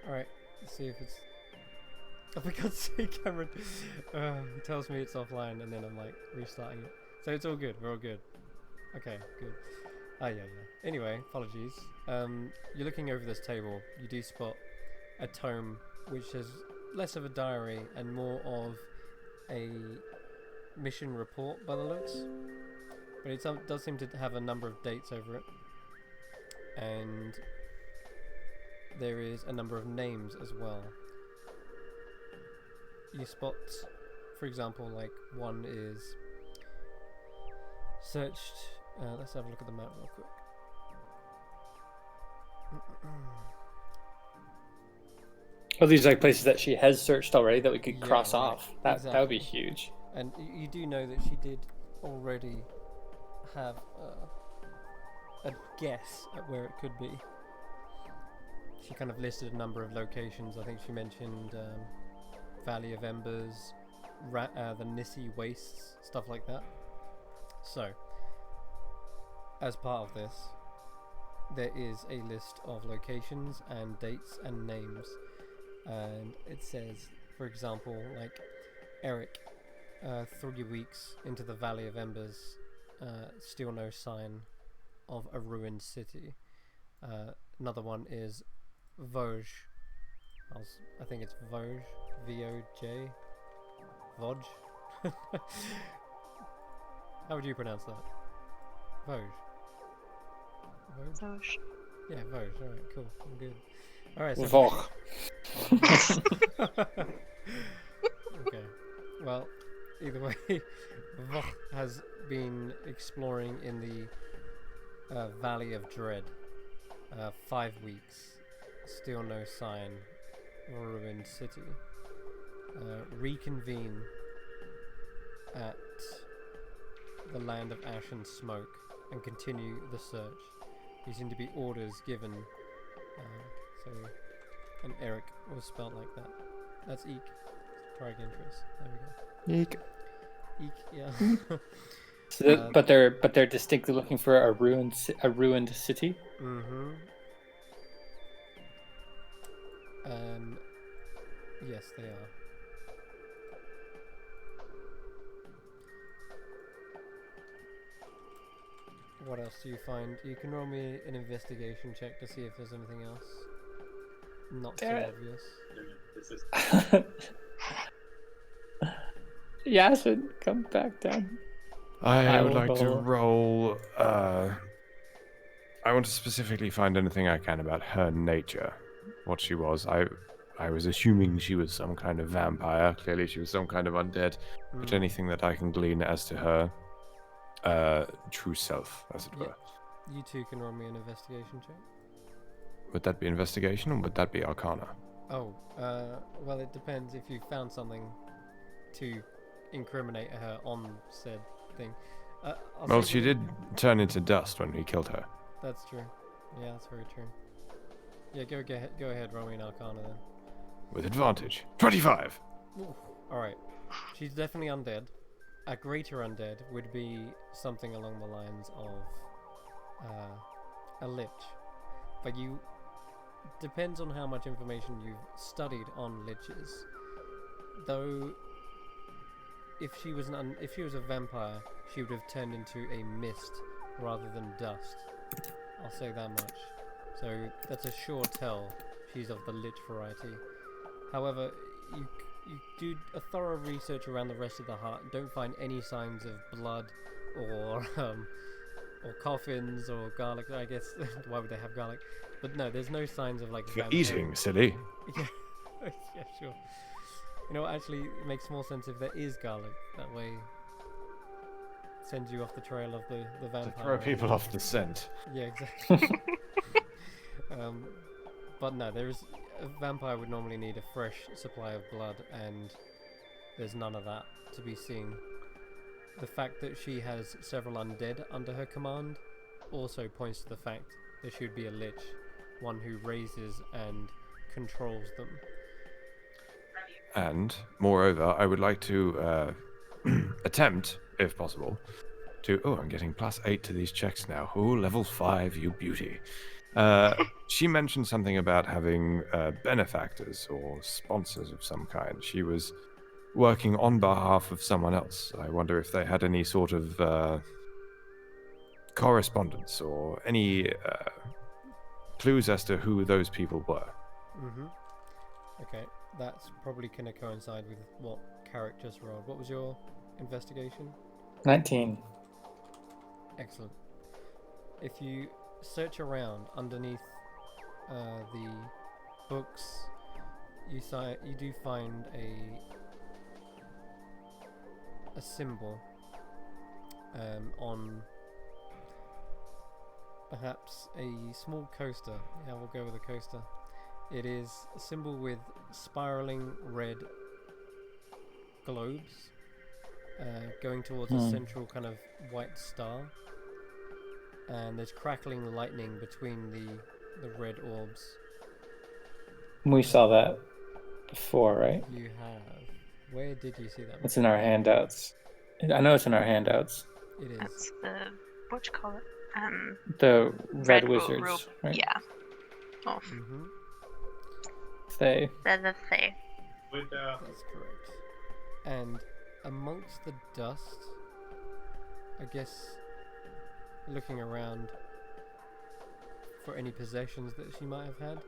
Alright, let's see if it's... Oh, for God's sake, Cameron. It tells me it's offline and then I'm like restarting it. So it's all good, we're all good. Okay, good. Yeah. Anyway, apologies. You're looking over this table. You do spot a tome which is less of a diary and more of a mission report by the looks. But it does seem to have a number of dates over it. And there is a number of names as well. You spot, for example, like one is searched. Let's have a look at the map real quick. Are these like places that she has searched already that we could cross off? That exactly. That would be huge. And you do know that she did already have a guess at where it could be. She kind of listed a number of locations. I think she mentioned Valley of Embers, the Nissi Wastes, stuff like that. So, as part of this, there is a list of locations and dates and names. And it says, for example, like Eric, 3 weeks into the Valley of Embers, still no sign of a ruined city. Another one is Vosges. I think it's Vosges, V-O-J, Vosges. How would you pronounce that? Vosges. Vosges. Yeah, Vosges. All right, cool. I'm good. All right. So Vosges. Okay. Well, either way, Vosges has been exploring in the Valley of Dread. 5 weeks. Still no sign of a ruined city. Reconvene at the Land of Ash and Smoke and continue the search. These seem to be orders given. And Eric was spelled like that. That's Eek. Try again, Chris. There we go. Eek. Eek, yeah. So but they're distinctly looking for a ruined city. Mm-hmm. Yes, they are. What else do you find? You can roll me an investigation check to see if there's anything else. Not so obvious. Yeah, should come back down. I would like to roll. I want to specifically find anything I can about her nature, what she was. I was assuming she was some kind of vampire. Clearly, she was some kind of undead. But anything that I can glean as to her true self, as it were. You two can roll me an investigation check. Would that be investigation or would that be arcana? Oh, well, it depends if you found something to incriminate her on said thing. Well, she did turn into dust when we killed her. That's true. Yeah, that's very true. Yeah, go ahead, roll me an arcana then. With advantage. 25! Alright. She's definitely undead. A greater undead would be something along the lines of a lich. But depends on how much information you've studied on liches. Though, if she was a vampire, she would have turned into a mist rather than dust. I'll say that much. So that's a sure tell. She's of the lich variety. However, you do a thorough research around the rest of the hut. Don't find any signs of blood or coffins or garlic. I guess why would they have garlic? But no, there's no signs of like eating, silly. Yeah, yeah, sure. You know, actually, it makes more sense if there is garlic. That way, it sends you off the trail of the vampire. To throw people off the scent. Yeah, exactly. But no, a vampire would normally need a fresh supply of blood, and there's none of that to be seen. The fact that she has several undead under her command also points to the fact that she would be a lich, one who raises and controls them. And, moreover, I would like to attempt, if possible, to... Oh, I'm getting +8 to these checks now. Oh, level 5, you beauty. She mentioned something about having benefactors or sponsors of some kind. She was working on behalf of someone else. I wonder if they had any sort of correspondence or any clues as to who those people were. Mm-hmm. Okay, that's probably going to coincide with what Carrick just rolled. What was your investigation? 19. Excellent. If you search around underneath the books, you do find a symbol on perhaps a small coaster. Yeah, we'll go with a coaster. It is a symbol with spiraling red globes going towards a central kind of white star, and there's crackling lightning between the red orbs. We saw that before, right? You have. Where did you see that? It's in our handouts. I know it's in our handouts. It is. That's the what you call it? The red wizards, robe. right? Yeah. Oh. Mm-hmm. They. The Fae. That's correct. And amongst the dust, I guess, looking around for any possessions that she might have had,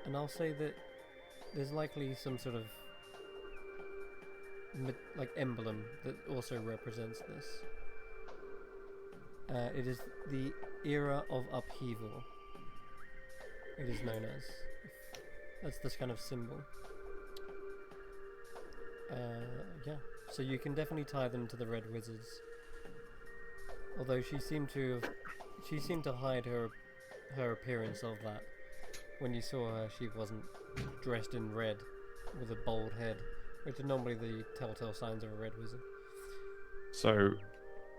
and I'll say that there's likely some sort of like emblem that also represents this. It is the era of upheaval. It is known as. That's this kind of symbol. Yeah. So you can definitely tie them to the Red Wizards. Although she seemed to hide her appearance of that. When you saw her, she wasn't dressed in red with a bald head, which are normally the telltale signs of a Red Wizard. So,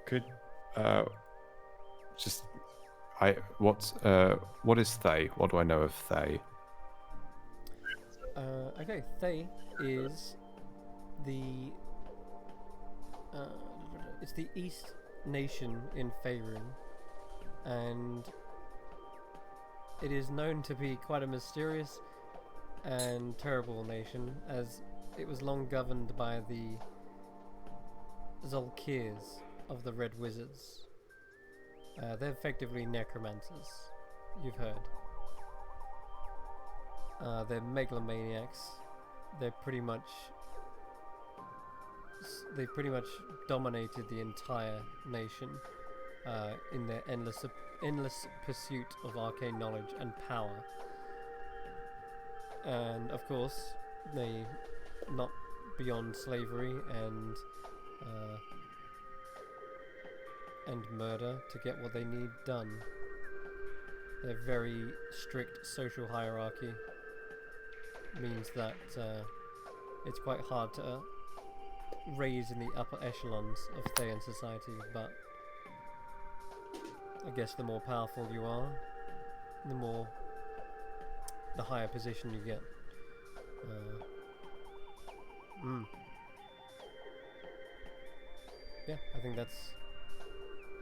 could what is Thay? What do I know of Thay? Okay, Thay is the it's the East Nation in Faerun, and it is known to be quite a mysterious and terrible nation, as it was long governed by the Zolkirs of the Red Wizards. They're effectively necromancers, you've heard. They're megalomaniacs. They've pretty much dominated the entire nation in their endless pursuit of arcane knowledge and power. And of course, they not beyond slavery and murder to get what they need done. Their very strict social hierarchy means that it's quite hard to raise in the upper echelons of Thayan society, but I guess the more powerful you are, the higher position you get. Yeah, I think that's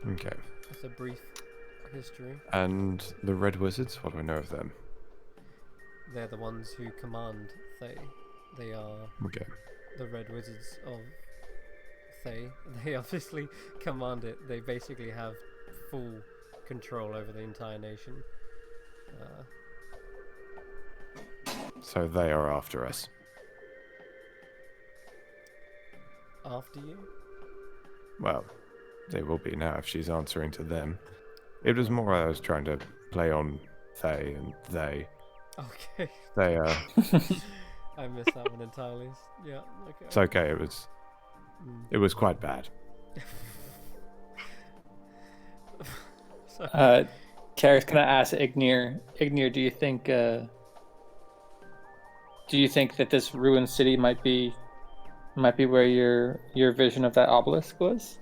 Okay. a brief history. And the Red Wizards, what do I know of them? They're the ones who command Thay. They are Okay. the Red Wizards of Thay. They obviously command it. They basically have full control over the entire nation. So they are after us. After you? Well, they will be now if she's answering to them. It was more I was trying to play on Thay and they. Okay. They I missed that one entirely. Yeah, okay. It's okay, it was quite bad. Karis, can I ask Ignir? Ignir, do you think that this ruined city might be where your vision of that obelisk was?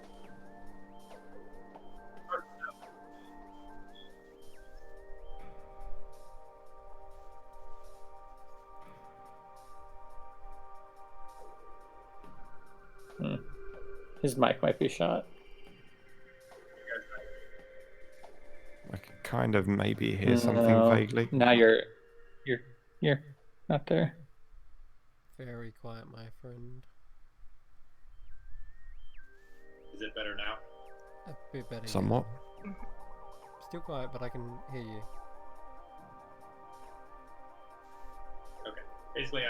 His mic might be shot. kind of maybe hear something No. vaguely. Now you're not there. Very quiet, my friend. Is it better now? A bit better. yeah. Somewhat. Still quiet, but I can hear you. Okay. Basically,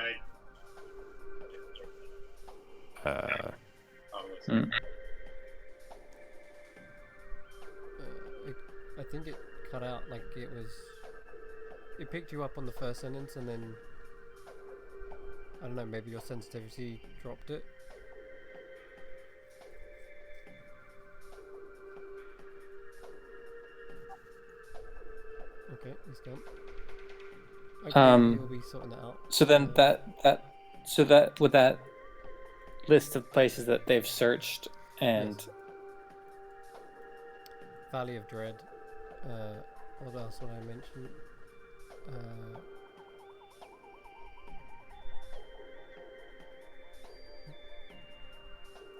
Mm. I think it cut out like it was. It picked you up on the first sentence and then. I don't know, maybe your sensitivity dropped it. Okay, he's done. Okay, he'll be sorting that out. So then that with that list of places that they've searched and Yes. Valley of Dread. What else would I mention?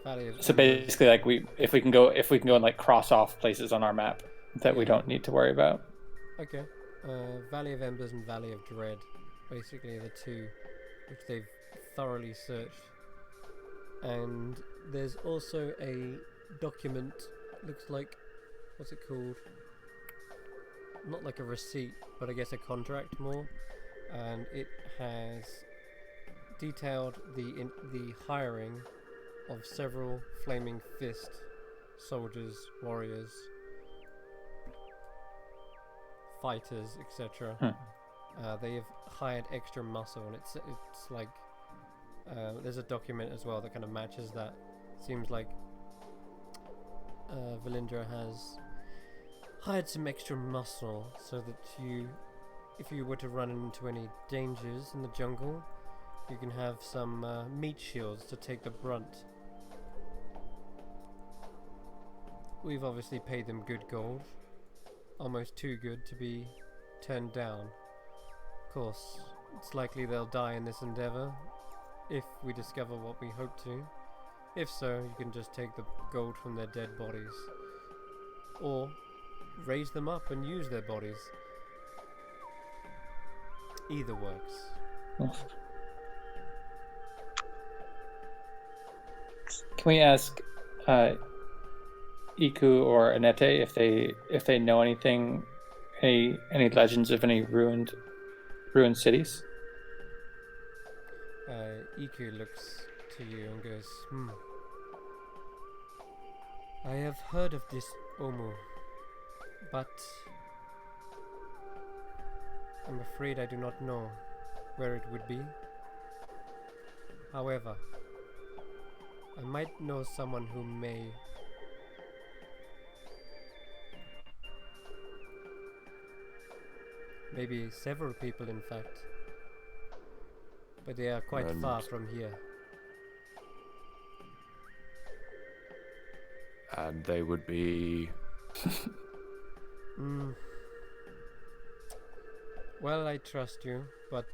Valley of so Embers. basically like if we can go and like cross off places on our map that we Yeah. don't need to worry about. Okay. Valley of Embers and Valley of Dread. Basically the two which they've thoroughly searched. And there's also a document, looks like, what's it called? Not like a receipt, but I guess a contract more. And it has detailed the hiring of several Flaming Fist soldiers, warriors, fighters, etc. They have hired extra muscle, and it's like there's a document as well that kind of matches that. Seems like Valindra has hired some extra muscle so that if you were to run into any dangers in the jungle, you can have some meat shields to take the brunt. We've obviously paid them good gold, almost too good to be turned down. Of course, it's likely they'll die in this endeavour, if we discover what we hope to. If so, you can just take the gold from their dead bodies, or raise them up and use their bodies. Either works. Can we ask Iku or Anete if they know anything, any legends of any ruined cities? Iku looks to you and goes, I have heard of this Omu, but I'm afraid I do not know where it would be. However, I might know someone who may. Maybe several people, in fact. But they are quite far from here. And they would be. Well, I trust you, but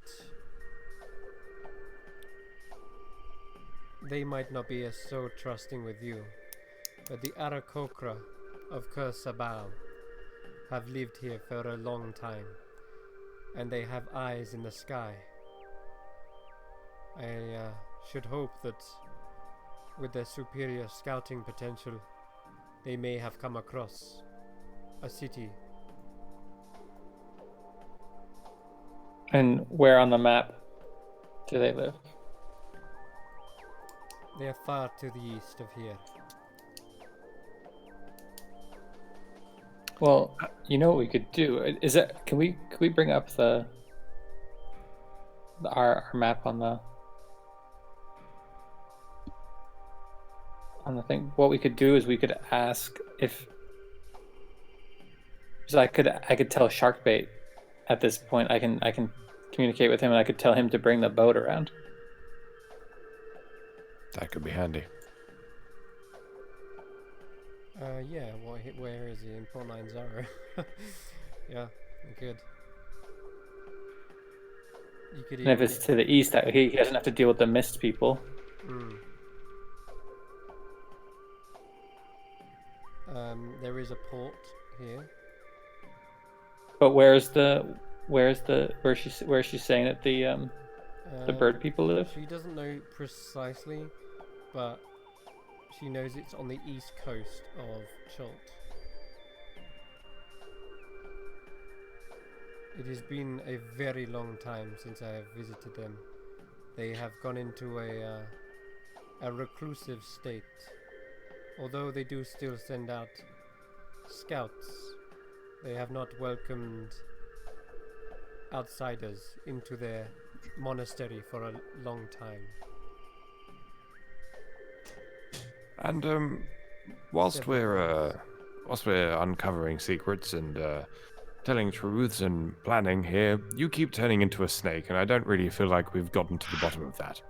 they might not be as so trusting with you. But the Arakokra of Kursabal have lived here for a long time, and they have eyes in the sky. I should hope that with their superior scouting potential, they may have come across a city. And where on the map do they live? They are far to the east of here. Well, you know what we could do is that can we bring up our map on the thing? What we could do is we could ask if, so I could tell Sharkbait at this point. I can communicate with him, and I could tell him to bring the boat around. That could be handy. Yeah, where is he? In Port 90? Yeah, good. You could And if it's to the east, he doesn't have to deal with the mist people. There is a port here. But where's she's saying that the bird people live? She doesn't know precisely, but she knows it's on the east coast of Chult. It has been a very long time since I have visited them. They have gone into a reclusive state. Although they do still send out scouts, they have not welcomed outsiders into their monastery for a long time. And whilst we're uncovering secrets and telling truths and planning here, you keep turning into a snake, and I don't really feel like we've gotten to the bottom of that.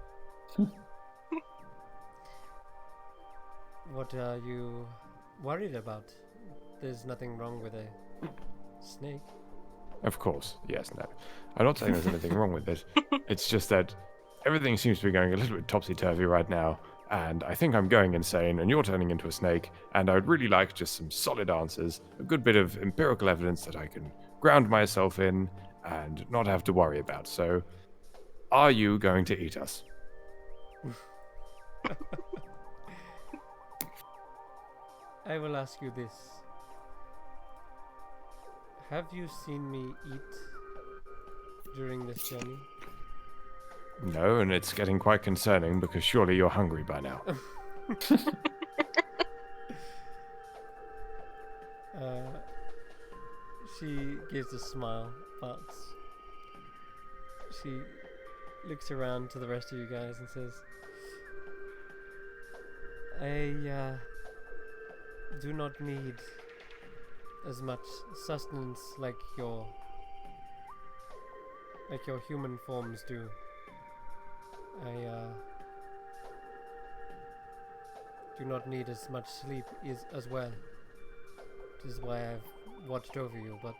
What are you worried about? There's nothing wrong with a snake. Of course, yes, no. I'm not saying there's anything wrong with it. It's just that everything seems to be going a little bit topsy-turvy right now, and I think I'm going insane, and you're turning into a snake, and I would really like just some solid answers, a good bit of empirical evidence that I can ground myself in and not have to worry about. So, are you going to eat us? I will ask you this. Have you seen me eat during this journey? No, and it's getting quite concerning because surely you're hungry by now. She gives a smile, but she looks around to the rest of you guys and says, I do not need as much sustenance like your human forms do. I do not need as much sleep as well. Which is why I've watched over you, but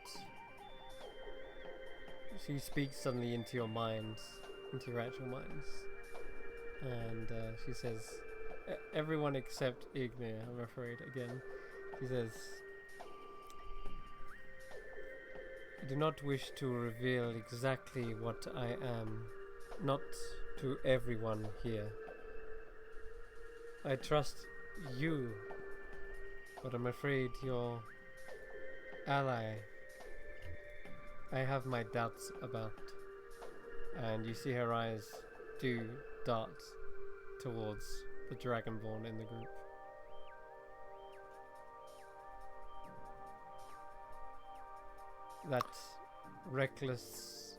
she speaks suddenly into your minds, into your actual minds. And she says, everyone except Ignir, I'm afraid, again. She says, I do not wish to reveal exactly what I am, not to everyone here. I trust you, but I'm afraid your ally I have my doubts about. And you see her eyes do dart towards the Dragonborn in the group. That reckless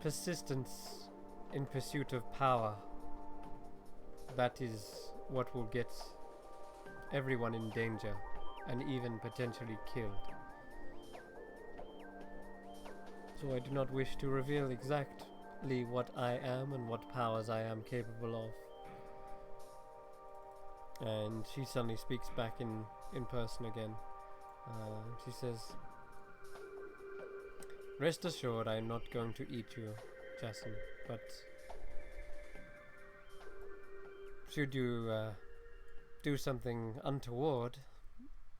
persistence in pursuit of power, that is what will get everyone in danger and even potentially killed. So I do not wish to reveal exactly what I am and what powers I am capable of. And she suddenly speaks back in person again. She says, rest assured I am not going to eat you, Jason, but should you do something untoward,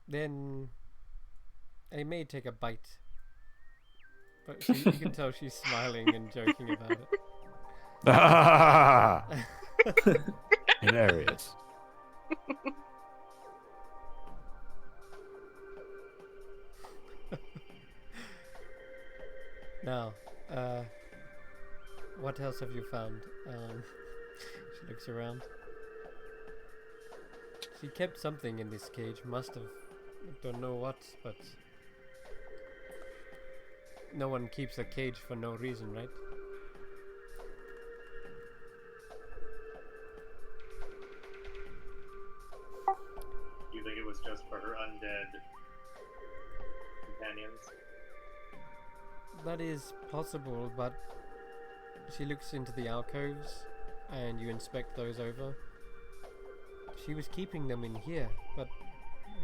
then I may take a bite. But you can tell she's smiling and joking about it. Hilarious. Now, what else have you found? She looks around. She kept something in this cage, must have. Don't know what, but no one keeps a cage for no reason, right? You think it was just for her undead companions? That is possible, but she looks into the alcoves and you inspect those over. She was keeping them in here, but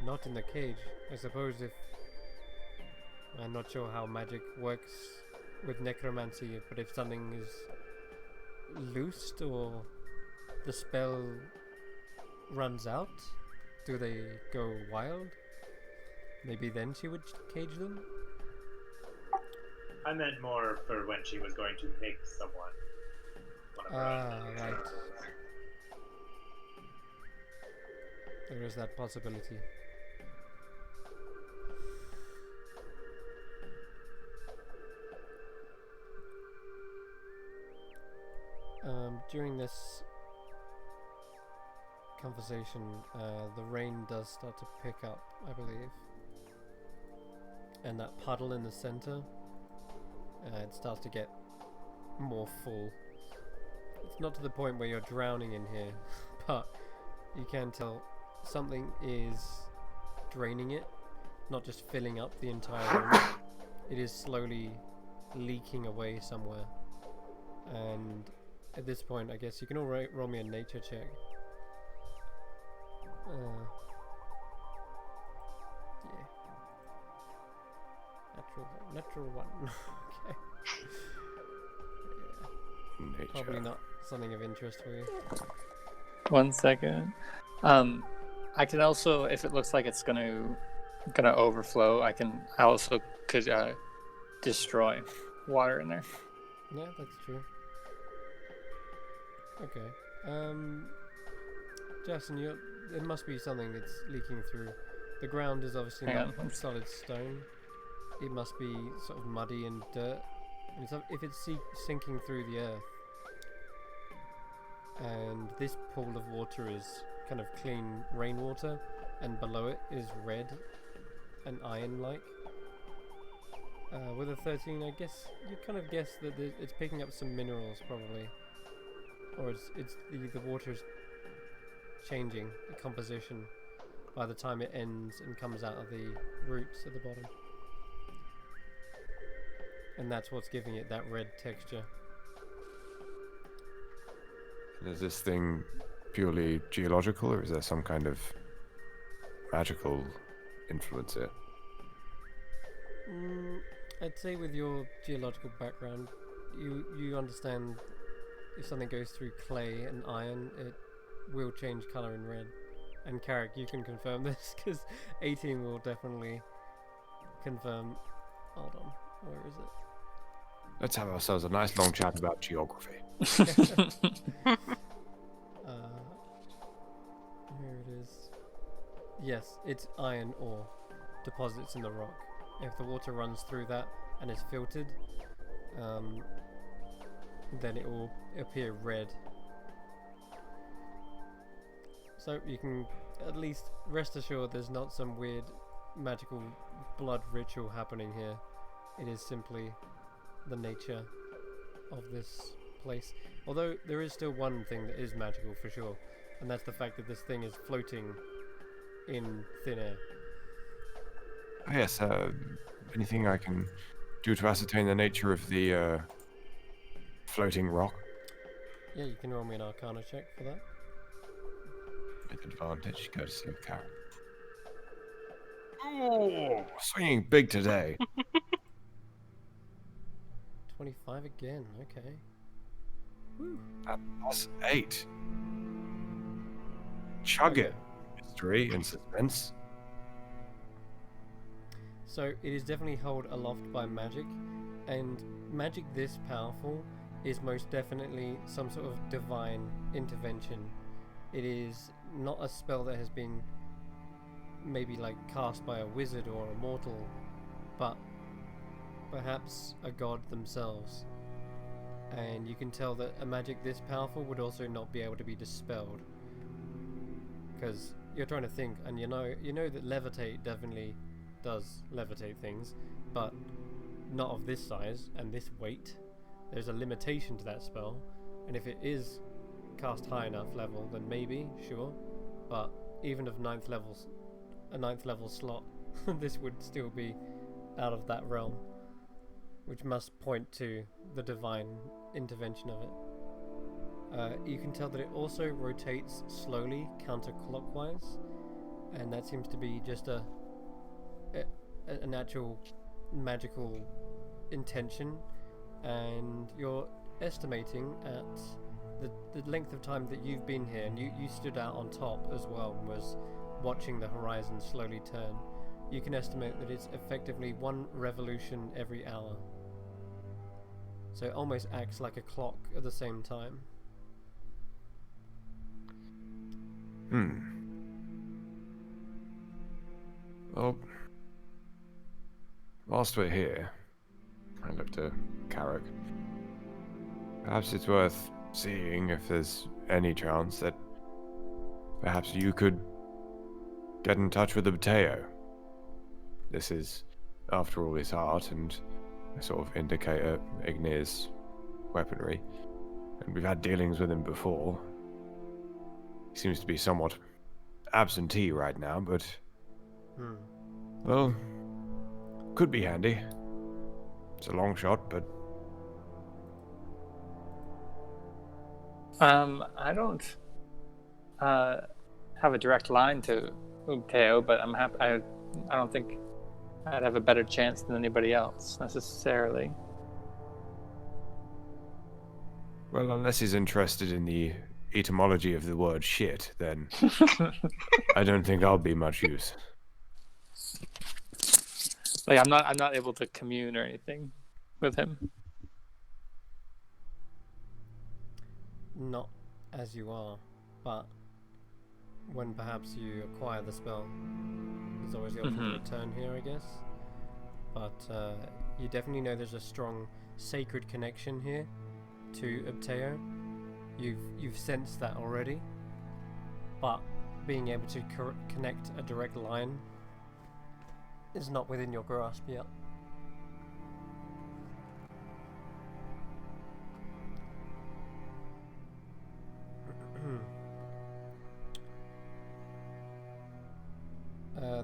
not in the cage. I suppose if... I'm not sure how magic works with necromancy, but if something is loosed or the spell runs out, do they go wild? Maybe then she would cage them? I meant more for when she was going to make someone one of her undead Right. examples. There is that possibility. During this conversation, the rain does start to pick up, I believe. And that puddle in the center, it starts to get more full. It's not to the point where you're drowning in here, but you can tell something is draining it, not just filling up the entire room. It is slowly leaking away somewhere. And at this point, I guess you can all roll me a nature check. Yeah. Natural one. Okay. Yeah. Nature. Probably not something of interest for you. 1 second. I can also, if it looks like it's gonna overflow, I also could destroy water in there. Yeah, that's true. Okay. Justin, it must be something that's leaking through. The ground is obviously Hang not on. solid stone. It must be sort of muddy and dirt. And if it's sinking through the earth, and this pool of water is kind of clean rainwater, and below it is red and iron-like. With a 13, I guess you kind of guess that it's picking up some minerals, probably, or the water is changing the composition by the time it ends and comes out of the roots at the bottom, and that's what's giving it that red texture. Is this thing purely geological, or is there some kind of magical influence here? I'd say with your geological background, you understand if something goes through clay and iron, it will change colour in red. And Carrick, you can confirm this, because 18 will definitely confirm. Hold on, where is it? Let's have ourselves a nice long chat about geography. Here it is. Yes, it's iron ore deposits in the rock. If the water runs through that and is filtered, then it will appear red. So you can at least rest assured there's not some weird magical blood ritual happening here. It is simply the nature of this place. Although there is still one thing that is magical for sure, and that's the fact that this thing is floating in thin air. Oh, yes, anything I can do to ascertain the nature of the floating rock? Yeah, you can roll me an Arcana check for that. With advantage, go to see a carrot. Oh, swinging big today. 25 again, okay. Plus 8. Chug Okay. it. Mystery and suspense. So it is definitely held aloft by magic, and magic this powerful is most definitely some sort of divine intervention. It is not a spell that has been maybe like cast by a wizard or a mortal, but perhaps a god themselves. And you can tell that a magic this powerful would also not be able to be dispelled, because you're trying to think, and you know that levitate definitely does levitate things, but not of this size and this weight. There's a limitation to that spell, and if it is cast high enough level, then maybe, sure, but even of a ninth level slot, this would still be out of that realm, which must point to the divine intervention of it. You can tell that it also rotates slowly counterclockwise, and that seems to be just an actual magical intention, and you're estimating at the length of time that you've been here, and you stood out on top as well and was watching the horizon slowly turn. you can estimate that it's effectively 1 revolution every hour. So it almost acts like a clock at the same time. Well, whilst we're here, I look to Carrick. Perhaps it's worth seeing if there's any chance that perhaps you could get in touch with the Mateo. This is, after all, his heart, and a sort of indicator Ignir's weaponry. And we've had dealings with him before. He seems to be somewhat absentee right now, but well, could be handy. It's a long shot, but I don't have a direct line to Umteo, but I'm happy. I don't think I'd have a better chance than anybody else necessarily. well, unless he's interested in the etymology of the word shit, then I don't think I'll be much use. Like I'm not able to commune or anything with him. Not as you are, but when perhaps you acquire the spell, there's always the option to return here, I guess. But you definitely know there's a strong sacred connection here to Ubteo. You've sensed that already, but being able to connect a direct line is not within your grasp yet.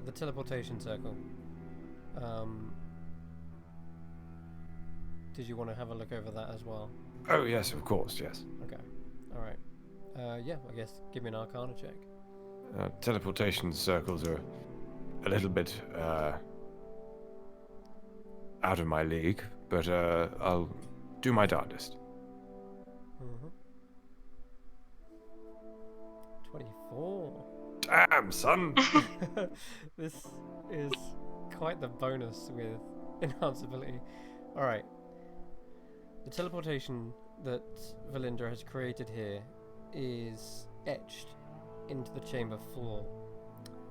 The teleportation circle. Did you want to have a look over that as well? Oh, yes, of course, yes. Okay. Alright. Yeah, I guess give me an Arcana check. Teleportation circles are a little bit out of my league, but I'll do my darndest. 24. Damn, son! This is quite the bonus with enhanceability. Alright. The teleportation that Valindra has created here is etched into the chamber floor.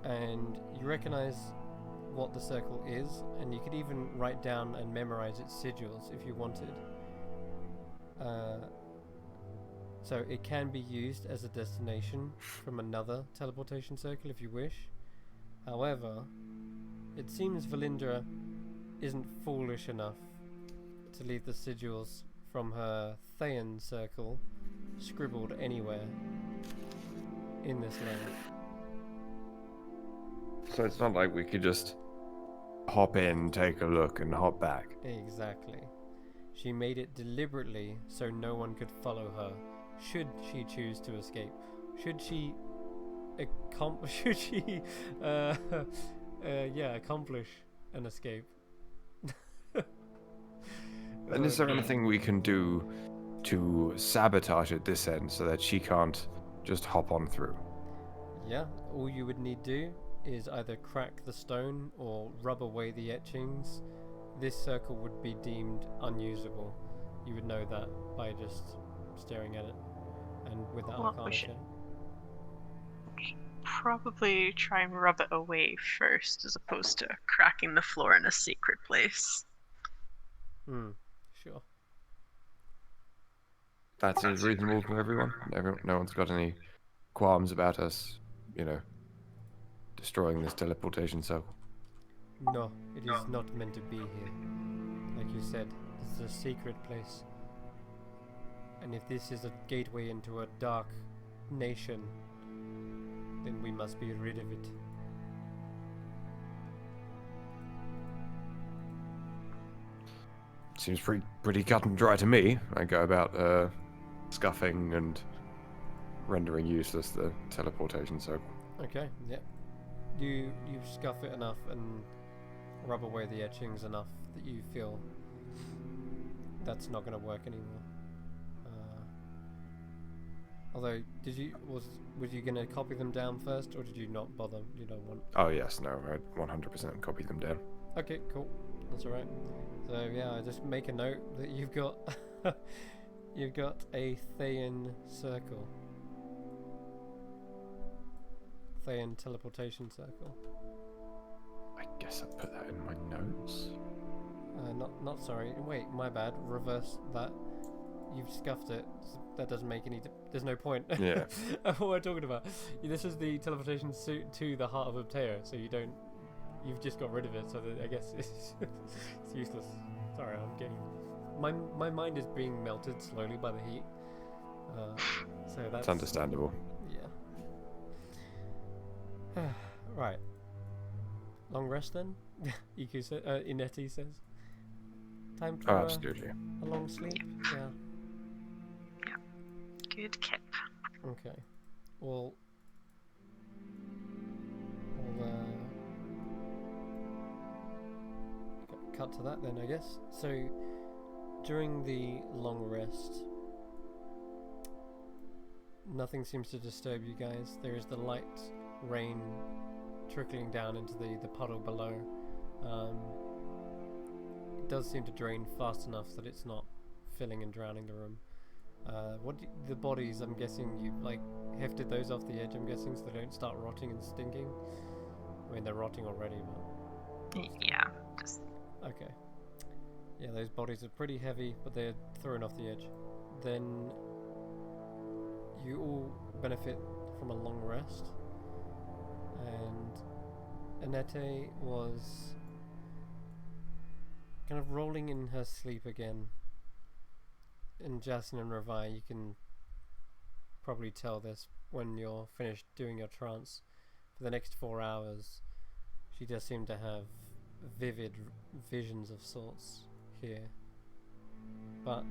And you recognize what the circle is, and you could even write down and memorize its sigils if you wanted. So it can be used as a destination from another teleportation circle if you wish. However, it seems Valindra isn't foolish enough to leave the sigils from her Thayan circle scribbled anywhere in this land. So it's not like we could just hop in, take a look, and hop back. Exactly. She made it deliberately so no one could follow her, should she choose to escape. Should she accomplish an escape. And is there anything we can do to sabotage at this end so that she can't just hop on through? Yeah, all you would need do is either crack the stone or rub away the etchings. This circle would be deemed unusable. You would know that by just staring at it and with that Well, we Arcana should- check. Probably try and rub it away first, as opposed to cracking the floor in a secret place. Sure. That seems reasonable to everyone. No one's got any qualms about us, destroying this teleportation circle. No, it is not meant to be here. Like you said, this is a secret place. And if this is a gateway into a dark nation, then we must be rid of it. Seems pretty cut and dry to me. I go about scuffing and rendering useless the teleportation circle. Okay, yeah. You scuff it enough and rub away the etchings enough that you feel that's not going to work anymore. Although, was you gonna copy them down first, or did you not bother? You don't want? Oh yes, no, I 100% copy them down. Okay, cool. That's all right. So yeah, I just make a note that you've got you've got a Thayan circle, Thayan teleportation circle. I guess I'll put that in my notes. Not sorry. Wait, my bad. Reverse that. You've scuffed it. That doesn't make any. There's no point. Yeah. What am I talking about? This is the teleportation suit to the heart of Obtea, so you don't. You've just got rid of it, so that I guess it's useless. Sorry, I'm getting. My mind is being melted slowly by the heat. So that's. It's understandable. Yeah. Right. Long rest then. Iku says. Ineti says. Time for Oh, absolutely. a long sleep. Yeah. Good kip. Okay. Well. Cut to that then, I guess. So, during the long rest, nothing seems to disturb you guys. There is the light rain trickling down into the puddle below. It does seem to drain fast enough that it's not filling and drowning the room. The bodies, I'm guessing you like hefted those off the edge, I'm guessing, so they don't start rotting and stinking. I mean, they're rotting already, but... Yeah, just... Okay. Yeah, those bodies are pretty heavy, but they're thrown off the edge. Then you all benefit from a long rest. And Annette was kind of rolling in her sleep again. And Jason and Ravai, you can probably tell this when you're finished doing your trance. For the next 4 hours, she does seem to have vivid visions of sorts here. But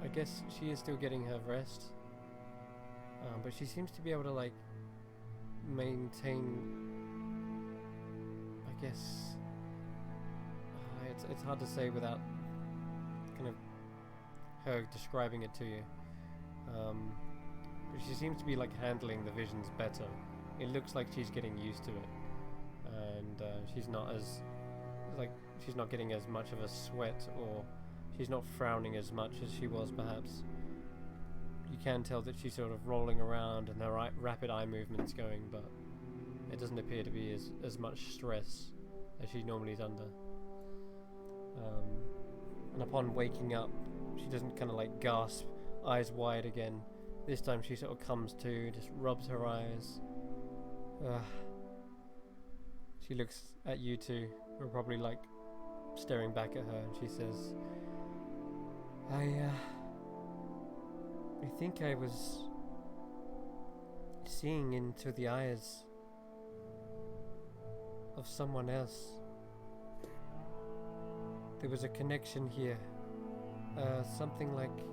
I guess she is still getting her rest. But she seems to be able to like maintain, I guess, it's hard to say without kind of her describing it to you. But she seems to be like handling the visions better. It looks like she's getting used to it, and she's not getting as much of a sweat, or she's not frowning as much as she was perhaps. You can tell that she's sort of rolling around and her rapid eye movements going, but it doesn't appear to be as much stress as she normally is under. And upon waking up, she doesn't kind of like gasp, eyes wide again. This time she sort of comes to, just rubs her eyes. She looks at you two, who are probably like staring back at her, and she says, I think I was seeing into the eyes of someone else. There was a connection here. Something like...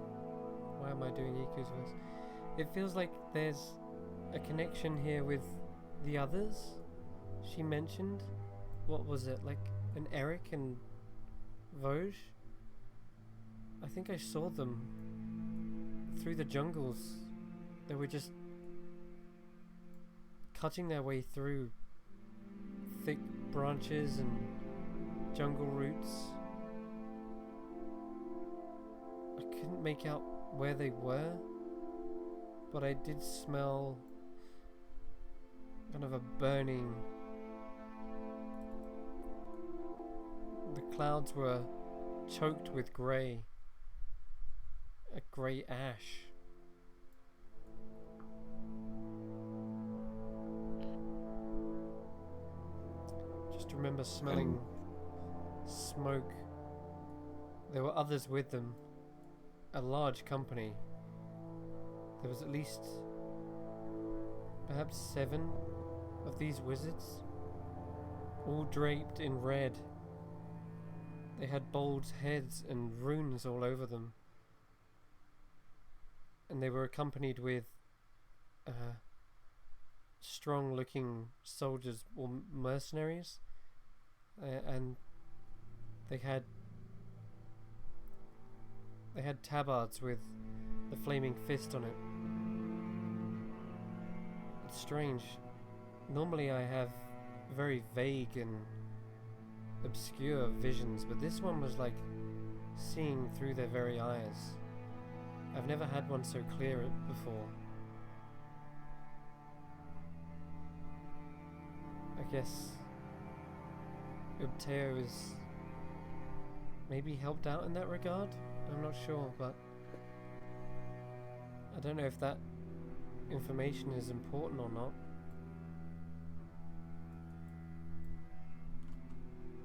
Why am I doing Iku's voice? It feels like there's a connection here with the others she mentioned. What was it? Like an Eric and Vosge? I think I saw them through the jungles. They were just cutting their way through thick branches and jungle roots. I couldn't make out where they were, but I did smell kind of a burning. The clouds were choked with grey, a grey ash. Just remember smelling smoke. There were others with them, a large company. There was at least perhaps 7 of these wizards, all draped in red. They had bulged heads and runes all over them. And they were accompanied with strong looking soldiers or mercenaries. And they had tabards with the flaming fist on it. It's strange. Normally I have very vague and obscure visions, but this one was like seeing through their very eyes. I've never had one so clear before. I guess Ubteo is maybe helped out in that regard? I'm not sure, but I don't know if that information is important or not.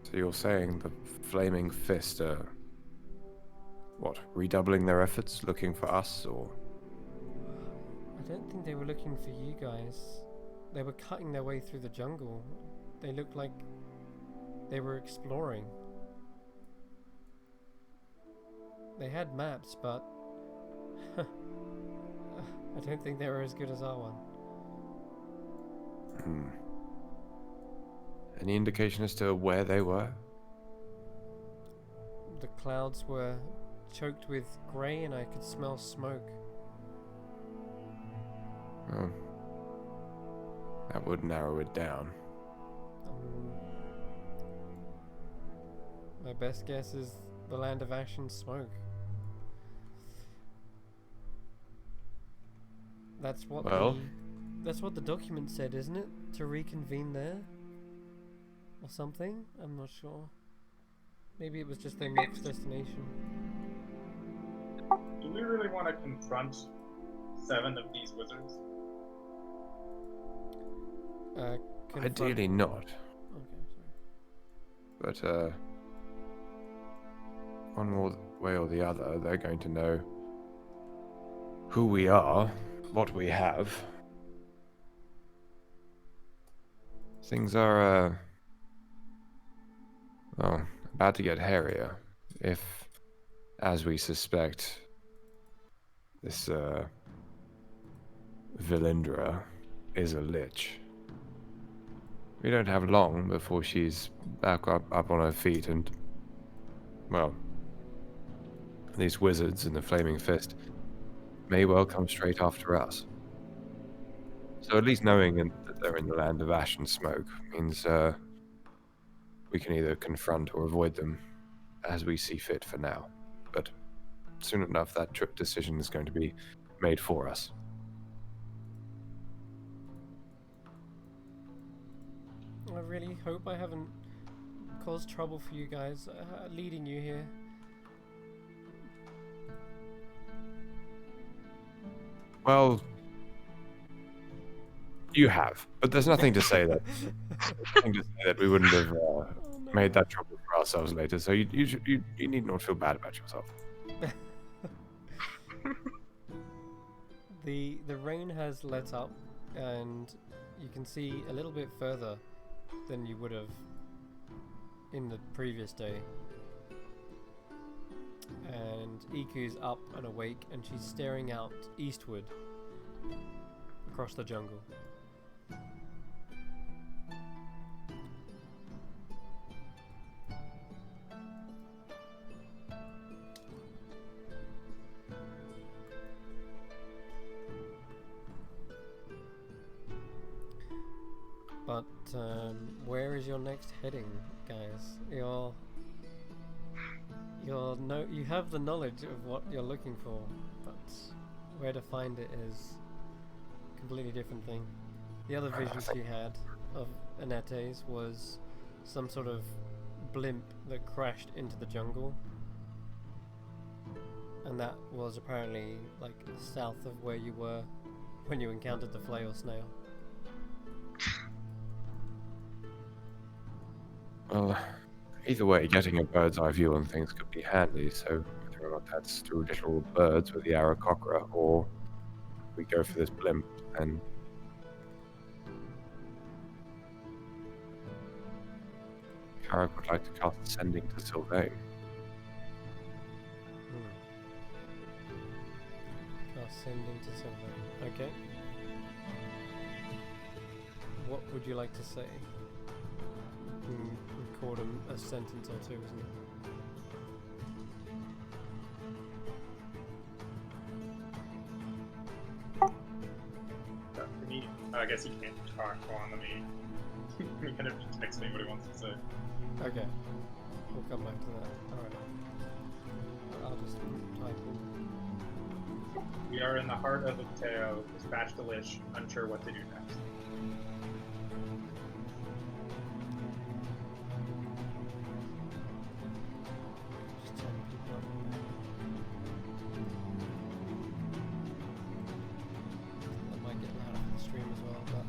So you're saying the Flaming Fist are, what, redoubling their efforts, looking for us, or? I don't think they were looking for you guys. They were cutting their way through the jungle. They looked like they were exploring. They had maps, but I don't think they were as good as our one. Any indication as to where they were? The clouds were choked with grey and I could smell smoke. Oh. That would narrow it down. My best guess is the land of ash and smoke. That's what the document said, isn't it? To reconvene there? Or something? I'm not sure. Maybe it was just their next destination. Do we really want to confront 7 of these wizards? Ideally not. Okay, But, one way or the other, they're going to know who we are, what we have. Things are, well, about to get hairier. If, as we suspect, this, Vilindra is a lich. We don't have long before she's back up on her feet and, well, these wizards in the Flaming Fist may well come straight after us. So at least knowing that they're in the land of ash and smoke means we can either confront or avoid them as we see fit for now. But soon enough, that decision is going to be made for us. I really hope I haven't caused trouble for you guys leading you here. Well, you have, but there's nothing to say that. We wouldn't have made that trouble for ourselves later. So you need not feel bad about yourself. The rain has let up, and you can see a little bit further than you would have in the previous day. And Iku's up and awake, and she's staring out eastward across the jungle. But where is your next heading, guys? You have the knowledge of what you're looking for, but where to find it is a completely different thing. The other vision she had of Anete's was some sort of blimp that crashed into the jungle, and that was apparently like south of where you were when you encountered the flail snail. Well, either way, getting a bird's eye view on things could be handy, so whether or not that's through little birds with the Aarakocra, or we go for this blimp, and Carrick would like to cast Sending to Sylvain. Sending to Sylvain. Okay. What would you like to say? Record a sentence or two, isn't it? I guess he can't talk. Hold on, let me. He kind of text me what he wants to say. Okay. We'll come back to that. Alright. I'll just type in. We are in the heart of Teo, dispatched the lich, unsure what to do next. Just telling people I'm that might get loud for the stream as well, but I'll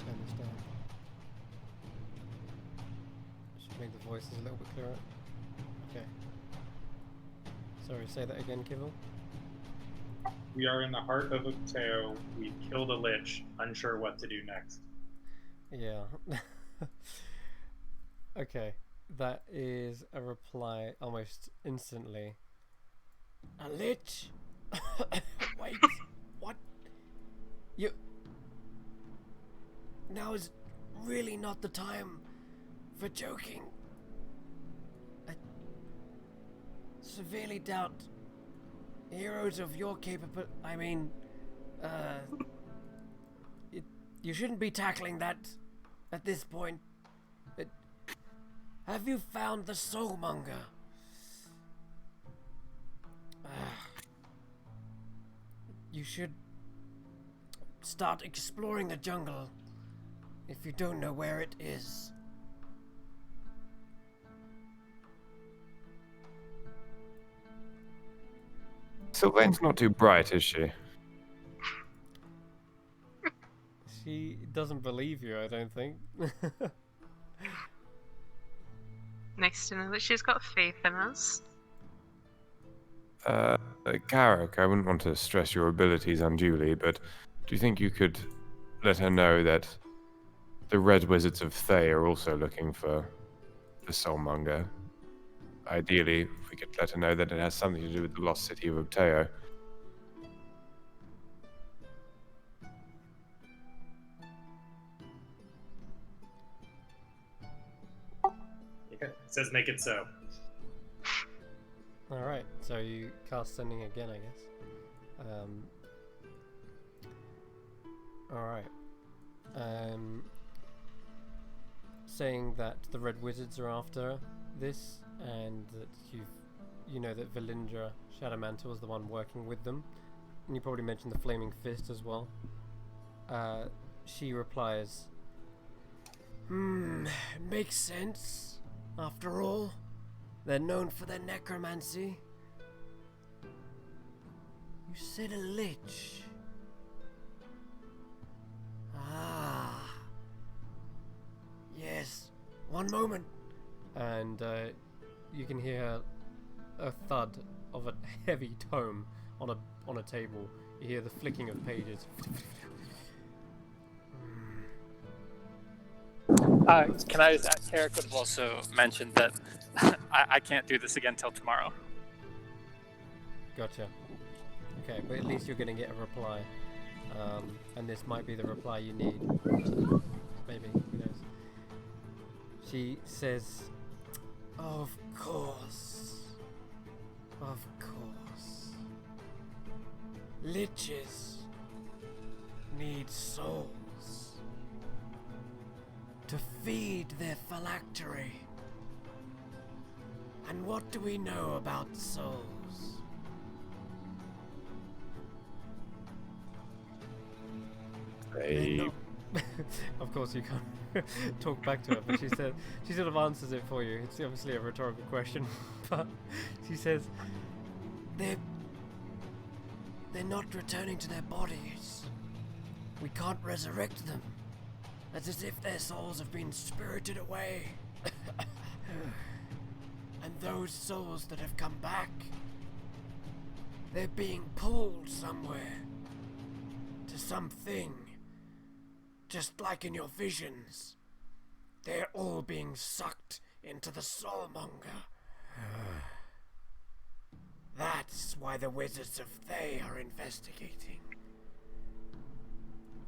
turn this down. Should make the voices a little bit clearer. Okay. Sorry, say that again, Kibble. We are in the heart of Teo. We killed a lich, unsure what to do next. Yeah. Okay. That is a reply almost instantly. A lich? Wait. What? You... Now is really not the time for joking. I severely doubt heroes of your you shouldn't be tackling that at this point. Have you found the soulmonger? You should start exploring the jungle if you don't know where it is. Sylvain's not too bright, is she? She doesn't believe you, I don't think. Nice to know that she's got faith in us. Garrick, I wouldn't want to stress your abilities unduly, but do you think you could let her know that the Red Wizards of Thay are also looking for the Soulmonger? Ideally, if we could let her know that it has something to do with the lost city of Ubteo. Yeah, it says make it so. Alright, so you cast sending again, I guess. Alright. Saying that the Red Wizards are after this, and that you know that Valindra Shadowmantle is the one working with them, and you probably mentioned the Flaming Fist as well. She replies, it makes sense. After all, they're known for their necromancy. You said a lich. Ah. Yes. One moment. And you can hear a thud of a heavy tome on a table. You hear the flicking of pages. Can I just, Eric would have also mentioned that I can't do this again till tomorrow. Gotcha. Okay, but at least you're going to get a reply. And this might be the reply you need. Maybe, who knows. She says, of course. Of course. Liches need souls to feed their phylactery. And what do we know about souls? Of course you can't talk back to her, but she sort of answers it for you. It's obviously a rhetorical question, but she says they're not returning to their bodies. We can't resurrect them. It's as if their souls have been spirited away. And those souls that have come back, they're being pulled somewhere. To something. Just like in your visions. They're all being sucked into the Soulmonger. That's why the Wizards of Thay are investigating.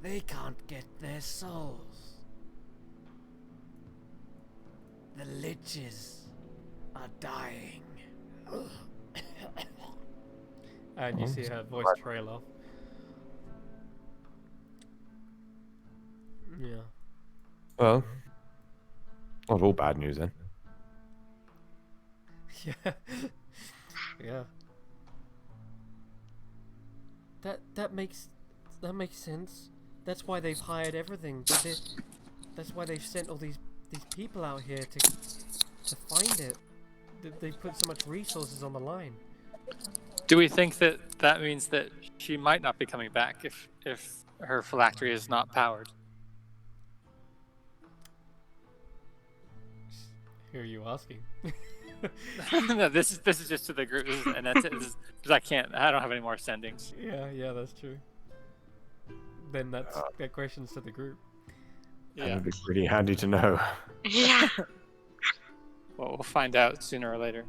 They can't get their souls. The liches are dying. And you see her voice trail off. Yeah. Well, not all bad news then. Yeah. Yeah. That makes sense. That's why they've hired everything. That's why they've sent all these people out here to find it. They've put so much resources on the line. Do we think that that means that she might not be coming back if her phylactery is not powered? Who are you asking? No, this is just to the group, and that's it. Because I don't have any more sendings. Yeah, that's true. Then that question's to the group. That Yeah. would be pretty handy to know. Yeah. Well, we'll find out sooner or later.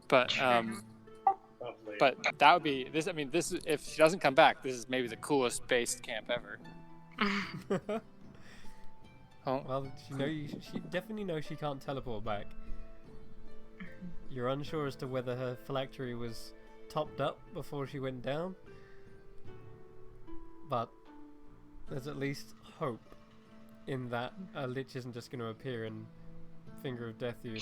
But Lovely. but that would be this. I mean, this is, if she doesn't come back, this is maybe the coolest base camp ever. Oh, Well, she definitely knows she can't teleport back. You're unsure as to whether her phylactery was topped up before she went down, but there's at least hope in that a lich isn't just going to appear and finger of death you.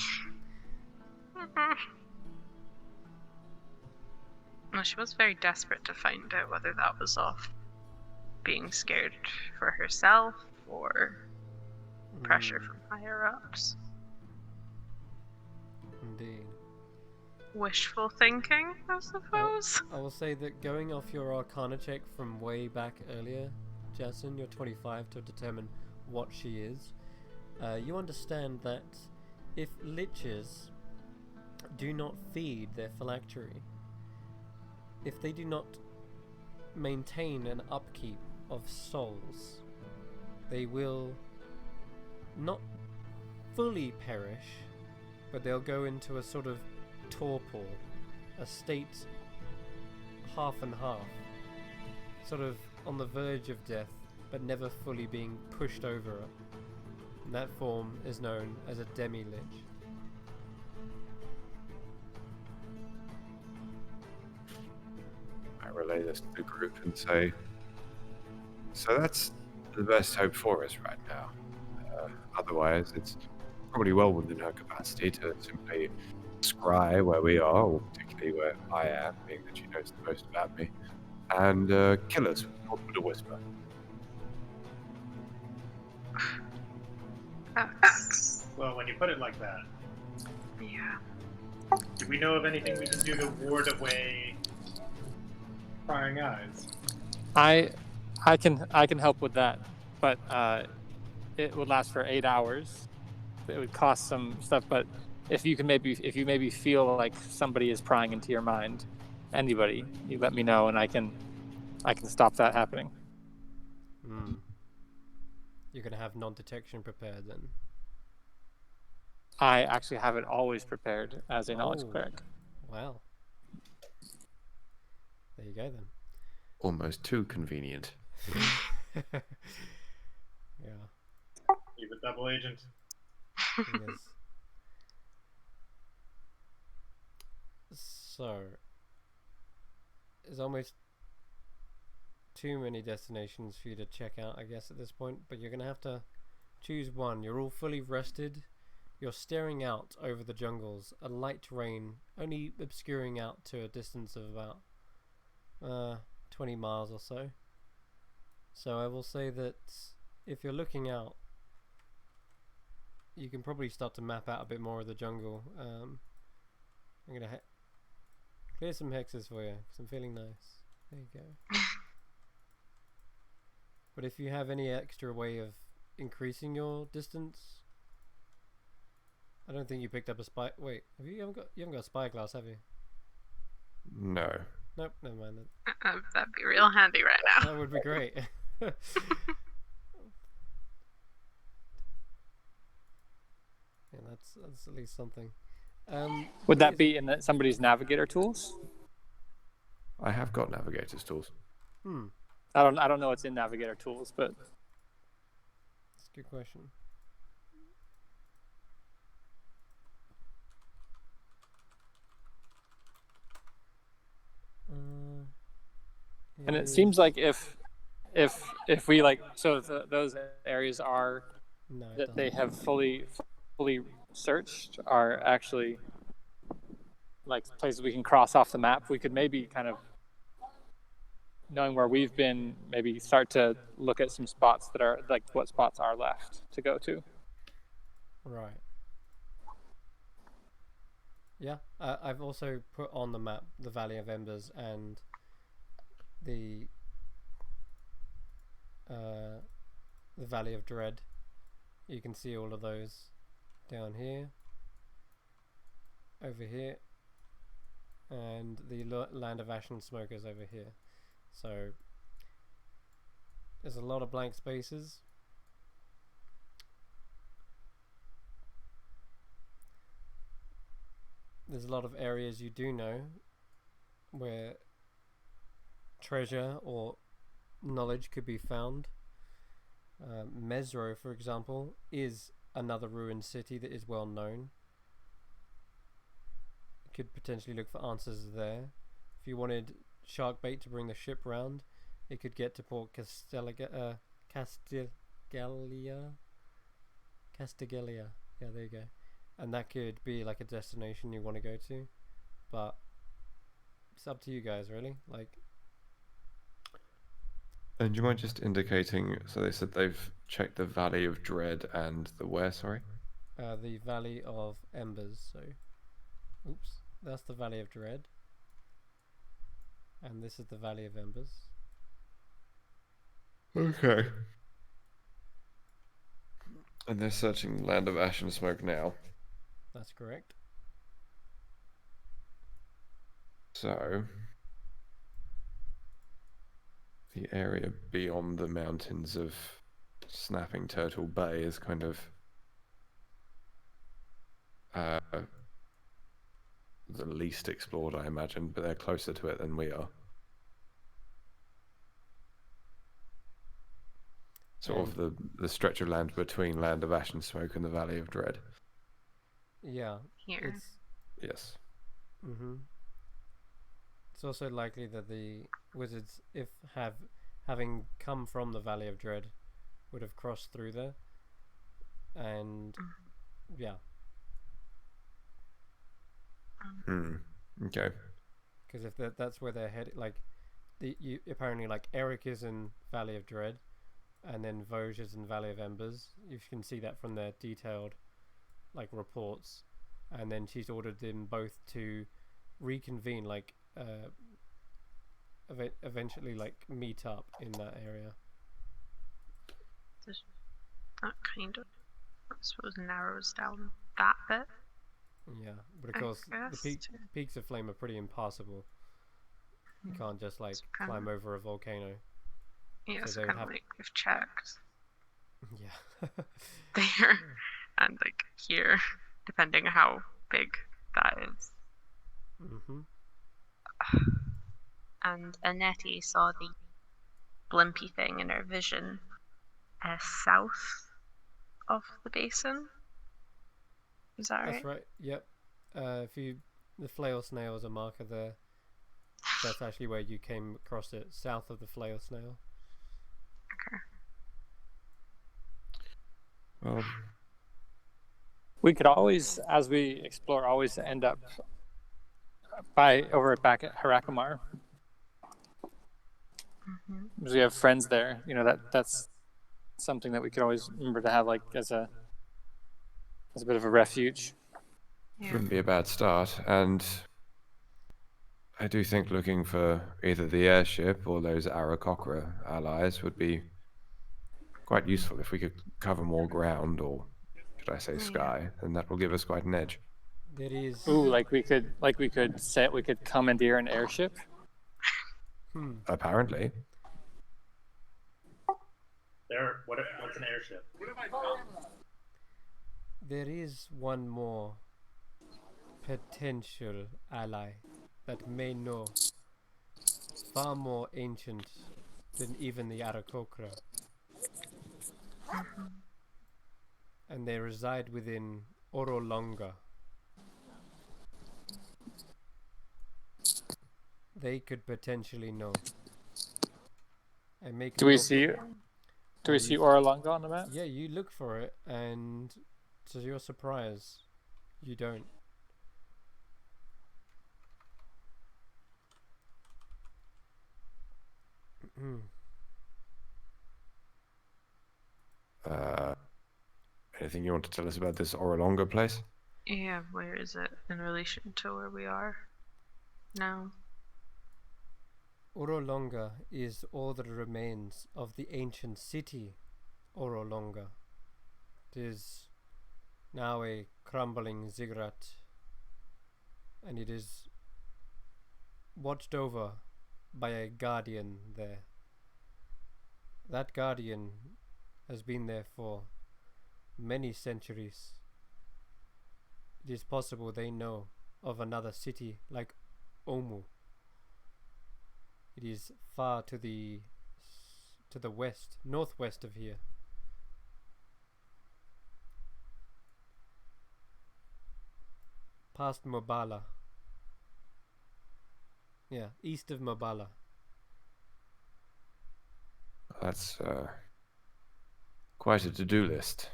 Well, she was very desperate to find out whether that was off being scared for herself or pressure from higher ups. Indeed. Wishful thinking, I suppose. I will say that going off your Arcana check from way back earlier, Jason, you're 25 to determine what she is. You understand that if liches do not feed their phylactery, if they do not maintain an upkeep of souls, they will not fully perish, but they'll go into a sort of torpor, a state half and half, sort of on the verge of death, but never fully being pushed over it. And that form is known as a demi-lich. I relay this to the group and say, so that's the best hope for us right now. Otherwise, it's probably well within her capacity to simply scry where we are, or particularly where I am, being that she knows the most about me, and kill us with a whisper. Well, when you put it like that, Yeah. do we know of anything we can do to ward away prying eyes? I can help with that, but it would last for 8 hours. It would cost some stuff, but if you maybe feel like somebody is prying into your mind, anybody, you let me know and I can stop that happening. You're going to have non-detection prepared then. I actually have it always prepared as a knowledge Oh. cleric. Wow. There you go then. Almost too convenient. Yeah. He's a double agent. Yes. So, there's almost too many destinations for you to check out, I guess, at this point, but you're going to have to choose one. You're all fully rested. You're staring out over the jungles, a light rain only obscuring out to a distance of about 20 miles or so. So I will say that if you're looking out, you can probably start to map out a bit more of the jungle. I'm going to clear some hexes for you, because I'm feeling nice. There you go. But if you have any extra way of increasing your distance, I don't think you picked up a spy. Wait, you haven't got a spyglass, have you? No. Nope, never mind that. That'd be real handy right now. That would be great. Yeah, that's at least something. Would that be in somebody's navigator tools? I have got navigator's tools. I don't know what's in navigator tools, but That's a good question. and it seems like if if we like, so those areas are No, it that they doesn't. have fully searched are actually like places we can cross off the map. We could maybe kind of, knowing where we've been, maybe start to look at some spots that are like what spots are left to go to. Right. Yeah, I've also put on the map the Valley of Embers and the Valley of Dread. You can see all of those down here, over here, and the Land of Ash and Smoke is over here. So there's a lot of blank spaces. There's a lot of areas you do know where treasure or knowledge could be found. Mesro, for example, is another ruined city that is well known. You could potentially look for answers there. If you wanted shark bait to bring the ship round, it could get to Port Castigalia. Castigalia. Yeah, there you go. And that could be like a destination you want to go to, but it's up to you guys, really. Like, And do you mind just indicating? So they said they've checked the Valley of Dread and the where? Sorry. the Valley of Embers. So, oops, that's the Valley of Dread, and this is the Valley of Embers. Okay. And they're searching Land of Ash and Smoke now. That's correct. So the area beyond the mountains of Snapping Turtle Bay is kind of the least explored, I imagine, but they're closer to it than we are. Sort of the stretch of land between Land of Ash and Smoke and the Valley of Dread. Yeah. Here. Yes. It's also likely that the wizards, if having come from the Valley of Dread, would have crossed through there. And yeah. Okay. Because if that's where they're headed, like apparently like Eric is in Valley of Dread, and then Vosge is in Valley of Embers. You can see that from their detailed like reports, and then she's ordered them both to reconvene, like eventually like meet up in that area. That kind of, I suppose, narrows down that bit. Yeah, but of course the peaks of flame are pretty impassable. You can't just like climb over a volcano. Yeah, so so kind of like we've checked Yeah. there and like here, depending on how big that is. And Annette saw the blimpy thing in her vision south of the basin. Is that right? That's right. Yep. The flail snail is a marker there. That's actually where you came across it, south of the flail snail. Okay. Well, we could always, as we explore, always end up back at Harakamar. Because we have friends there, you know, that's something that we could always remember to have, like as a bit of a refuge. Yeah. Wouldn't be a bad start, and I do think looking for either the airship or those Aarakocra allies would be quite useful if we could cover more ground, or should I say sky, and that will give us quite an edge. There is. Ooh, we could commandeer an airship. Apparently. What's an airship? There is one more potential ally that may know, far more ancient than even the Aarakocra. And they reside within Orolonga. They could potentially know. and make. Do we see Oralunga on the map? Yeah, you look for it, and to your surprise, you don't. Anything you want to tell us about this Oralonga place? Yeah, where is it in relation to where we are now? Orolonga is all that remains of the ancient city Orolonga. It is now a crumbling ziggurat, and it is watched over by a guardian there. That guardian has been there for many centuries. It is possible they know of another city like Omu. It is far to the west, northwest of here. Past Mobala. Yeah, east of Mobala. That's quite a to-do list.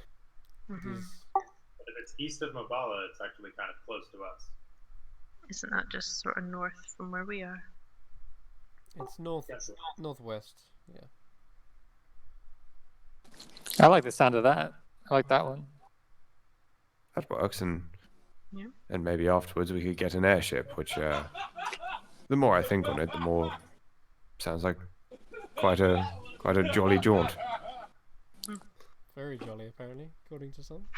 It is. But if it's east of Mabala, it's actually kind of close to us. Isn't that just sort of north from where we are? It's northwest. Yeah. I like the sound of that. I like that one. That works, and Yeah. and maybe afterwards we could get an airship, which the more I think on it, the more sounds like quite a jolly jaunt. Very jolly, apparently, according to some.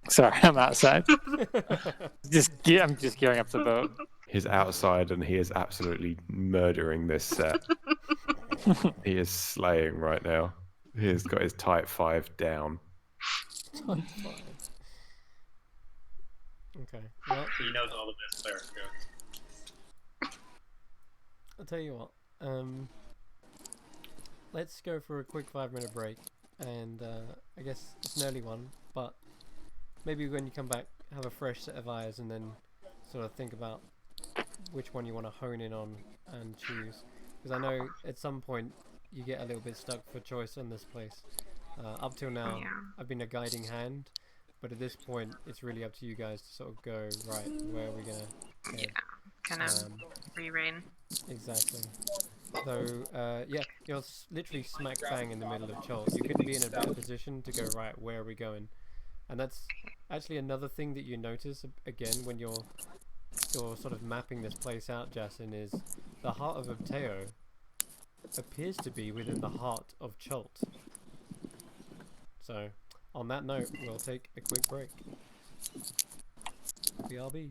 Sorry, I'm outside. I'm just gearing up the boat. He's outside and he is absolutely murdering this set. He is slaying right now. He has got his type 5 down. Type 5. Okay. Well, He knows all the best cleric jokes. I'll tell you what. Let's go for a quick 5-minute break, and I guess it's an early one, but maybe when you come back, have a fresh set of eyes, and then sort of think about which one you want to hone in on and choose. Because I know at some point you get a little bit stuck for choice on this place. Up till now, Yeah. I've been a guiding hand, but at this point, it's really up to you guys to sort of go, right, where are we going to head? Yeah. Kind of re-rain. Exactly. So, yeah, you're literally smack bang in the middle of Chult. You couldn't be in a better position to go, right, where are we going? And that's actually another thing that you notice, again, when you're sort of mapping this place out, Jason, is the heart of Obteo appears to be within the heart of Chult. So, on that note, we'll take a quick break. BRB.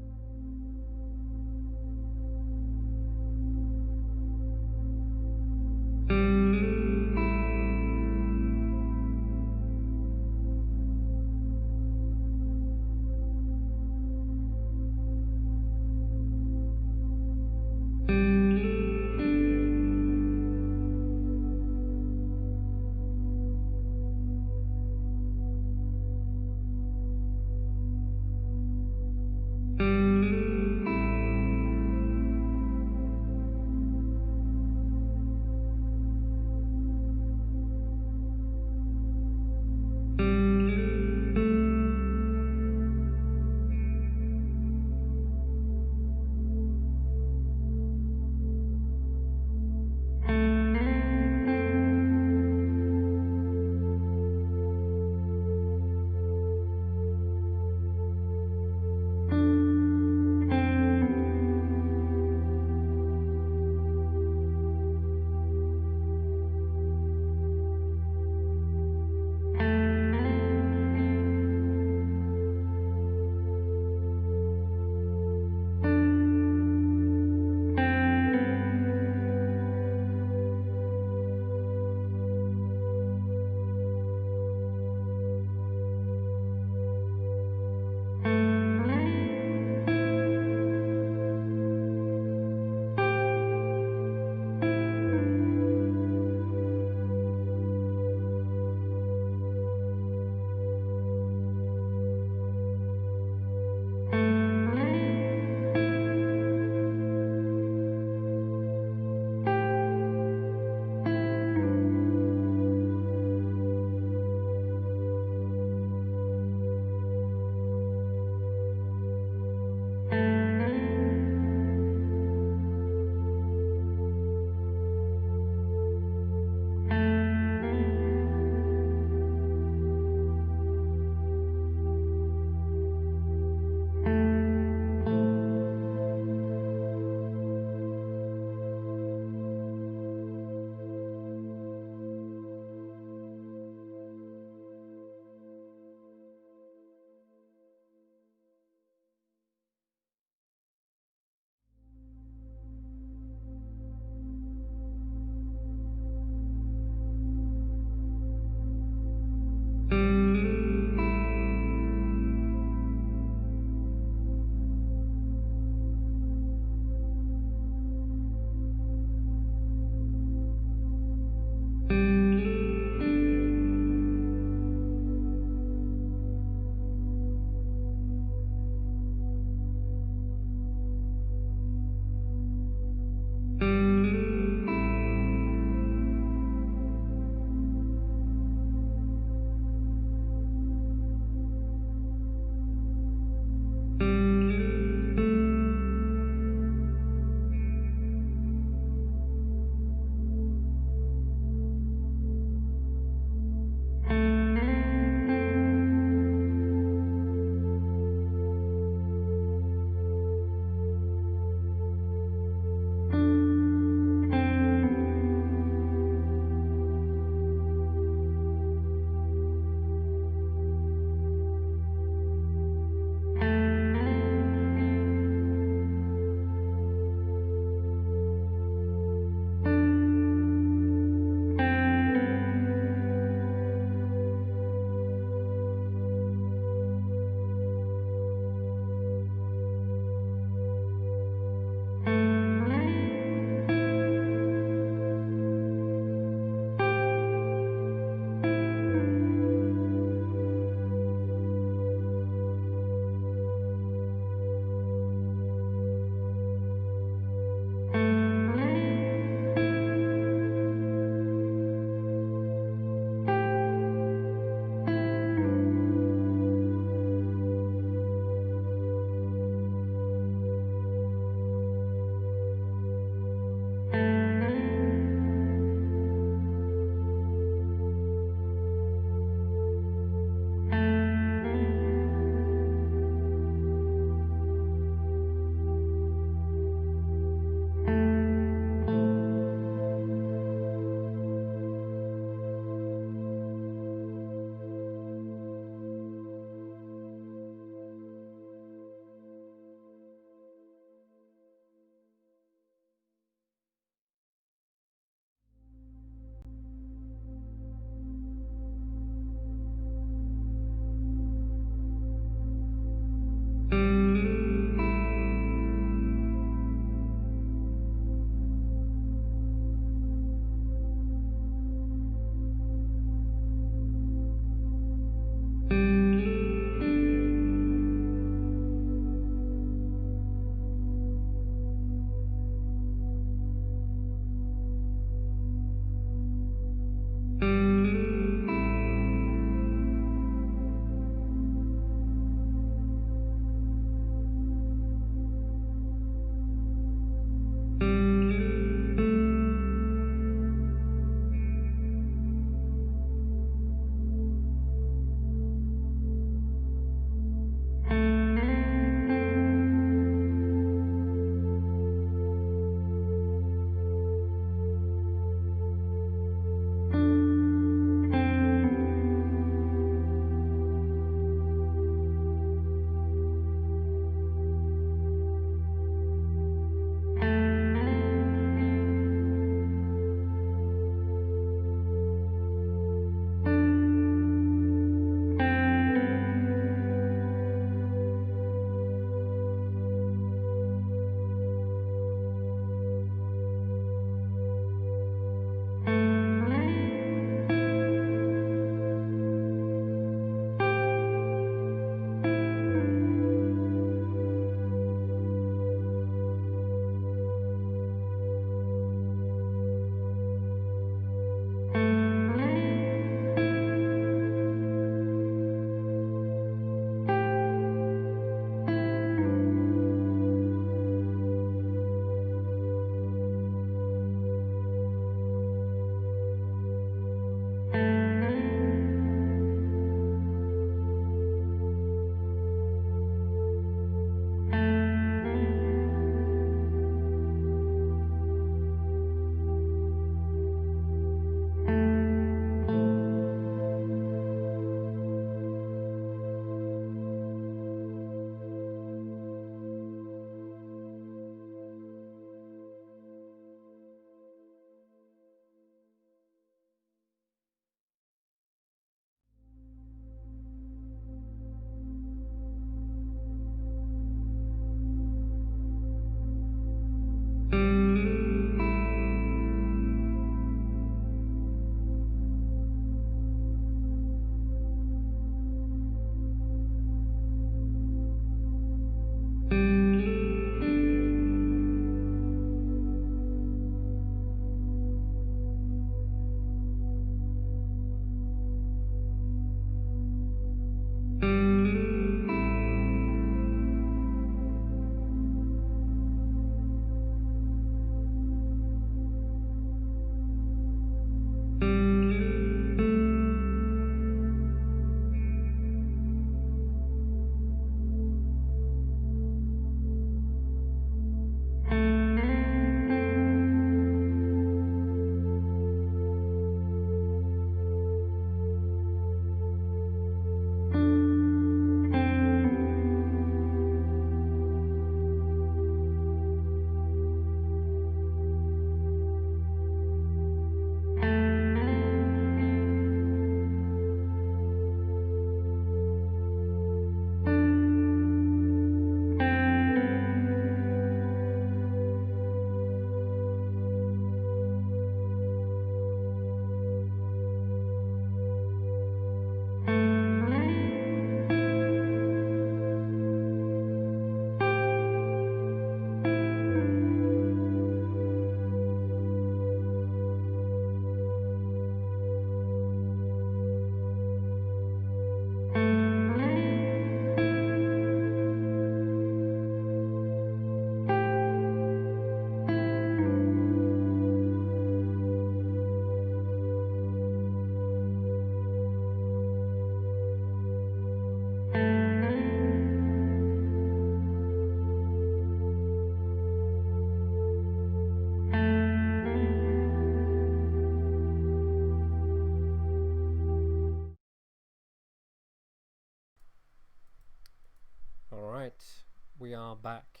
are back.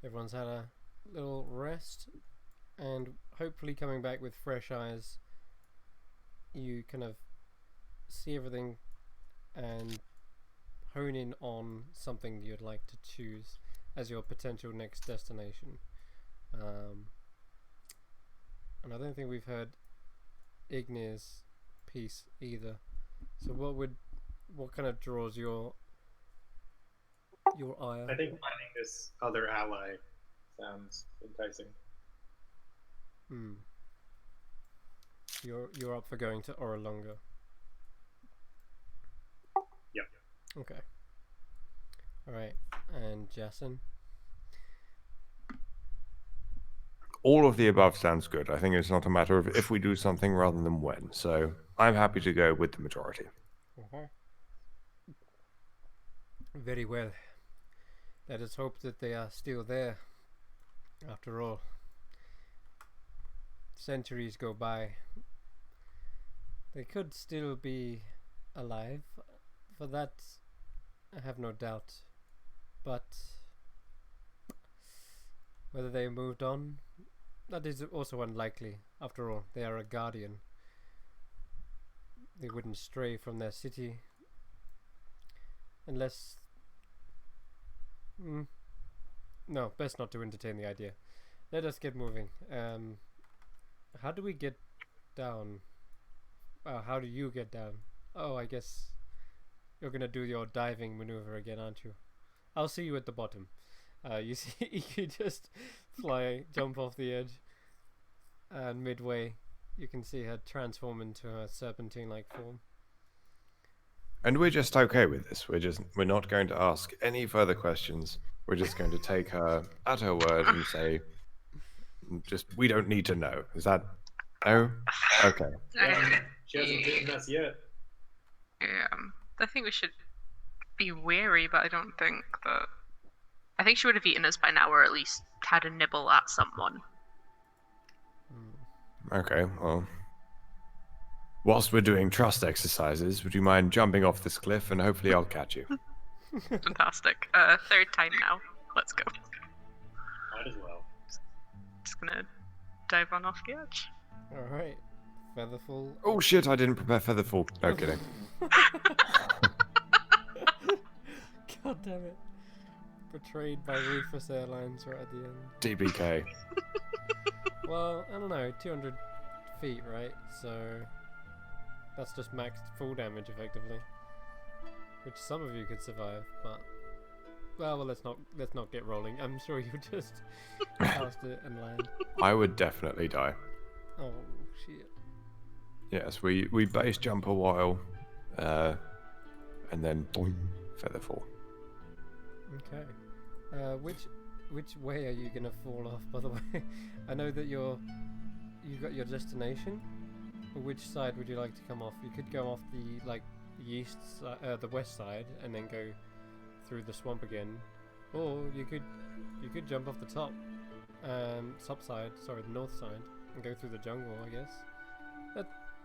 Everyone's had a little rest, and hopefully coming back with fresh eyes, you kind of see everything and hone in on something you'd like to choose as your potential next destination. And I don't think we've heard Ignir's piece either. So what kind of draws your ire? I think finding this other ally sounds enticing. You're up for going to Orolonga. Yep. Okay. All right. And Jason. All of the above sounds good. I think it's not a matter of if we do something rather than when. So I'm happy to go with the majority. Okay. Very well. Let us hope that they are still there. After all, centuries go by. They could still be alive. For that, I have no doubt. But whether they moved on, that is also unlikely. After all, they are a guardian. They wouldn't stray from their city unless... No, best not to entertain the idea. Let us get moving. How do we get down? How do you get down? Oh, I guess you're gonna do your diving maneuver again, aren't you? I'll see you at the bottom. You see, you just jump off the edge, and midway, you can see her transform into a serpentine-like form. And we're just okay with this. We're not going to ask any further questions. We're just going to take her at her word and say, we don't need to know. Is that no? Okay. She hasn't beaten us yet. I think we should be wary, but I don't think that... I think she would have eaten us by now, or at least had a nibble at someone. Okay, well... Whilst we're doing trust exercises, would you mind jumping off this cliff and hopefully I'll catch you? Fantastic. Third time now. Let's go. Might as well. Just gonna dive on off the edge. Alright. Featherfall. Oh shit, I didn't prepare Featherfall. No kidding. God damn it. Betrayed by Rufus Airlines right at the end. DBK. Well, I don't know, 200 feet, right? So that's just max full damage effectively, which some of you could survive, but well, let's not get rolling. I'm sure you just cast it and land. I would definitely die. Oh shit. Yes, we base jump a while, and then boing, Featherfall. Okay. Which way are you gonna fall off? By the way, I know that you got your destination. Which side would you like to come off? You could go off the the west side, and then go through the swamp again, or you could jump off the top side, sorry, the north side, and go through the jungle. I guess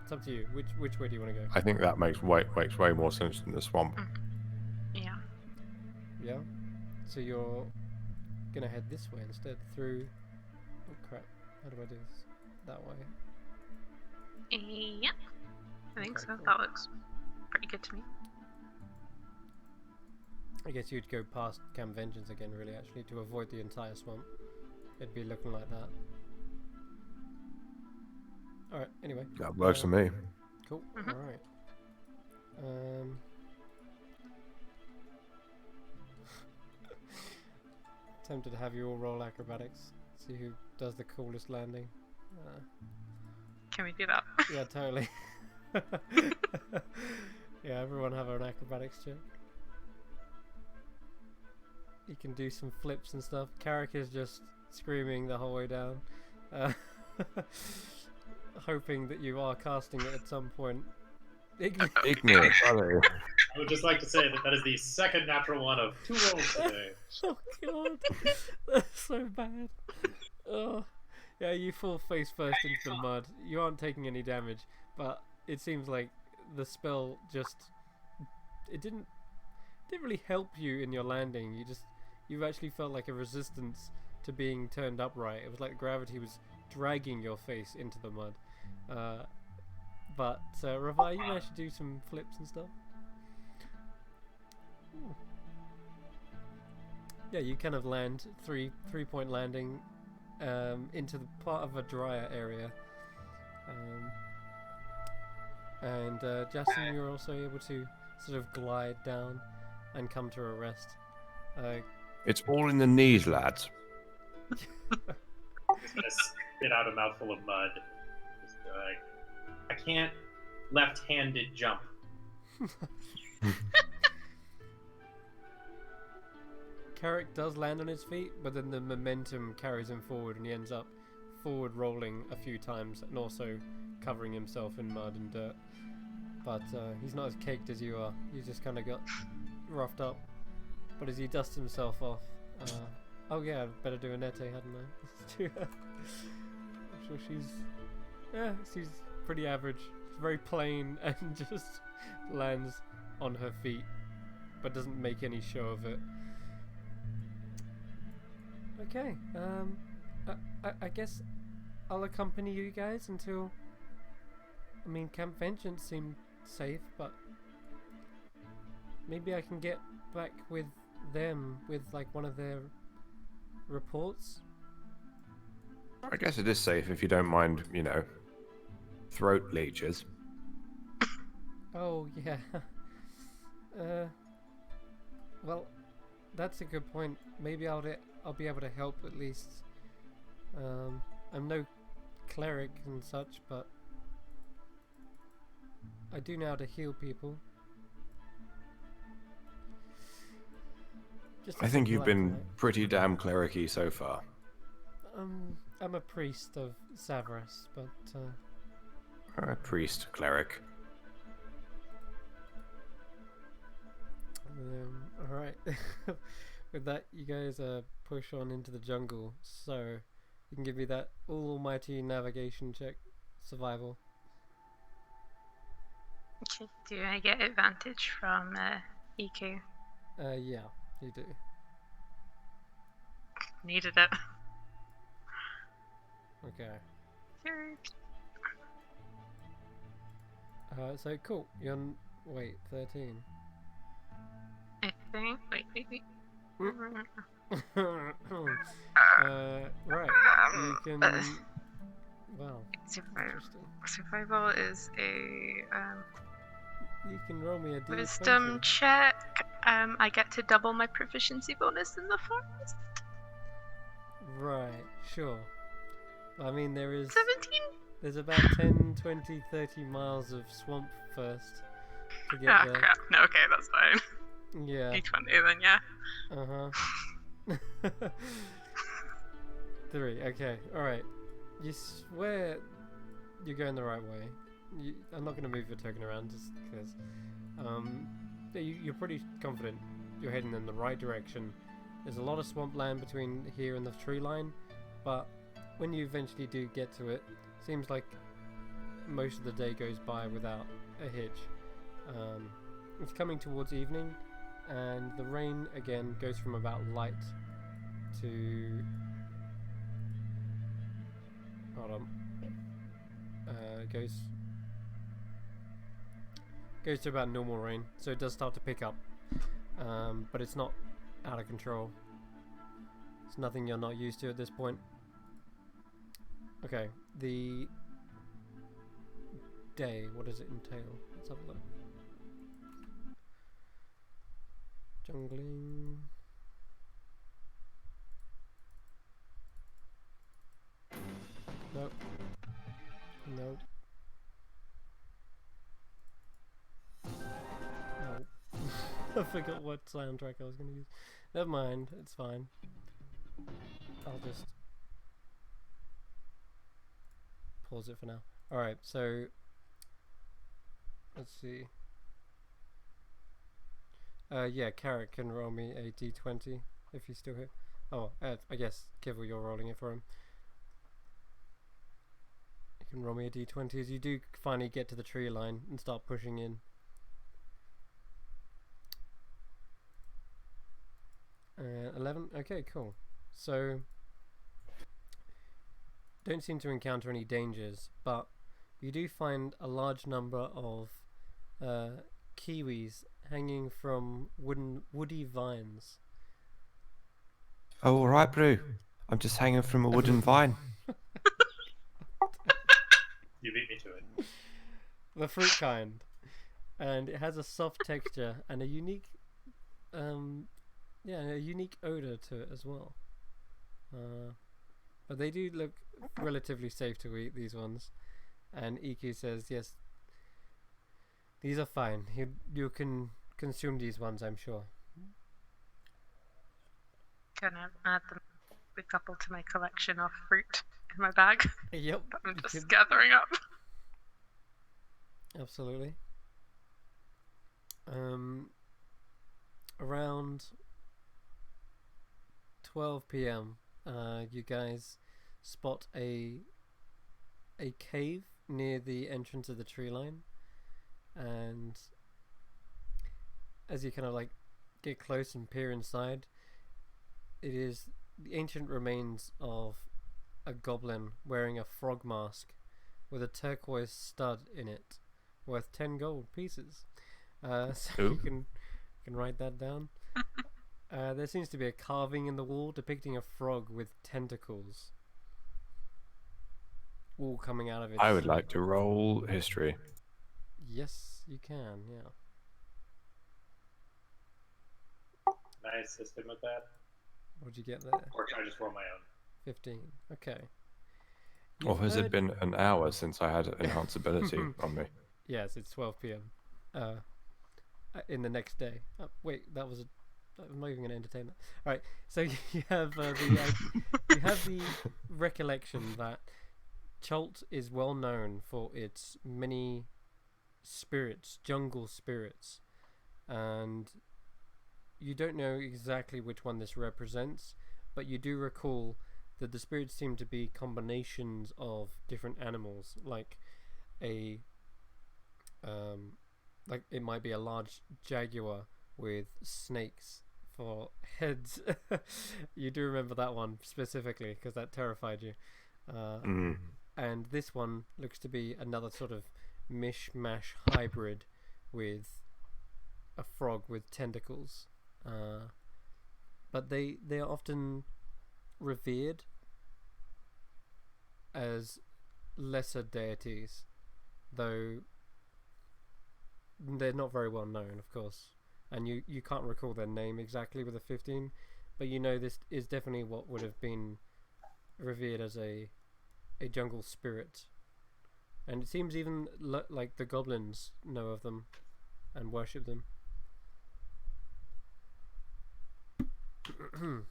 it's up to you. Which way do you want to go? I think that makes way more sense than the swamp. Yeah. Yeah. So you're gonna head this way instead, through. Oh crap! How do I do this? That way. Yeah. I think Okay, so. cool. That looks pretty good to me. I guess you'd go past Camp Vengeance again, really, actually, to avoid the entire swamp. It'd be looking like that. Alright, anyway. That works for me. Cool, Mhm. alright. Tempted to have you all roll acrobatics. See who does the coolest landing. Can we do that? Yeah, totally. Yeah, everyone have an acrobatics check. You can do some flips and stuff. Carrick is just screaming the whole way down, hoping that you are casting it at some point. Ignorant, brother. I would just like to say that is the second natural one of 2 rolls today. Oh god, that's so bad. Oh, yeah, you fall face first into the mud. You aren't taking any damage, but it seems like the spell just didn't didn't really help you in your landing. You actually felt like a resistance to being turned upright. It was like gravity was dragging your face into the mud. But Ravai, you managed to do some flips and stuff. Yeah, you kind of land three-point landing into the part of a drier area. And Justin, you're also able to sort of glide down and come to a rest. It's all in the knees, lads. Just gonna spit out a mouthful of mud. Just like, I can't left-handed jump. Carrick does land on his feet, but then the momentum carries him forward, and he ends up forward rolling a few times, and also covering himself in mud and dirt. But he's not as caked as you are. You just kind of got roughed up. But as he dusts himself off, oh yeah, I'd better do Annette, hadn't I? I'm sure she's pretty average. She's very plain and just lands on her feet, but doesn't make any show of it. Okay, I guess I'll accompany you guys until... I mean, Camp Vengeance seemed safe, but maybe I can get back with them with like one of their reports. I guess it is safe if you don't mind, throat leeches. Oh yeah. Well, that's a good point. Maybe I'll be able to help at least. I'm no cleric and such, but I do know how to heal people. I think you've been pretty damn clericy so far. I'm a priest of Savras, but A priest, cleric. Alright. With that, you guys push on into the jungle. So, you can give me that almighty navigation check, survival. Okay, do I get advantage from EQ? Yeah, you do. Needed it. Okay. Sure. So cool. You're wait, 13. I think. Wait. Right. You can. Well. Survival is a You can roll me a d20. wisdom check. I get to double my proficiency bonus in the forest. Right. Sure. I mean, there is. 17. There's about 10, 20, 30 miles of swamp first to get Ah, there. crap. No, okay, that's fine. Yeah. D20 then, yeah. Uh-huh. 3. Okay. Alright. You swear you're going the right way. I'm not going to move your token around just because. You're pretty confident you're heading in the right direction. There's a lot of swampland between here and the tree line, but when you eventually do get to it, seems like most of the day goes by without a hitch. It's coming towards evening, and the rain again goes from about light to... Hold on. Goes to about normal rain, so it does start to pick up, but it's not out of control. It's nothing you're not used to at this point. Okay, the day, what does it entail? Let's have a look. Jungling. Nope. Nope. Nope. I forgot what soundtrack I was going to use. Never mind, it's fine. I'll just pause it for now. Alright, so let's see. Yeah, Carrick can roll me a d20 if he's still here. Oh, I guess Kivil, you're rolling it for him. You can roll me a d20 as you do finally get to the tree line and start pushing in. 11? Okay, cool. So, don't seem to encounter any dangers, but you do find a large number of kiwis hanging from woody vines. Oh, all right, Brew. I'm just hanging from a wooden vine. You beat me to it. The fruit kind. And it has a soft texture and a unique a unique odor to it as well. But they do look relatively safe to eat, these ones. And Iku says, yes, these are fine. You can consume these ones, I'm sure. Can I add them, a couple to my collection of fruit in my bag? Yep. I'm you just could- gathering up. Absolutely. Around 12 p.m., you guys spot a cave near the entrance of the tree line, and as you kind of like get close and peer inside, it is the ancient remains of a goblin wearing a frog mask with a turquoise stud in it, worth 10 gold pieces. So Ooh. you can write that down. There seems to be a carving in the wall depicting a frog with tentacles all coming out of its... I would like to roll history. Yes, you can, yeah. Can I assist him with that? What'd you get there? Or can I just roll my own? 15. Okay. Or You've has it heard- been an hour since I had enhance ability on me? Yes, it's 12 p.m. In the next day. Wait, I'm not even going to entertain that. All right, so you have the recollection that Chult is well known for its many spirits, jungle spirits, and you don't know exactly which one this represents, but you do recall that the spirits seem to be combinations of different animals, like like it might be a large jaguar with snakes for heads. You do remember that one specifically because that terrified you. And this one looks to be another sort of mishmash hybrid with a frog with tentacles. But they are often revered as lesser deities, though they're not very well known, of course, and you can't recall their name exactly with a 15, but you know this is definitely what would have been revered as a jungle spirit, and it seems even like the goblins know of them and worship them.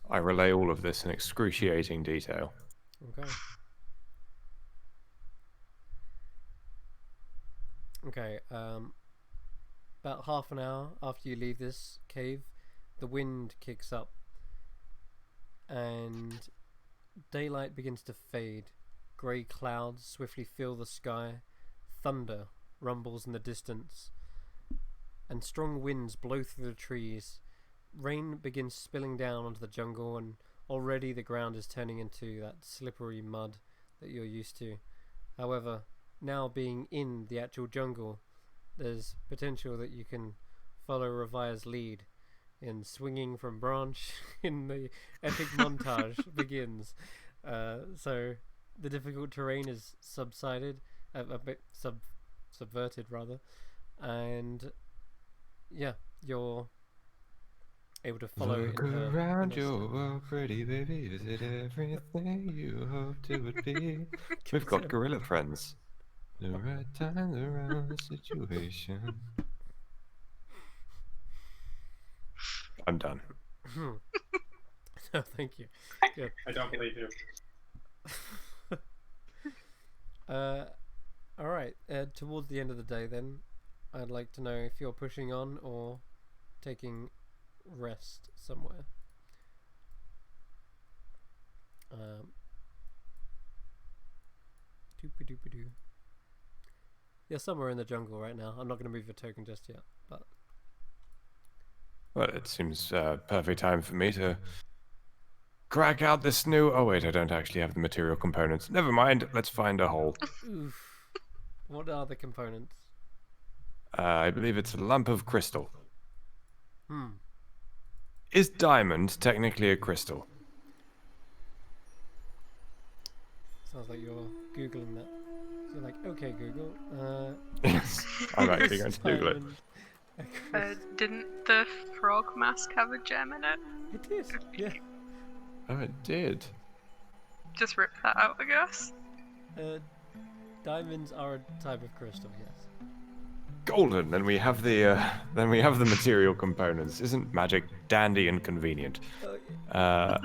I relay all of this in excruciating detail. Okay, about half an hour after you leave this cave, the wind kicks up and daylight begins to fade. Grey clouds swiftly fill the sky, thunder rumbles in the distance, and strong winds blow through the trees. Rain begins spilling down onto the jungle, and already the ground is turning into that slippery mud that you're used to. However, now being in the actual jungle, there's potential that you can follow Revire's lead in swinging from branch in the epic montage begins. So the difficult terrain is subsided, a bit subverted rather, and yeah, you're able to follow Look in her around in her your steps. world, pretty baby. Is it everything you hoped it would be? We've got gorilla friends. The right time, the right situation. I'm done. No, thank you. Good. I don't believe you. All right. Towards the end of the day, then, I'd like to know if you're pushing on or taking rest somewhere. Doopy-doopy-doo. You're somewhere in the jungle right now. I'm not going to move your token just yet, but Well, it seems perfect time for me to crack out this new... Oh wait, I don't actually have the material components. Never mind, let's find a hole. Oof. What are the components? I believe it's a lump of crystal. Hmm. Is diamond technically a crystal? Sounds like you're Googling that. So you're like, okay, Google. Yes, I'm actually going to Google it. diamond, a crystal. Didn't the frog mask have a gem in it? It did, yeah. Oh, it did. Just rip that out, I guess. Diamonds are a type of crystal, yes. Golden. Then we have the material components. Isn't magic dandy and convenient? As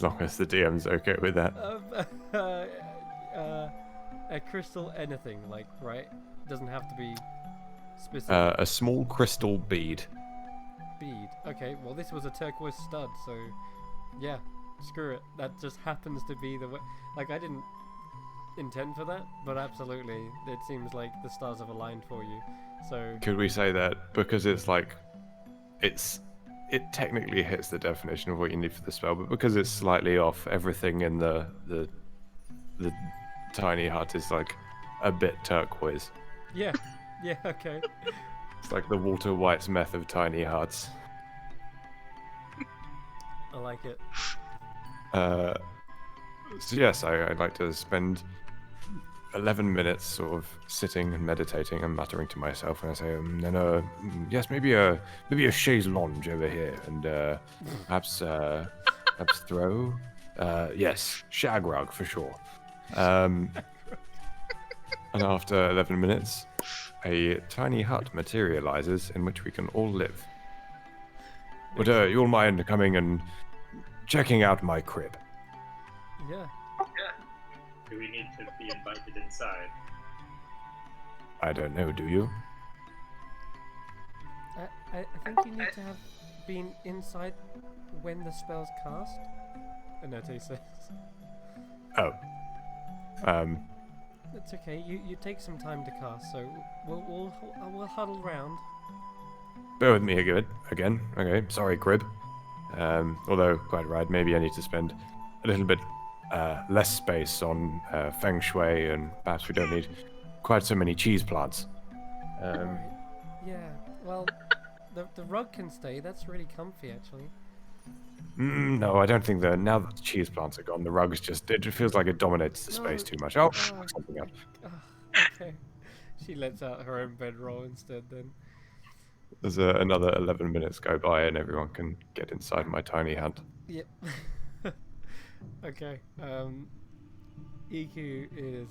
long as the DM's okay with that. A crystal anything, like, right? Doesn't have to be specific. A small crystal bead. Bead. Okay, well this was a turquoise stud, so yeah, screw it. That just happens to be the way. Like, I didn't intend for that, but absolutely, it seems like the stars have aligned for you. So Could we say that because it's like, it technically hits the definition of what you need for the spell, but because it's slightly off, everything in the tiny hut is like a bit turquoise. yeah, yeah, okay. It's like the Walter White's meth of tiny huts. I like it. So yes, I'd like to spend 11 minutes sort of sitting and meditating and muttering to myself, and I say, yes, maybe a chaise lounge over here, and perhaps throw, yes, shag rug for sure. And after 11 minutes, a tiny hut materializes in which we can all live. Would you all mind coming and checking out my crib? Yeah. Do we need to be invited inside? I don't know, do you? I think you need to have been inside when the spell's cast. Anote says. Oh. It's okay. You take some time to cast, so we'll huddle round. Bear with me again. Okay, sorry, crib. Although, quite right, maybe I need to spend a little bit less space on feng shui, and perhaps we don't need quite so many cheese plants. Alright. Yeah. Well, the rug can stay. That's really comfy, actually. No, I don't think now that the cheese plants are gone, the rug is just, it feels like it dominates the space too much. Oh, something else. Okay. She lets out her own bedroll instead then. There's another 11 minutes go by and everyone can get inside my tiny hut. Yep. Okay. EQ is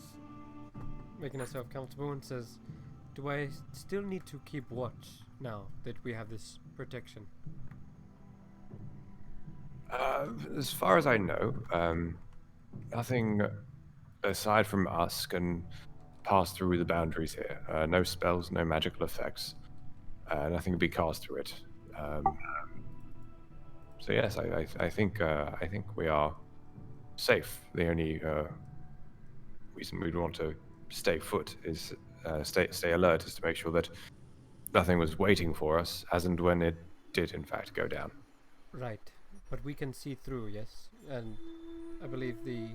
making herself comfortable and says, do I still need to keep watch now that we have this protection? As far as I know, nothing aside from us can pass through the boundaries here. No spells, no magical effects. Nothing can be cast through it. So yes, I think we are safe. The only reason we'd want to stay put is stay alert, is to make sure that nothing was waiting for us, as and when it did in fact go down. Right. But we can see through, yes? And I believe the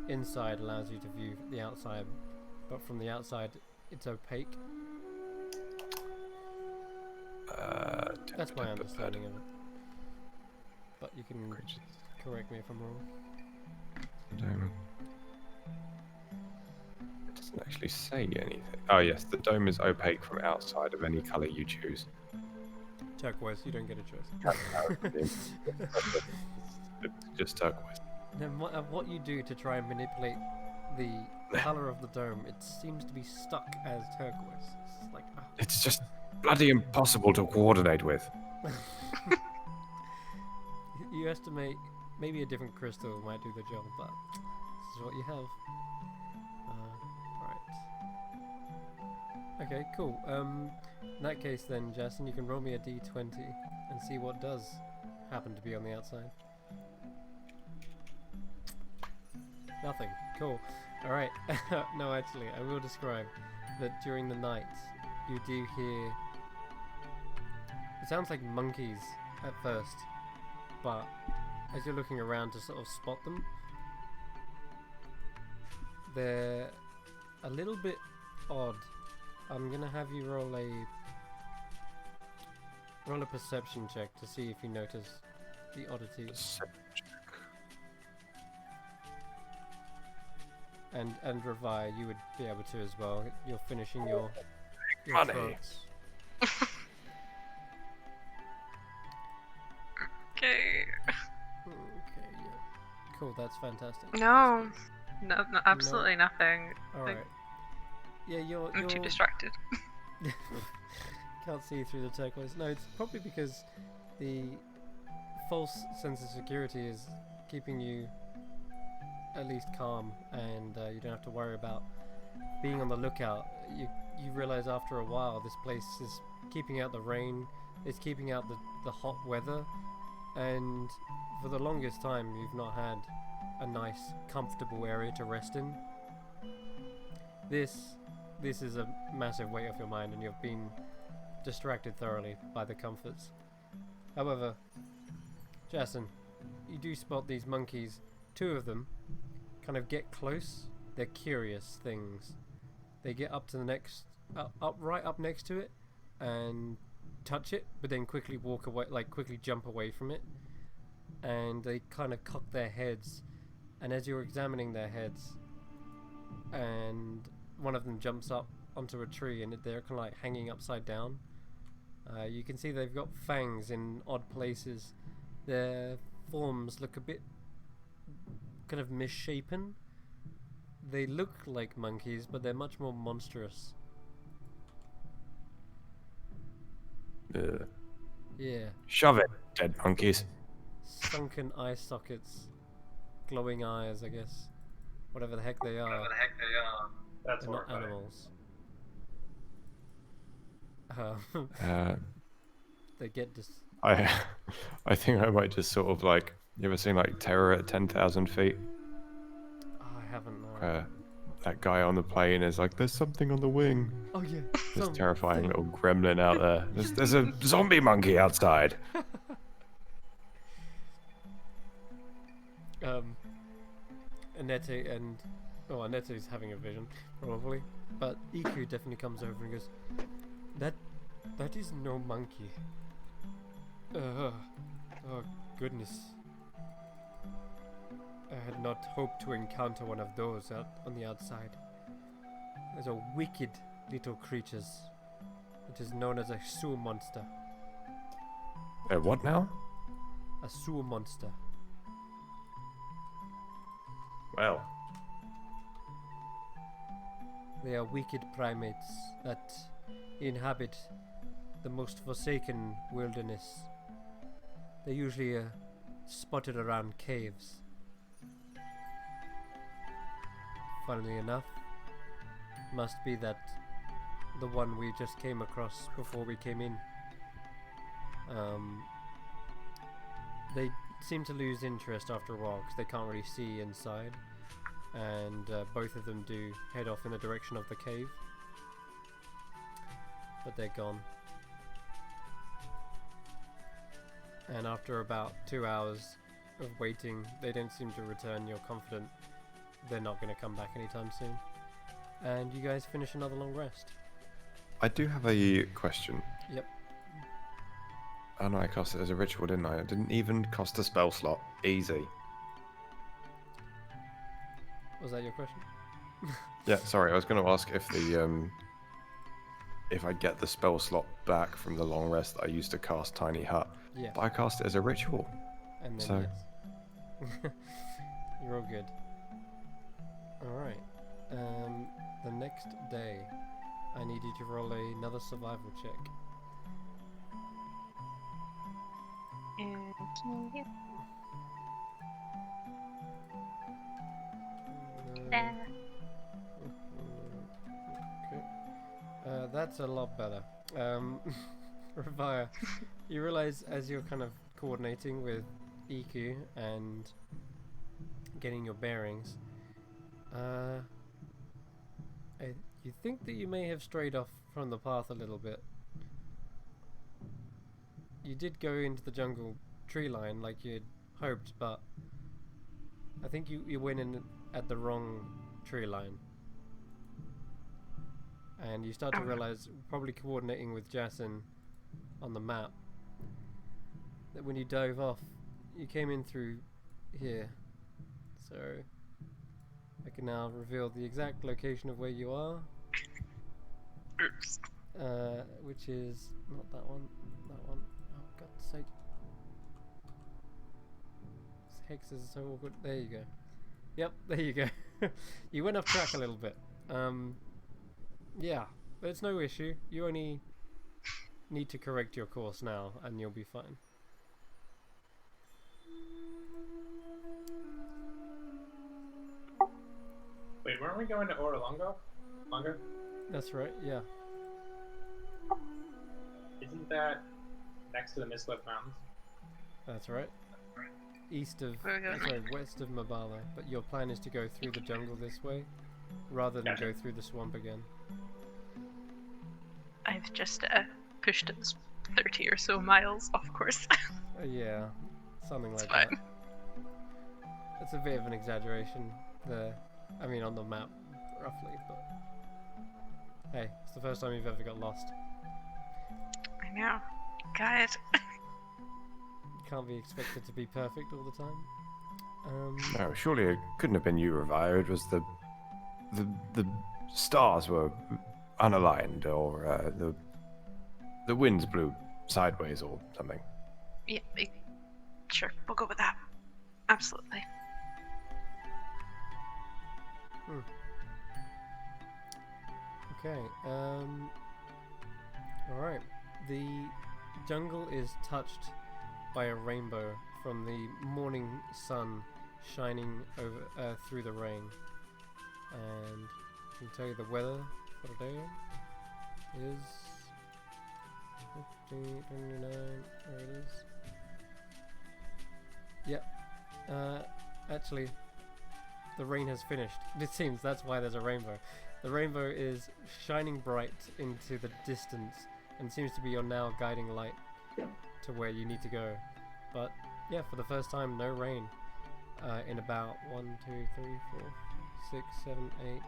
inside allows you to view the outside, but from the outside it's opaque. That's my understanding of it. But you can correct me if I'm wrong. Dome. It doesn't actually say anything. Oh yes, the dome is opaque from outside of any color you choose. Turquoise, you don't get a choice. It's just turquoise. Then what you do to try and manipulate the color of the dome, it seems to be stuck as turquoise. It's like, oh. It's just bloody impossible to coordinate with. You estimate maybe a different crystal might do the job, but this is what you have. Right. Okay, cool. In that case then, Justin, you can roll me a d20 and see what does happen to be on the outside. Nothing. Cool. Alright. No, actually, I will describe that during the night you do hear... It sounds like monkeys at first, but as you're looking around to sort of spot them, they're a little bit odd. I'm gonna have you roll a perception check to see if you notice the oddities. Perception. And Revi, you would be able to as well. You're finishing your Money. trance. Okay. Okay, yeah. Cool, that's fantastic. No, absolutely nothing. Alright. Yeah, I'm too you're distracted. can't see through the turquoise. No, it's probably because the false sense of security is keeping you at least calm, and you don't have to worry about being on the lookout. You realize after a while this place is keeping out the rain, it's keeping out the hot weather, and for the longest time you've not had a nice, comfortable area to rest in. This is a massive weight off your mind, and you've been distracted thoroughly by the comforts. However, Jason, you do spot these monkeys, 2 of them, kind of get close. They're curious things. They get up to the next, right up next to it, and touch it, but then quickly walk away, like quickly jump away from it. And they kind of cock their heads, and as you're examining their heads, and one of them jumps up onto a tree, and they're kind of like hanging upside down. You can see they've got fangs in odd places. Their forms look a bit kind of misshapen. They look like monkeys, but they're much more monstrous. Yeah. Shove it, dead monkeys. Sunken eye sockets. Glowing eyes, I guess. Whatever the heck they are. That's They're not horrifying. animals. They get I think I might just sort of like. You ever seen like Terror at 10,000 feet? Oh, I haven't. No. That guy on the plane is like, "There's something on the wing." Oh yeah. This some terrifying thing. little gremlin out there. There's a zombie monkey outside. Annette and Annette's having a vision probably, but Iku definitely comes over and goes, "That is no monkey. Oh goodness. I had not hoped to encounter one of those out on the outside. Those are wicked little creatures. It is known as a sewer monster. What now? A sewer monster. Well, They are wicked primates that inhabit the most forsaken wilderness. They're usually spotted around caves. Funnily enough, must be that the one we just came across before we came in. They seem to lose interest after a while because they can't really see inside, and both of them do head off in the direction of the cave, but they're gone. And after about 2 hours of waiting, they don't seem to return. You're confident they're not going to come back anytime soon, and you guys finish another long rest. I do have a question. Yep. Oh no, I cast it as a ritual, didn't I? I didn't even cost a spell slot. Easy. Was that your question? Yeah, sorry, I was going to ask if the if I get the spell slot back from the long rest that I used to cast Tiny Hut. Yeah. But I cast it as a ritual. And then So- yes. You're all good. Alright. The next day, I need you to roll another survival check. Okay. That's a lot better. Ravaya, you realize as you're kind of coordinating with Iku and getting your bearings, you think that you may have strayed off from the path a little bit. You did go into the jungle tree line like you'd hoped, but I think you went in at the wrong tree line. And you start to realize, probably coordinating with Jason on the map, that when you dove off, you came in through here. So I can now reveal the exact location of where you are. Oops. Which is not that one. That one. Oh, God's sake. This hex is so awkward. There you go. Yep, there you go. You went off track a little bit. Yeah, but it's no issue. You only need to correct your course now, and you'll be fine. Wait, weren't we going to Orolongo? Longo? That's right, yeah. Isn't that next to the Mistlift Mountains? That's right. East of, Where are we going? sorry, west of Mabala. But your plan is to go through the jungle this way, rather than Gotcha. go through the swamp again. I've just pushed us 30 or so miles off course. Yeah, something It's like fine. that. It's a bit of an exaggeration there. I mean, on the map, roughly, but hey, it's the first time you've ever got lost. I know. God. You can't be expected to be perfect all the time. No, surely it couldn't have been you, Revire. It was the stars were unaligned, or the winds blew sideways, or something. Yeah, sure, we'll go with that. Absolutely. Okay, alright. The jungle is touched by a rainbow from the morning sun shining over through the rain. And I can tell you the weather for today is 29, there it is. Yep. Actually, the rain has finished. It seems that's why there's a rainbow. The rainbow is shining bright into the distance and seems to be your now guiding light to where you need to go. But yeah, for the first time, no rain in about 1, 2, 3, 4, 6, 7, 8,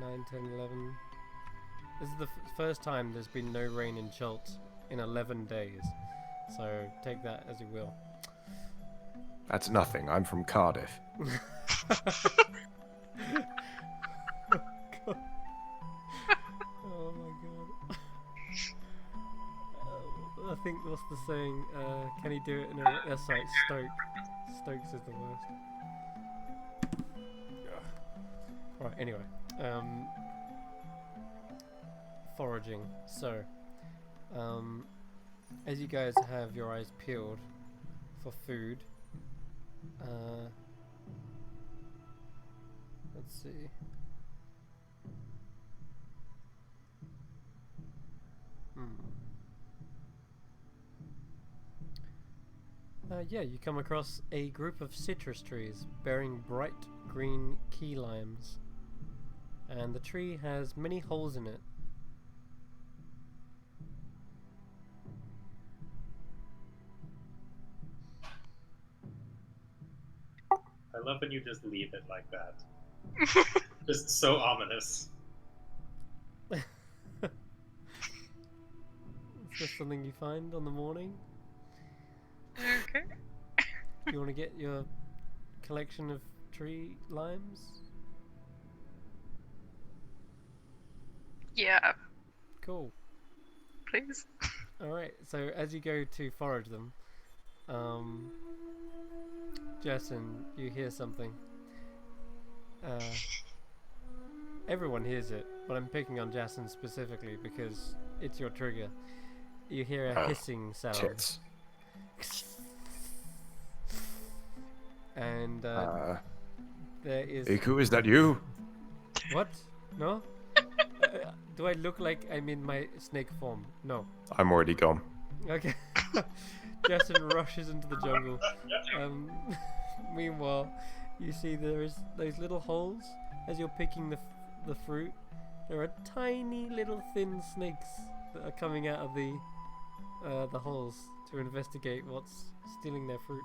9, 10, 11. This is the first time there's been no rain in Chult in 11 days. So take that as you will. That's nothing. I'm from Cardiff. Oh my god. I think what's the saying? Can he do it in a... sorry, Stoke. Stokes is the worst. Right, anyway. Foraging. So, as you guys have your eyes peeled for food, let's see. Yeah, you come across a group of citrus trees bearing bright green key limes, and the tree has many holes in it. I love when you just leave it like that. Just so ominous. Is this something you find on the morning? Okay. You want to get your collection of tree limes? Yeah, Cool. please. Alright, so as you go to forage them, Jason, you hear something. Everyone hears it, but I'm picking on Jason specifically because it's your trigger. You hear a hissing sound. Tits. And there is... Iku, is that you? What? No? Do I look like I'm in my snake form? No. I'm already gone. Okay. Jason rushes into the jungle. Meanwhile, you see there is those little holes as you're picking the fruit. There are tiny little thin snakes that are coming out of the the holes to investigate what's stealing their fruit.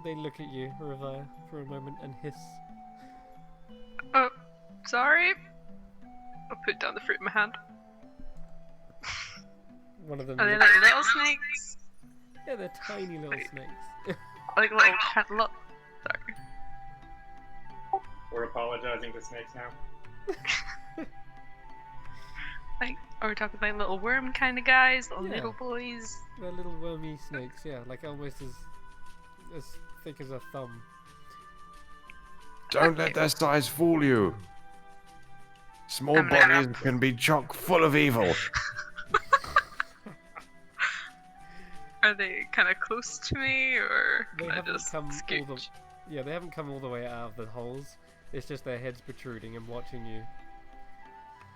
They look at you, Ravaya, for a moment and hiss. Oh, sorry. I'll put down the fruit in my hand. One of them. Are they like little snakes? Yeah, they're tiny little snakes. Like little cantaloupe? Sorry. We're apologizing to snakes now. Like, are we talking like little worm kind of guys? Little Yeah. little boys? They're little wormy snakes, yeah, like almost as thick as a thumb. Don't let their size fool you. Small I'm gonna bodies can be chock full of evil. Are they kind of close to me, or They can I haven't just come all scooch? Yeah, they haven't come all the way out of the holes. It's just their heads protruding and watching you.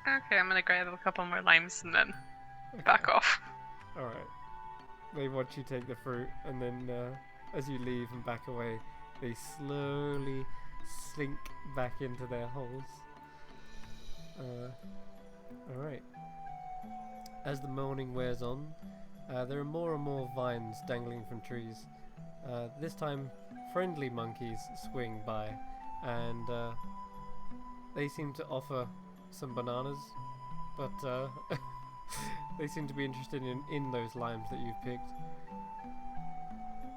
Okay, I'm gonna grab a couple more limes and then Okay. back off. Alright. They watch you take the fruit, and then as you leave and back away, they slowly slink back into their holes. Alright. As the morning wears on, there are more and more vines dangling from trees. This time, friendly monkeys swing by, and they seem to offer some bananas, but they seem to be interested in those limes that you've picked.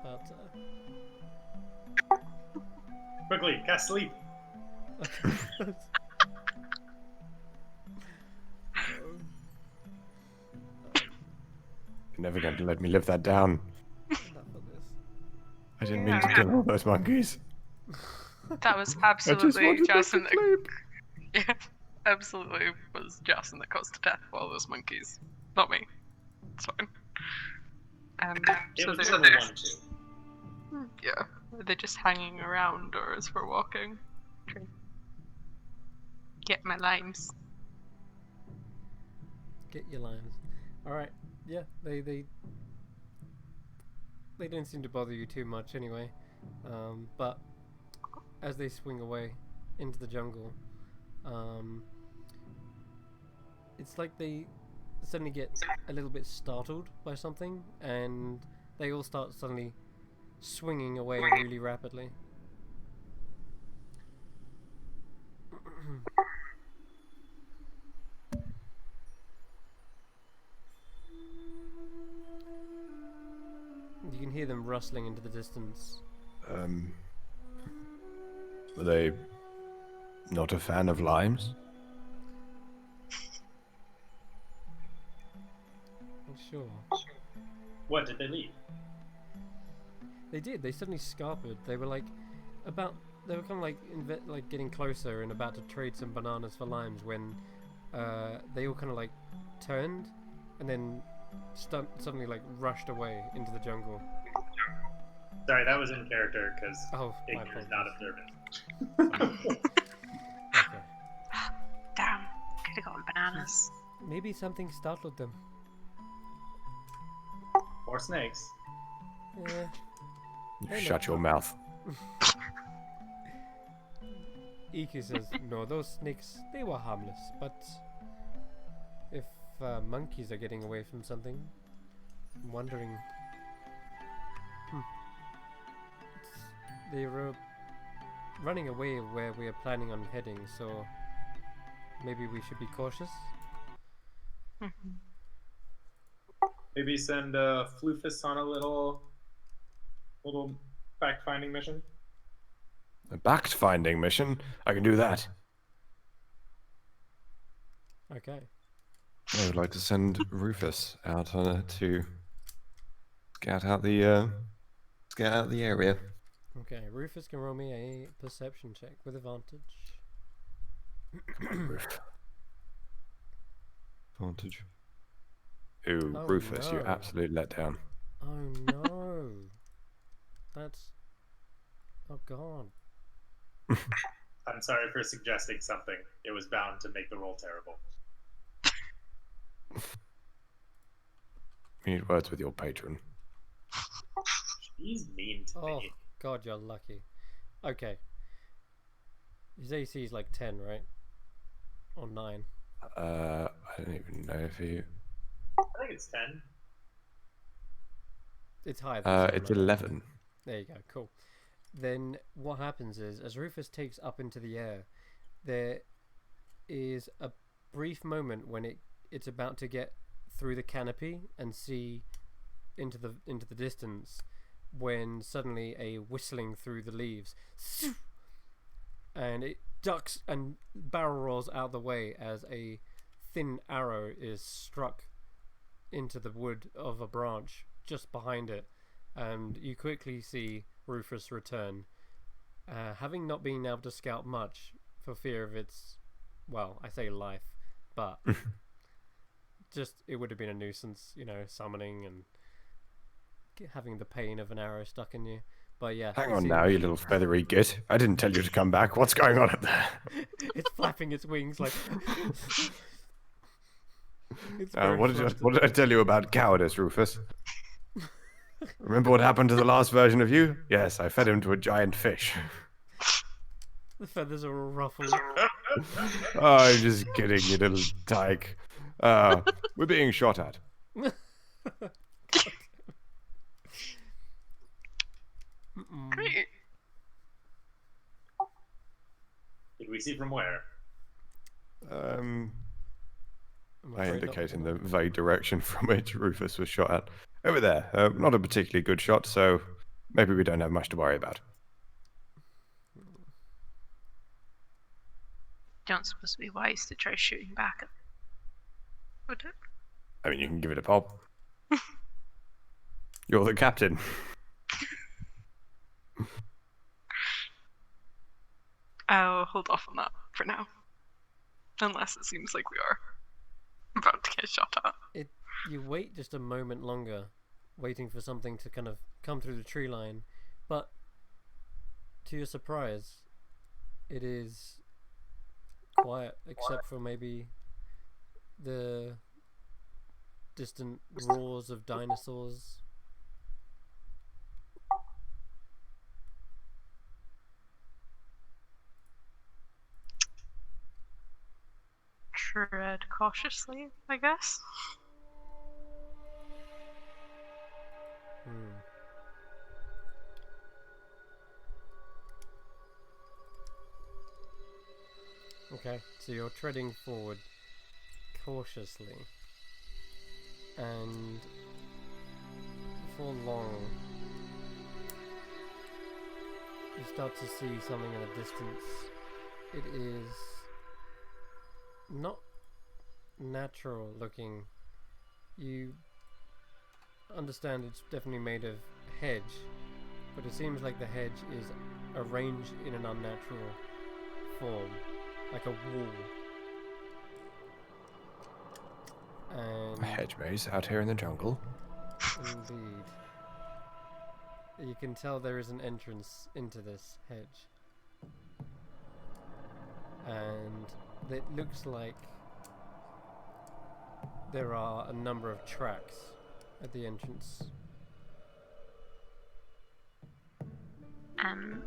But Quickly, cast sleep. You're never going to let me live that down. enough of this. I didn't mean to kill all those monkeys. That was I just absolutely wanted them to Jason. sleep. Yeah, absolutely was Jason that caused the death of all those monkeys, not me. It's fine. It So was they're, number 1, too. yeah, are they just hanging around, or as we're walking? Trying to get my limes. Get your limes. Alright, yeah, they don't seem to bother you too much anyway. But as they swing away into the jungle, it's like they suddenly get a little bit startled by something, and they all start suddenly swinging away really rapidly. You can hear them rustling into the distance. Were they not a fan of limes? Not sure. What, did they leave? They did. They suddenly scarpered. They were like They were kind of like getting closer and about to trade some bananas for limes when they all kind of like turned and then suddenly like rushed away into the jungle. Sorry, that was in character, because Oh, my ignorant is apologies. not observant. Okay. Damn, could have gotten bananas. Maybe something startled them. More snakes. Yeah. Hey, Shut look. your mouth. Iki says, no, those snakes, they were harmless, but if monkeys are getting away from something, I'm wondering. They were running away where we are planning on heading, so maybe we should be cautious. Maybe send Floofus on a little fact-finding mission. A fact-finding mission? I can do that. Okay. I would like to send Rufus out to scout out the area. Okay, Rufus can roll me a perception check with advantage. Come on, Ruf. Advantage. Ooh, Oh, Rufus, you no. absolute letdown. Oh no. That's... Oh god. I'm sorry for suggesting something. It was bound to make the roll terrible. You need words with your patron. He's mean to Oh me. god, you're lucky. Okay. His AC is like 10, right? Or 9. I don't even know if he. I think it's 10. It's higher than 10, It's right? 11. There you go, cool. Then what happens is, as Rufus takes up into the air, there is a brief moment when it's about to get through the canopy and see into the distance, when suddenly a whistling through the leaves, and it ducks and barrel rolls out the way as a thin arrow is struck into the wood of a branch just behind it, and you quickly see Rufus return, having not been able to scout much for fear of its, well, I say life, but just it would have been a nuisance, summoning and having the pain of an arrow stuck in you. But yeah, Hang you on see now, you little feathery git. I didn't tell you to come back. What's going on up there? it's flapping its wings like. It's very What flustered. did I tell you about cowardice, Rufus? Remember what happened to the last version of you? Yes, I fed him to a giant fish. The feathers are all ruffled. Oh, I'm just kidding, you little dyke. We're being shot at. Great. Did we see from where? I'm I afraid indicate not. in the vague direction from which Rufus was shot at. Over there. Not a particularly good shot, so maybe we don't have much to worry about. Don't suppose to be wise to try shooting back at. Would it? I mean, you can give it a pop. You're the captain. I'll hold off on that for now. Unless it seems like we are about to get shot at. You wait just a moment longer, waiting for something to kind of come through the tree line, but to your surprise, it is quiet, except for maybe the distant roars of dinosaurs. Tread cautiously, I guess. Okay, so you're treading forward cautiously, and before long, you start to see something in the distance. It is not natural looking. You understand it's definitely made of hedge, but it seems like the hedge is arranged in an unnatural form, like a wall. And A hedge maze out here in the jungle. indeed, you can tell there is an entrance into this hedge, and it looks like there are a number of tracks at the entrance.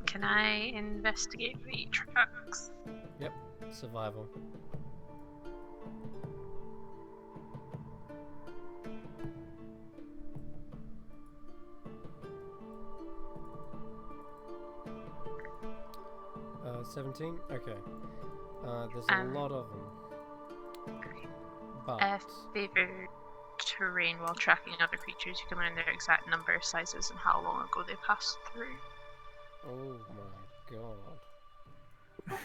Can I investigate the tracks? Yep, survival. Uh, 17? Okay. There's a lot of them. But Favored terrain while tracking other creatures. You can learn their exact number, sizes, and how long ago they passed through. oh my god.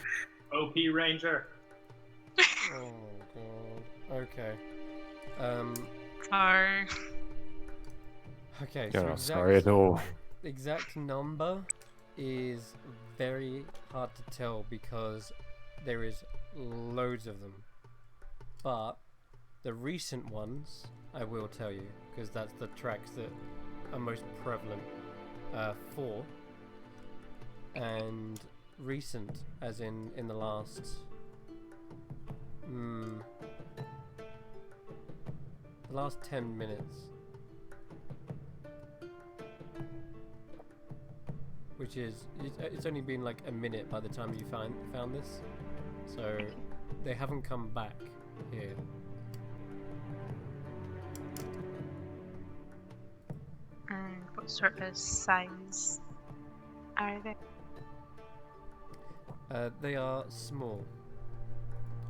OP Ranger. Oh god. Okay. Sorry. Okay, You're so not sorry at all. exact number is very hard to tell because there is loads of them. But the recent ones, I will tell you, because that's the tracks that are most prevalent. 4. And recent, as in the last... the last 10 minutes. Which is, it's only been like a minute by the time you found this. So they haven't come back here. And what sort of size are they? They are small,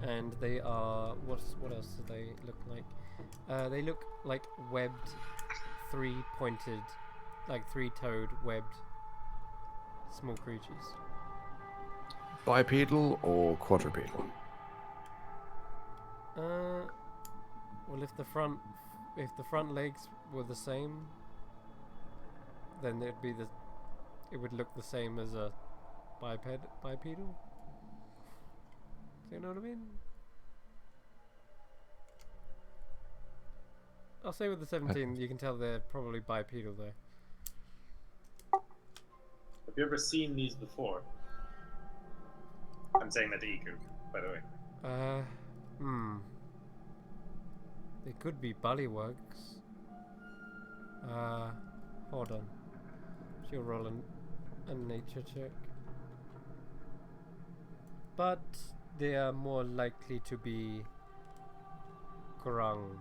and they are what else do they look like? They look like webbed, three-pointed, like three-toed webbed small creatures. Bipedal or quadrupedal? Well, if the front legs were the same, then it would look the same as a bipedal. Do you know what I mean? I'll say with the 17, you can tell they're probably bipedal there. Have you ever seen these before? I'm saying that to Iku, by the way. They could be bullywugs. Hold on. She'll roll a nature check. But they are more likely to be grung.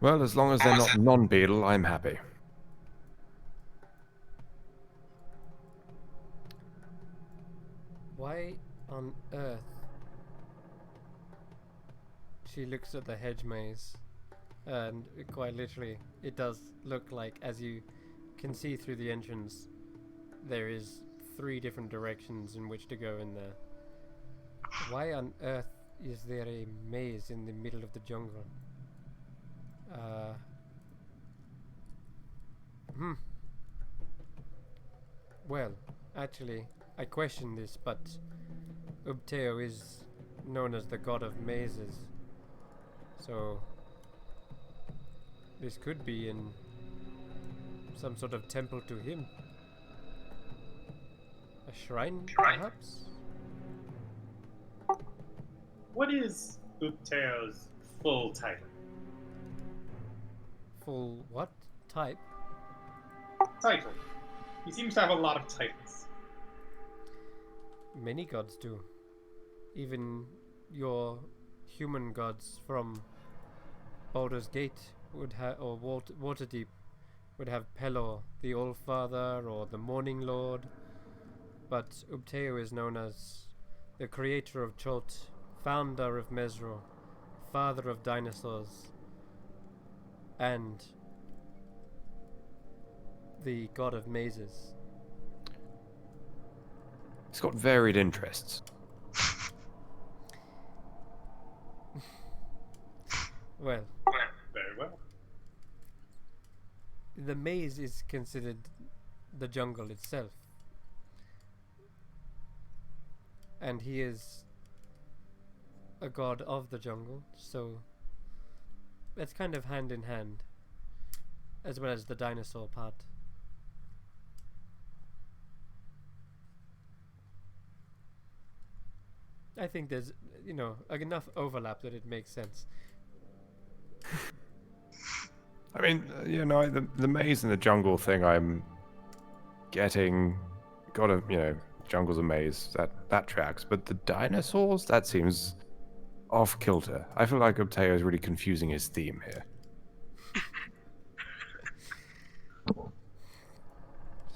Well, as long as they're not non-beetle, I'm happy. Why on earth? She looks at the hedge maze, and quite literally, it does look like, as you can see through the entrance, there is 3 different directions in which to go in there. Why on earth is there a maze in the middle of the jungle? Well, actually, I question this, but Ubteo is known as the god of mazes. So, this could be in some sort of temple to him. A shrine, perhaps? What is Upteo's full title? Full what? Type? Title. He seems to have a lot of titles. Many gods do. Even your human gods from Baldur's Gate would have, or Waterdeep would have Pelor, the All-Father, or the Morning Lord. But Ubteo is known as the creator of Chult, founder of Mesro, father of dinosaurs, and the god of mazes. He's got varied interests. Well, Very well. the maze is considered the jungle itself. And he is a god of the jungle, so that's kind of hand in hand, as well as the dinosaur part. I think there's, enough overlap that it makes sense. I mean, the maze and the jungle thing I'm getting, jungle's a maze, that tracks. But the dinosaurs, that seems off kilter. I feel like Ubteo is really confusing his theme here.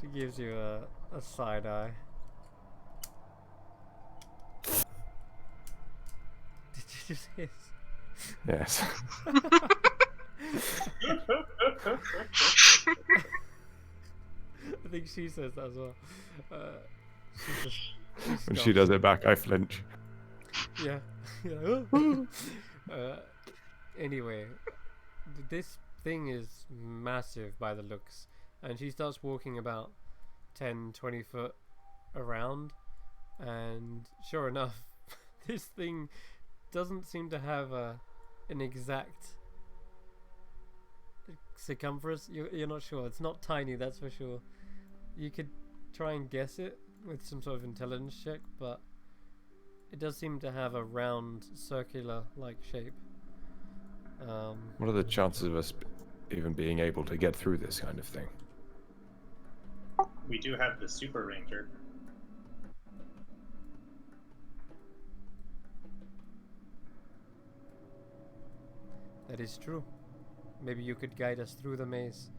She gives you a side eye. Did you just hiss? Yes. I think she says that as well. When she does it back, I flinch. Yeah. Anyway, this thing is massive by the looks, and she starts walking about 10-20 foot around, and sure enough, this thing doesn't seem to have an exact circumference. You're not sure. It's not tiny, that's for sure. You could try and guess it with some sort of intelligence check, but it does seem to have a round, circular-like shape. What are the chances of us even being able to get through this kind of thing? We do have the Super Ranger. That is true. Maybe you could guide us through the maze.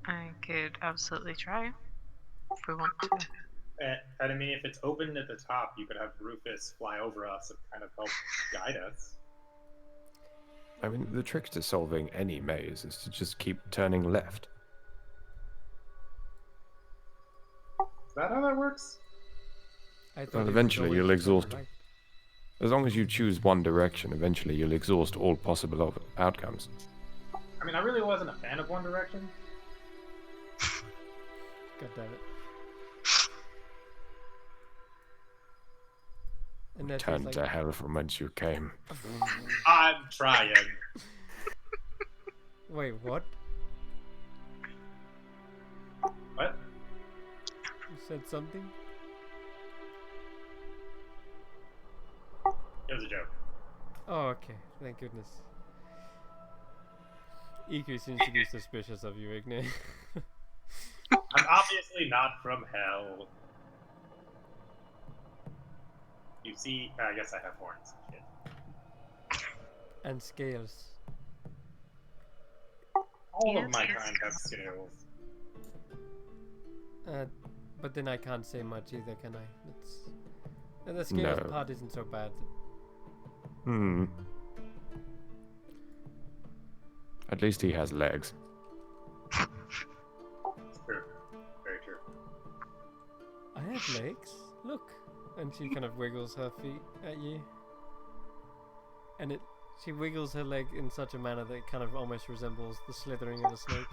I could absolutely try if we want to. I mean, if it's open at the top, you could have Rufus fly over us and kind of help guide us. I mean, the trick to solving any maze is to just keep turning left. Is that how that works? I thought Well, it was eventually always you'll to exhaust. the right. As long as you choose one direction, eventually you'll exhaust all possible outcomes. I mean, I really wasn't a fan of One Direction. God damn it. And that Turn tastes to like... hell from whence you came. I'm trying. Wait, what? What? You said something? It was a joke. Oh, okay. Thank goodness. Iku seems to be suspicious of you, Igne. I'm obviously not from hell. You see, I guess I have horns. Shit. And scales. All of Yes, my yes. kind have scales. But then I can't say much either, can I? And the scales No. part isn't so bad. At least he has legs. It's true. Very true. I have legs. Look. And she kind of wiggles her feet at you. And she wiggles her leg in such a manner that it kind of almost resembles the slithering of a snake.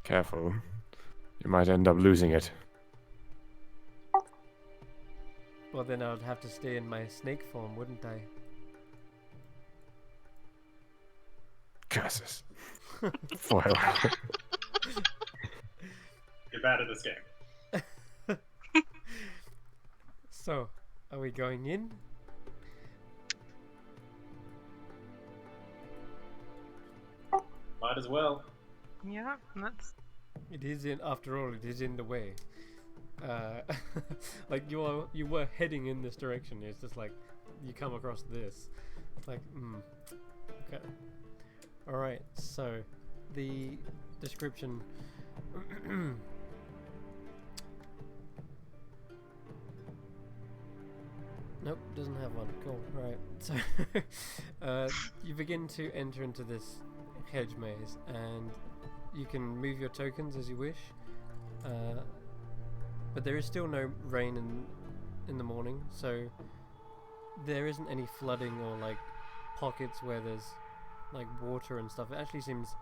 Careful. You might end up losing it. Well, then I would have to stay in my snake form, wouldn't I? Curses. Foil. You're bad at this game. So, are we going in? Might as well. Yeah, that's. It is in, after all, it is in the way. Like you were heading in this direction. It's just like you come across this. Like, okay. All right. So, the description. Nope, doesn't have one. Cool. Right. So, you begin to enter into this hedge maze, and you can move your tokens as you wish. But there is still no rain in the morning, so there isn't any flooding or like pockets where there's like water and stuff. It actually seems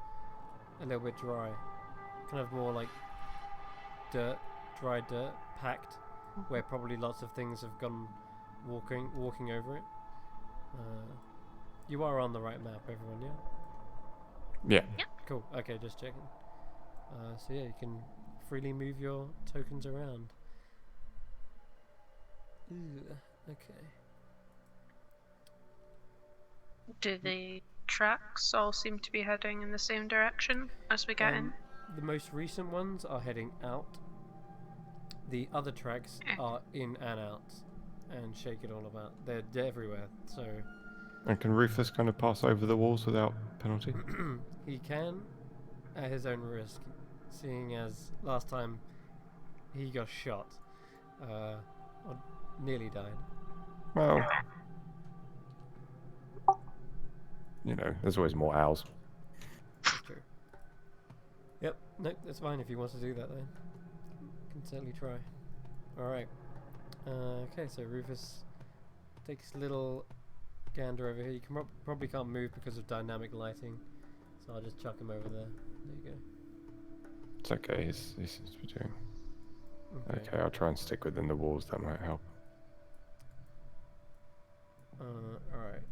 a little bit dry, kind of more like dirt, dry dirt, packed, where probably lots of things have gone walking over it. You are on the right map, everyone, yeah? Yeah. Cool, okay, just checking. So yeah, you can freely move your tokens around. Ooh, okay. Do the tracks all seem to be heading in the same direction as we get in? The most recent ones are heading out. The other tracks are in and out, and shake it all about. They're everywhere, so... And can Rufus kind of pass over the walls without penalty? He can, at his own risk, seeing as last time he got shot, or nearly died. Well, you know, there's always more owls. That's true. Yep, no, that's fine if you want to do that then. Can certainly try. Alright. Okay, so Rufus takes a little gander over here. You can probably can't move because of dynamic lighting, so I'll just chuck him over there. There you go. It's okay, he seems to be doing. Okay, I'll try and stick within the walls, that might help. Alright.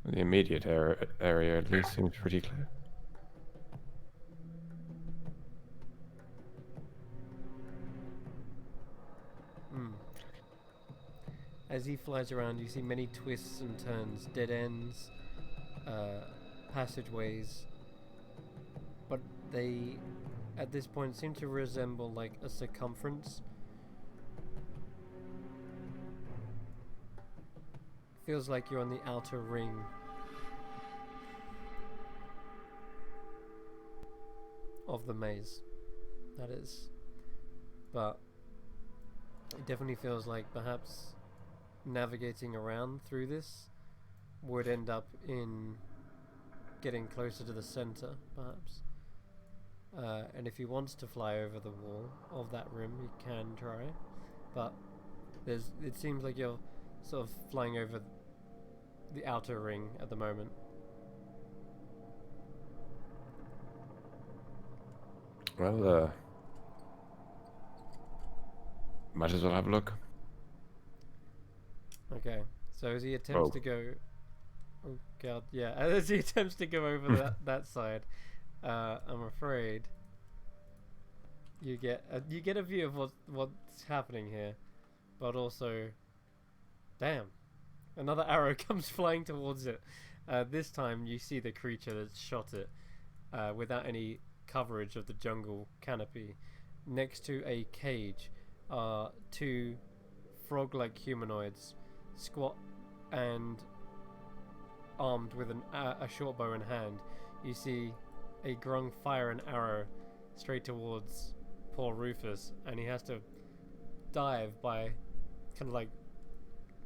The immediate area at least seems pretty clear. As he flies around, you see many twists and turns, dead ends, passageways, but they, at this point, seem to resemble like a circumference, feels like you're on the outer ring. Of the maze, that is. But it definitely feels like perhaps navigating around through this would end up in getting closer to the center, perhaps. And if he wants to fly over the wall of that rim, he can try. But it seems like you're sort of flying over the outer ring at the moment. Well, might as well have a look. Okay, so as he attempts to go, oh god, yeah, as he attempts to go over that side, I'm afraid you get a view of what's happening here, but also, damn, another arrow comes flying towards it. This time you see the creature that shot it, without any coverage of the jungle canopy. Next to a cage are two frog-like humanoids, squat and armed with a short bow in hand. You see a grung fire an arrow straight towards poor Rufus, and he has to dive by kind of like,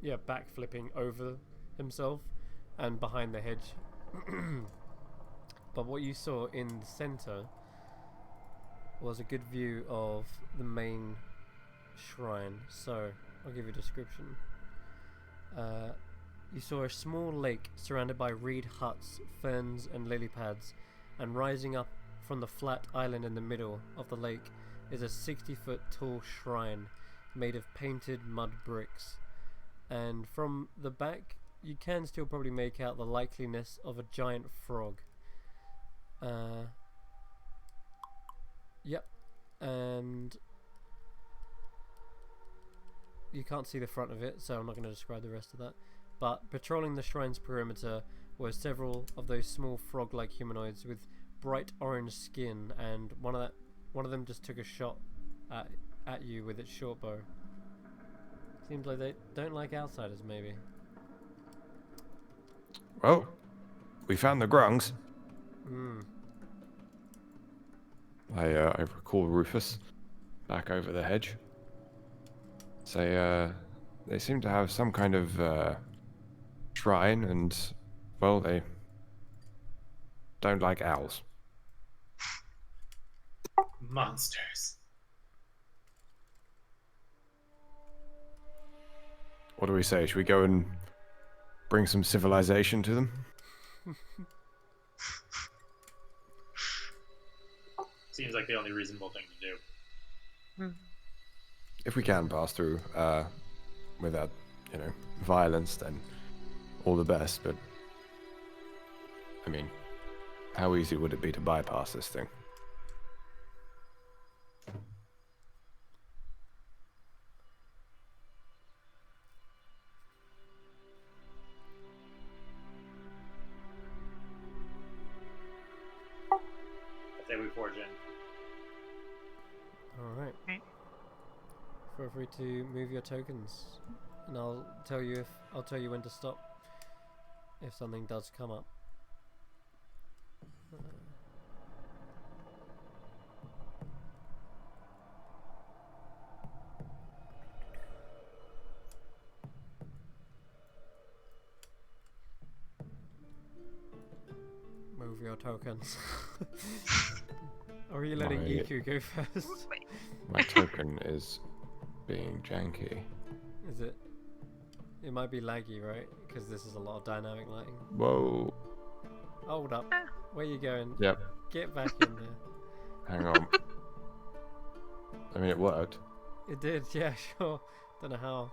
yeah, backflipping over himself and behind the hedge. But what you saw in the center was a good view of the main shrine. So I'll give you a description. You saw a small lake surrounded by reed huts, ferns and lily pads, and rising up from the flat island in the middle of the lake is a 60-foot tall shrine made of painted mud bricks. And from the back you can still probably make out the likeliness of a giant frog. Yep, and you can't see the front of it, so I'm not going to describe the rest of that. But patrolling the shrine's perimeter were several of those small frog-like humanoids with bright orange skin, and one of them just took a shot at you with its short bow. Seems like they don't like outsiders, maybe. Well, we found the grungs. I recall Rufus back over the hedge. Say, they seem to have some kind of shrine, and well, they don't like owls. Monsters. What do we say? Should we go and bring some civilization to them? Seems like the only reasonable thing to do. If we can pass through without, violence, then all the best. But I mean, how easy would it be to bypass this thing? I say we forge in. Alright. Right. Feel free to move your tokens, and I'll tell you when to stop if something does come up. Move your tokens. Or are you letting My- EQ go first? My token is being janky. Is it? It might be laggy, right? Because this is a lot of dynamic lighting. Whoa. Hold up. Where you going? Yep. Get back in there. Hang on. I mean, it worked. It did, yeah, sure. Don't know how.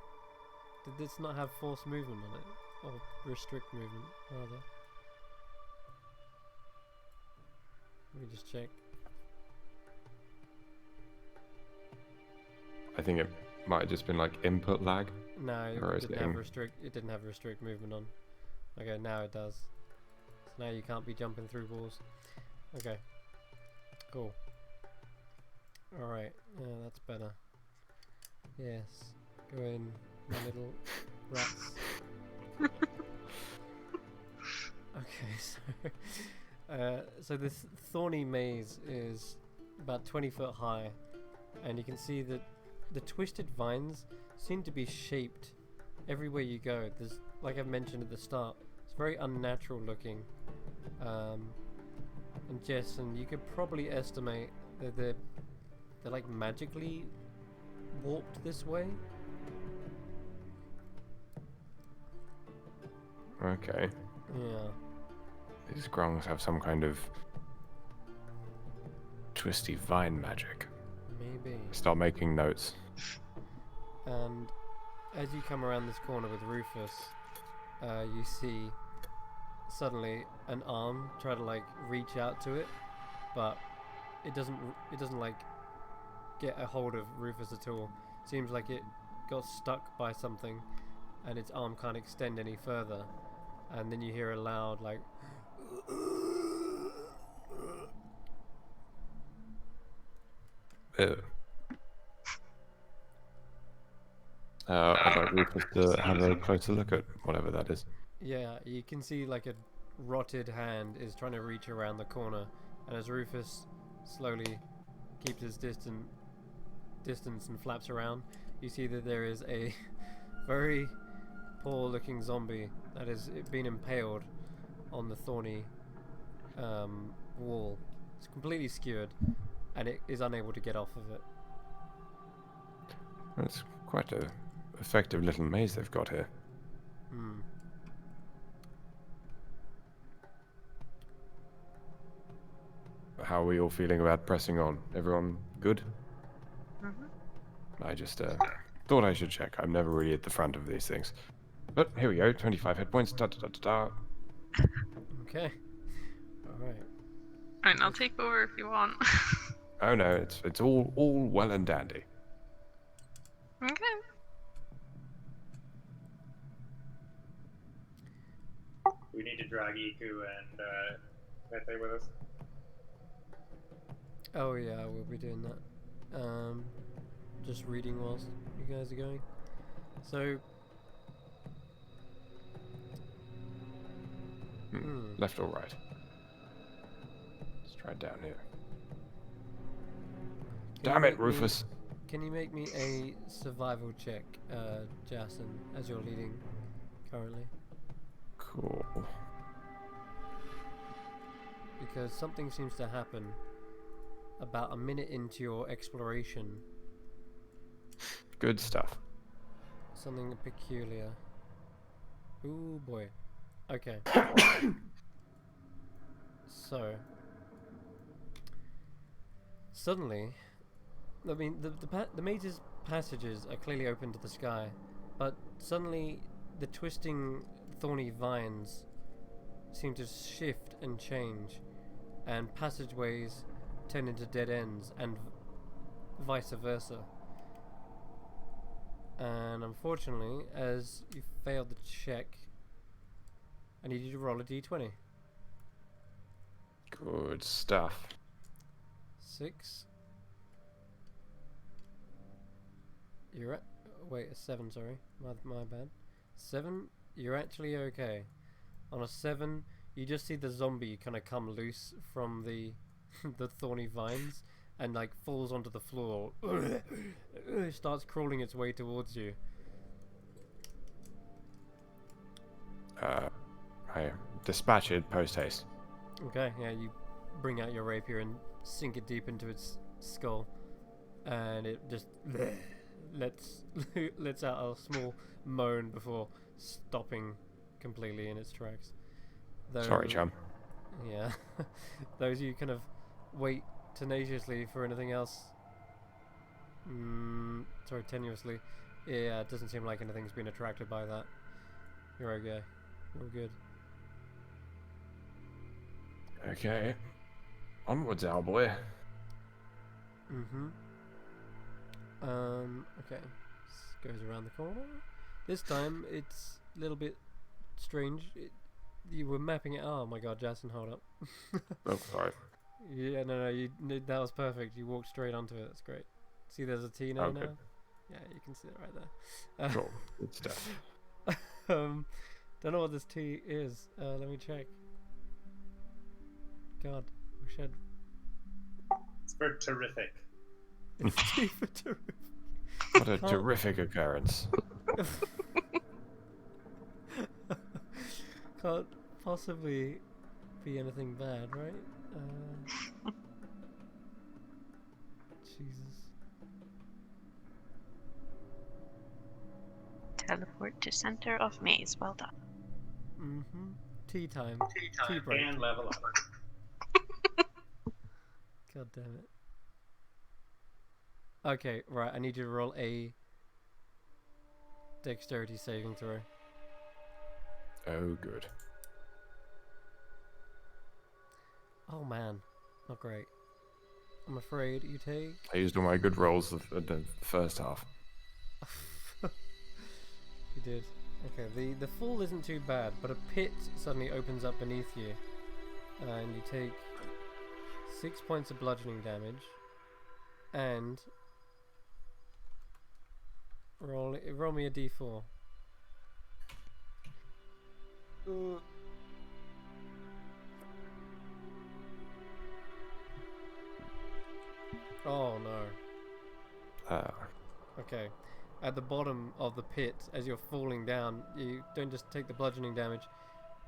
Did this not have force movement on it? Or restrict movement, rather? Let me just check. I think it might have just been like input lag. No, Or it is it didn't have in- restrict. It didn't have restrict movement on. Okay, now it does. So now you can't be jumping through walls. Okay. Cool. All right. Yeah, that's better. Yes. Go in, my little rats. Okay, so this thorny maze is about 20 foot high, and you can see that the twisted vines seem to be shaped everywhere you go. There's, like I mentioned at the start, it's very unnatural looking. And Jason, you could probably estimate that they're like magically warped this way. Okay. Yeah. These Grongs have some kind of twisty vine magic. Maybe. Start making notes. And as you come around this corner with Rufus, you see suddenly an arm try to like reach out to it, but it doesn't like get a hold of Rufus at all. Seems like it got stuck by something, and its arm can't extend any further. And then you hear a loud like. Ew. I'd like Rufus to have a closer look at whatever that is. Yeah, you can see like a rotted hand is trying to reach around the corner, and as Rufus slowly keeps his distance and flaps around, you see that there is a very poor looking zombie that has been impaled on the thorny wall. It's completely skewered, and it is unable to get off of it. That's quite a effective little maze they've got here. Hmm. How are we all feeling about pressing on? Everyone good? Mm-hmm. I just thought I should check. I'm never really at the front of these things. But here we go, 25 hit points. Da, da, da, da, da. Okay. All right. Alright, I'll take over if you want. Oh no, it's all well and dandy. Okay. We need to drag Iku and Mete with us. Oh yeah, we'll be doing that. Just reading whilst you guys are going. So. Left or right? Let's try down here. Damn it, Rufus! Can you make me a survival check, Jason, as you're leading currently? Cool. Because something seems to happen about a minute into your exploration. Good stuff. Something peculiar. Ooh boy. Okay. So suddenly, I mean, the maze's passages are clearly open to the sky, but suddenly the twisting, thorny vines seem to shift and change, and passageways turn into dead ends, and vice versa. And unfortunately, as you failed the check, I need you to roll a d20. Good stuff. 6. You're at. Wait, a 7, sorry. My bad. 7, you're actually okay. On a 7, you just see the zombie kind of come loose from the the thorny vines and like falls onto the floor. Starts crawling its way towards you. I dispatch it post haste. Okay, yeah, you bring out your rapier and sink it deep into its skull, and it just lets out a small moan before stopping completely in its tracks. Sorry, chum. Yeah, those you kind of wait tenaciously for anything else. Sorry, tenuously. Yeah, it doesn't seem like anything's been attracted by that. You're okay. You're good. Okay. Onwards, our boy. Okay. Goes around the corner. This time it's a little bit strange. You were mapping it. Oh my god, Jason, hold up. Oh, sorry. Yeah, no, that was perfect. You walked straight onto it. That's great. See, there's a T now. Okay. Yeah, you can see it right there. Cool. Good stuff. Don't know what this tea is. Let me check. God, wish I'd. It's for terrific. It's tea for terrific. What a Can't- terrific occurrence. Can't possibly be anything bad, right? Jesus. Teleport to center of maze. Well done. Mm-hmm. Tea time. Tea time break. and level up. God damn it. Okay, right. I need you to roll a dexterity saving throw. Oh, good. Oh man, not great. I'm afraid you take. I used all my good rolls of the first half. You did. Okay, the fall isn't too bad, but a pit suddenly opens up beneath you, and you take 6 points of bludgeoning damage, and roll me a d4. Oh no. Okay. At the bottom of the pit, as you're falling down, you don't just take the bludgeoning damage.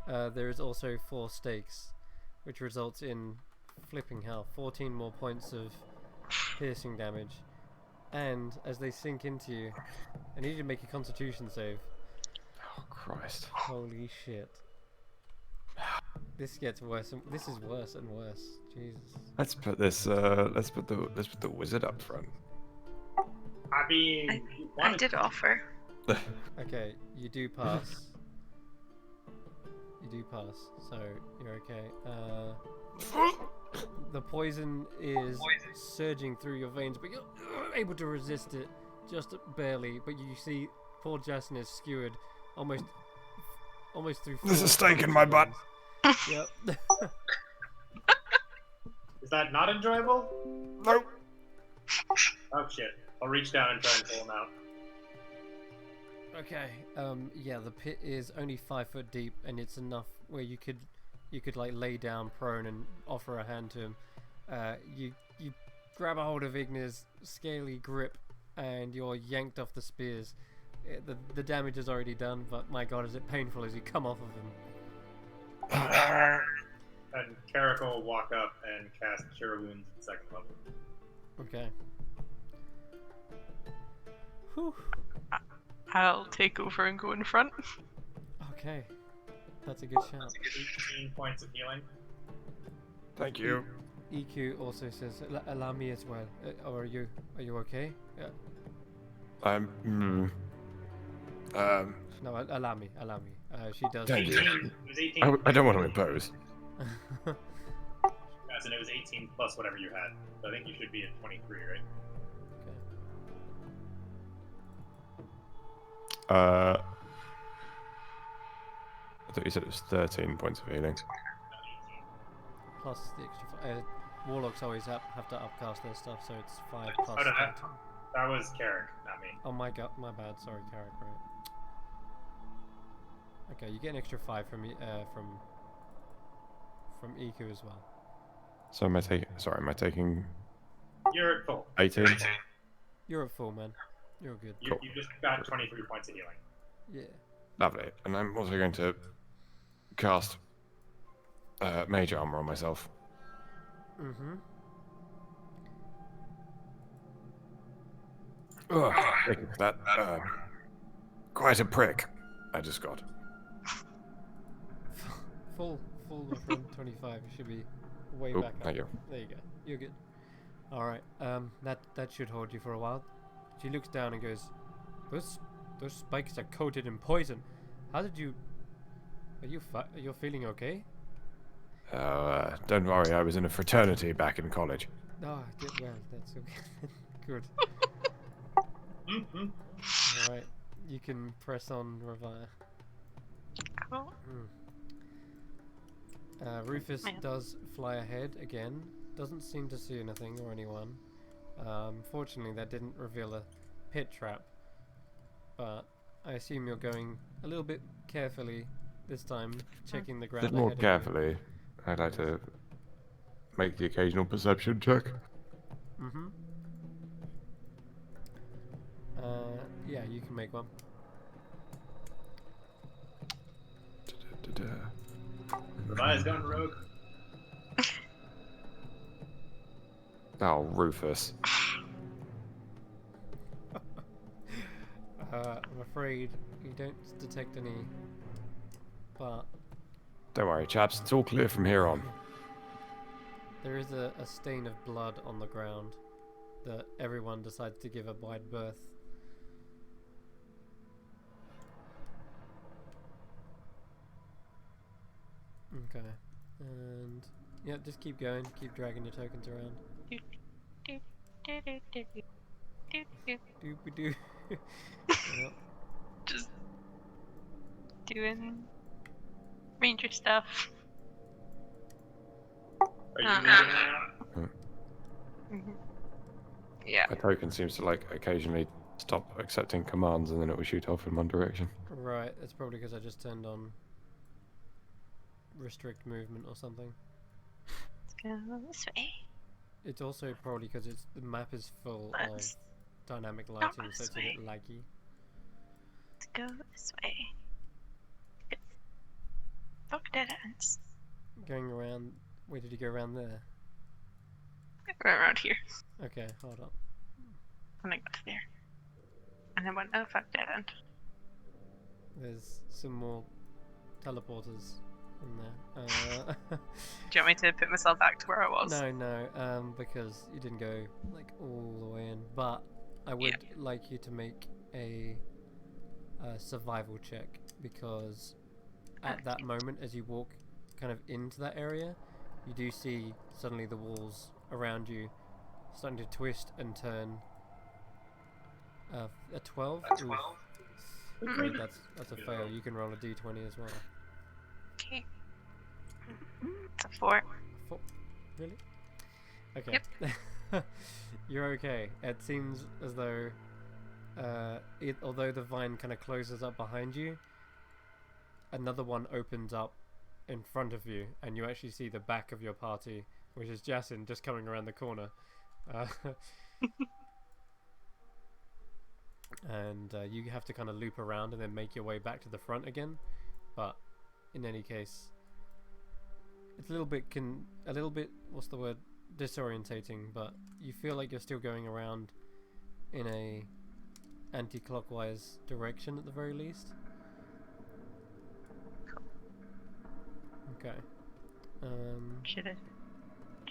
There is also 4 stakes, which results in flipping hell, 14 more points of piercing damage. And as they sink into you, I need you to make a Constitution save. Oh, Christ. Holy shit! This gets worse. This is worse and worse. Jesus. Let's put this. Let's put the wizard up front. I mean, I did offer. Okay, you do pass. You do pass, so you're okay. The poison is surging through your veins, but you're able to resist it just barely. But you see, poor Justin is skewered almost through. There's a 4 stake in my butt. Yep. Is that not enjoyable? Nope. Oh shit. I'll reach down and try and pull him out. Okay. Yeah, the pit is only 5 foot deep, and it's enough where you could like lay down prone and offer a hand to him. You grab a hold of Igna's scaly grip, and you're yanked off the spears. The damage is already done, but my god, is it painful as you come off of him. And Carrick will walk up and cast Cure Wounds at 2nd level. Okay. Whew. I'll take over and go in front. Okay. That's a good shout. 18 points of healing. Thank you. EQ also says, allow me as well. Or are you okay? Yeah. No, allow me. She does. Thank you. It was 18. I don't want to impose. Yes, and it was 18 plus whatever you had. So I think you should be at 23, right? Okay. I thought you said it was 13 points of healing. Plus the extra. Warlocks always have to upcast their stuff, so it's 5 plus. Oh, no, 13. that was Carrick, not me. Oh my god, my bad. Sorry, Carrick. Right. Okay, you get an extra 5 from EQ as well. So am I taking You're at full. 18? You're at full, man. You're good. You just got 23 points of healing. Yeah. Lovely. And I'm also going to cast Mage Armor on myself. Mm-hmm. Ugh, thank you for that. Quite a prick I just got. Full from 25. You should be way Oh, back up. thank you. There you go. You're good. All right. That should hold you for a while. She looks down and goes, "Those spikes are coated in poison. How did you? Are you feeling okay?" Don't worry, I was in a fraternity back in college. Oh, well, that's okay. Good. Mm-hmm. All right. You can press on Revire. Cool. Rufus Yeah. does fly ahead again. Doesn't seem to see anything or anyone. Fortunately, that didn't reveal a pit trap. But I assume you're going a little bit carefully this time, checking the A ground bit more ahead of you. carefully. I'd like to make the occasional perception check. Mm-hmm. Yeah, you can make one. Levi's gone rogue. Oh, Rufus. I'm afraid you don't detect any, but Don't worry, chaps. It's all clear from here on. there is a stain of blood on the ground that everyone decides to give a wide berth. Okay, and yeah, just keep going, keep dragging your tokens around. Doopy doo. Yep. Just doing ranger stuff. Are you moving now? Mhm. Yeah. A token seems to like occasionally stop accepting commands and then it will shoot off in one direction. Right, it's probably because I just turned on restrict movement or something. Let's go this way. It's also probably because the map is full of Let's dynamic go lighting, so this it's a bit laggy. go this way. Good. Fuck dead ends. Going around. Where did you go around there? Go around here. Okay, hold up. And then go to there. And then went, oh fuck dead end. There's some more teleporters in there. Do you want me to put myself back to where I was? No, because you didn't go like all the way in. But I would like you to make a survival check, because at that moment, as you walk kind of into that area, you do see suddenly the walls around you starting to twist and turn. A 12? A 12? Okay, that's a fail. You can roll a d20 as well. Okay. It's a 4. Really? Okay. Yep. You're okay. It seems as though, although the vine kind of closes up behind you, another one opens up in front of you, and you actually see the back of your party, which is Jasin, just coming around the corner. And you have to kind of loop around and then make your way back to the front again. But in any case, it's a little bit what's the word, disorientating, but you feel like you're still going around in a anti-clockwise direction at the very least. Okay. Should I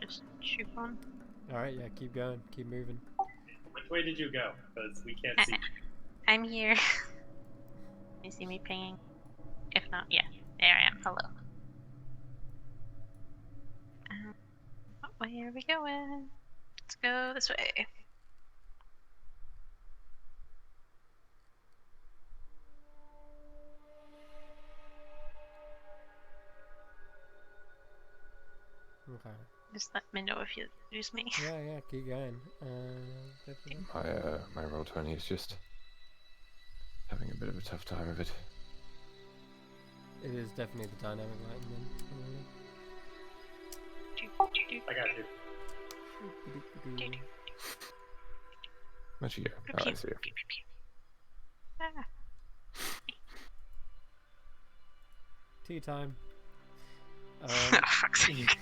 just shoot on? Alright, yeah, keep going, keep moving. Which way did you go? Because we can't see. I'm here. You see me pinging? If not, yeah. There I am. Hello. What way are we going? Let's go this way. Okay. Just let me know if you lose me. Yeah, keep going. My roll 20 is just having a bit of a tough time of it. It is definitely the dynamic lighting then. I got you. Where'd you go? Oh, I see you. Ah. Tea time. Oh, fuck's sake.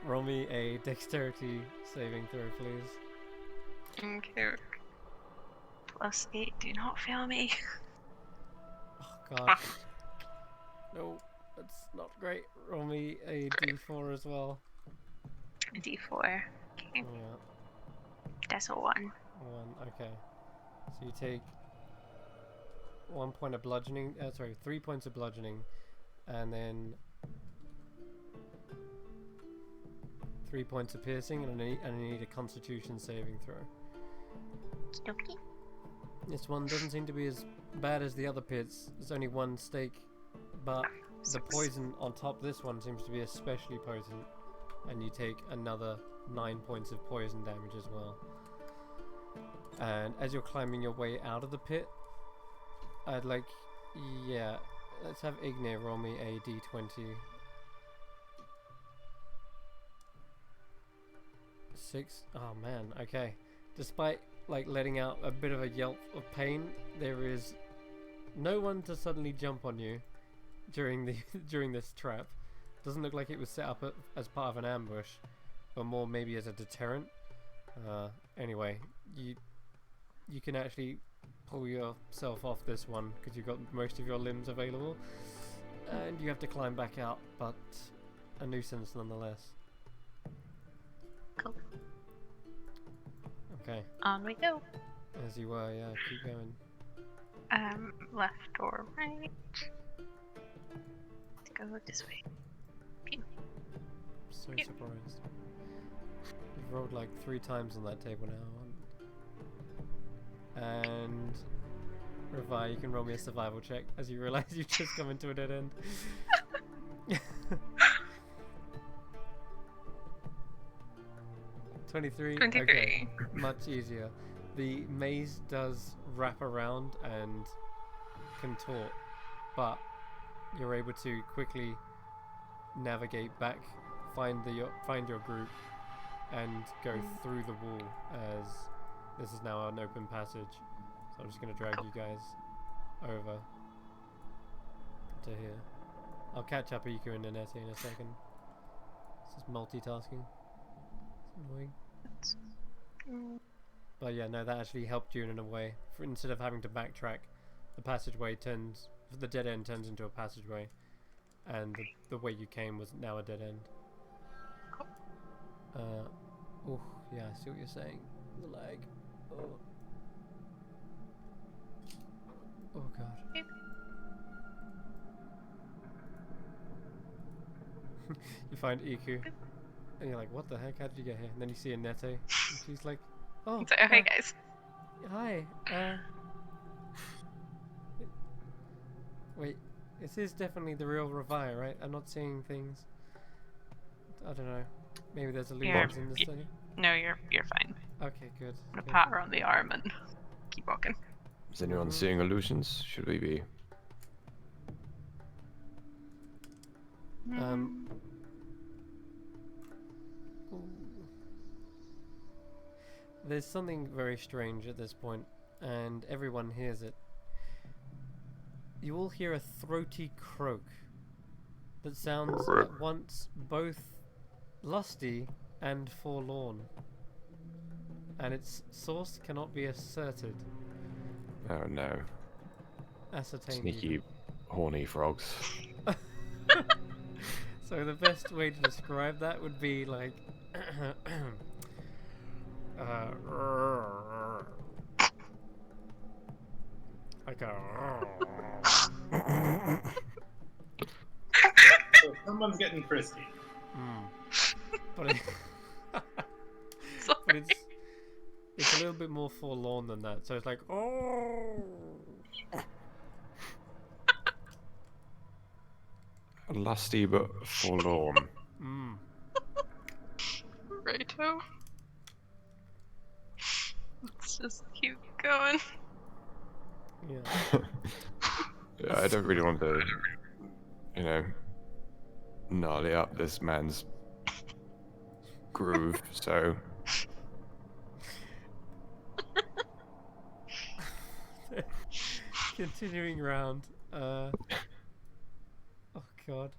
Roll me a dexterity saving throw, please. Okay. +8, do not fail me. Oh god. No, that's not great. Roll me a d4 as well. D4. Okay. Yeah, That's a 1. 1. Okay. So you take 1 point of bludgeoning. 3 points of bludgeoning, and then 3 points of piercing, and I need a Constitution saving throw. Okay. This one doesn't seem to be as bad as the other pits. There's only 1 stake, but the poison on top of this one seems to be especially potent, and you take another 9 points of poison damage as well. And as you're climbing your way out of the pit, I'd like Yeah, let's have Igne roll me a d20. 6. Oh man, okay. Despite like letting out a bit of a yelp of pain, there is no one to suddenly jump on you during the during this trap. Doesn't look like it was set up as part of an ambush, but more maybe as a deterrent. Anyway, you can actually pull yourself off this one because you've got most of your limbs available, and you have to climb back out, but a nuisance nonetheless. Cool. Okay. On we go. As you were, yeah, keep going. Left or right? Let's go this way. Pew. So Yep. surprised. You've rolled like 3 times on that table now. And Revi, you can roll me a survival check as you realise you've just come into a dead end. 23. 23. Okay. Much easier. The maze does wrap around and contort, but you're able to quickly navigate back, find your group, and go through the wall, as this is now an open passage. So I'm just going to drag Cool. you guys over to here. I'll catch up Iku and Nanette in a second. This is multitasking. It's annoying. But yeah, no, that actually helped you in a way. Instead of having to backtrack, the passageway the dead end turns into a passageway, and the way you came was now a dead end. Oh, yeah, I see what you're saying. The lag. Oh. Oh god. You find Iku, and you're like, what the heck? How did you get here? And then you see Annette, and she's like, oh, So, hey guys. hi. Wait, this is definitely the real Revi, right? I'm not seeing things. I don't know. Maybe there's illusions in this thing. No, you're fine. Okay, good. I'm gonna good. pat her on the arm and keep walking. Is anyone Mhm. seeing illusions? Should we be? There's something very strange at this point, and everyone hears it. You all hear a throaty croak that sounds at once both lusty and forlorn, and its source cannot be asserted. Oh no. Ascertained. Sneaky, horny frogs. So the best way to describe that would be like like a So someone's getting frisky. but Sorry. it's a little bit more forlorn than that. So it's like Lusty but forlorn. Righto. Let's just keep going. Yeah. Yeah, I don't really want to, gnarly up this man's groove, so Continuing round. Oh god.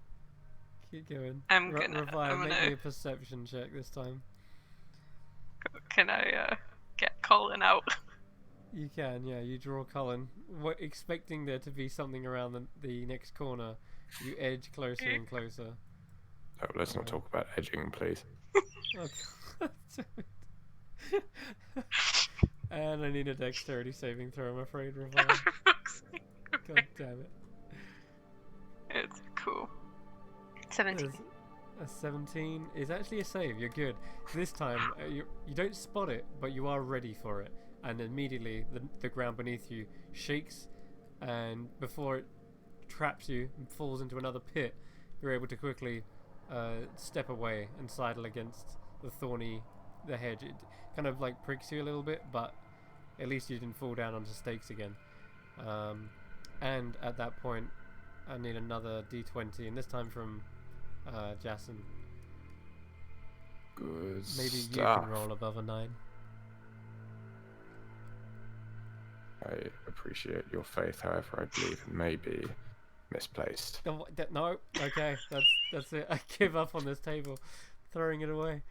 Keep going. I'm gonna- Revive, I'm make gonna- me a perception check this time. Can I get Colin out? You can, yeah. You draw Cullen. Expecting there to be something around the next corner, you edge closer and closer. oh, let's not talk about edging, please. Oh, God. And I need a dexterity saving throw, I'm afraid, Revive. God damn it. It's cool. 17. There's a 17 is actually a save. You're good. This time, you don't spot it, but you are ready for it. And immediately, the ground beneath you shakes, and before it traps you and falls into another pit, you're able to quickly step away and sidle against the hedge. It kind of like pricks you a little bit, but at least you didn't fall down onto stakes again. And at that point, I need another d20, and this time from Jason. Good Maybe you stuff. can roll above a 9. I appreciate your faith, however, I believe it may be misplaced. No, okay, that's it. I give up on this table, throwing it away.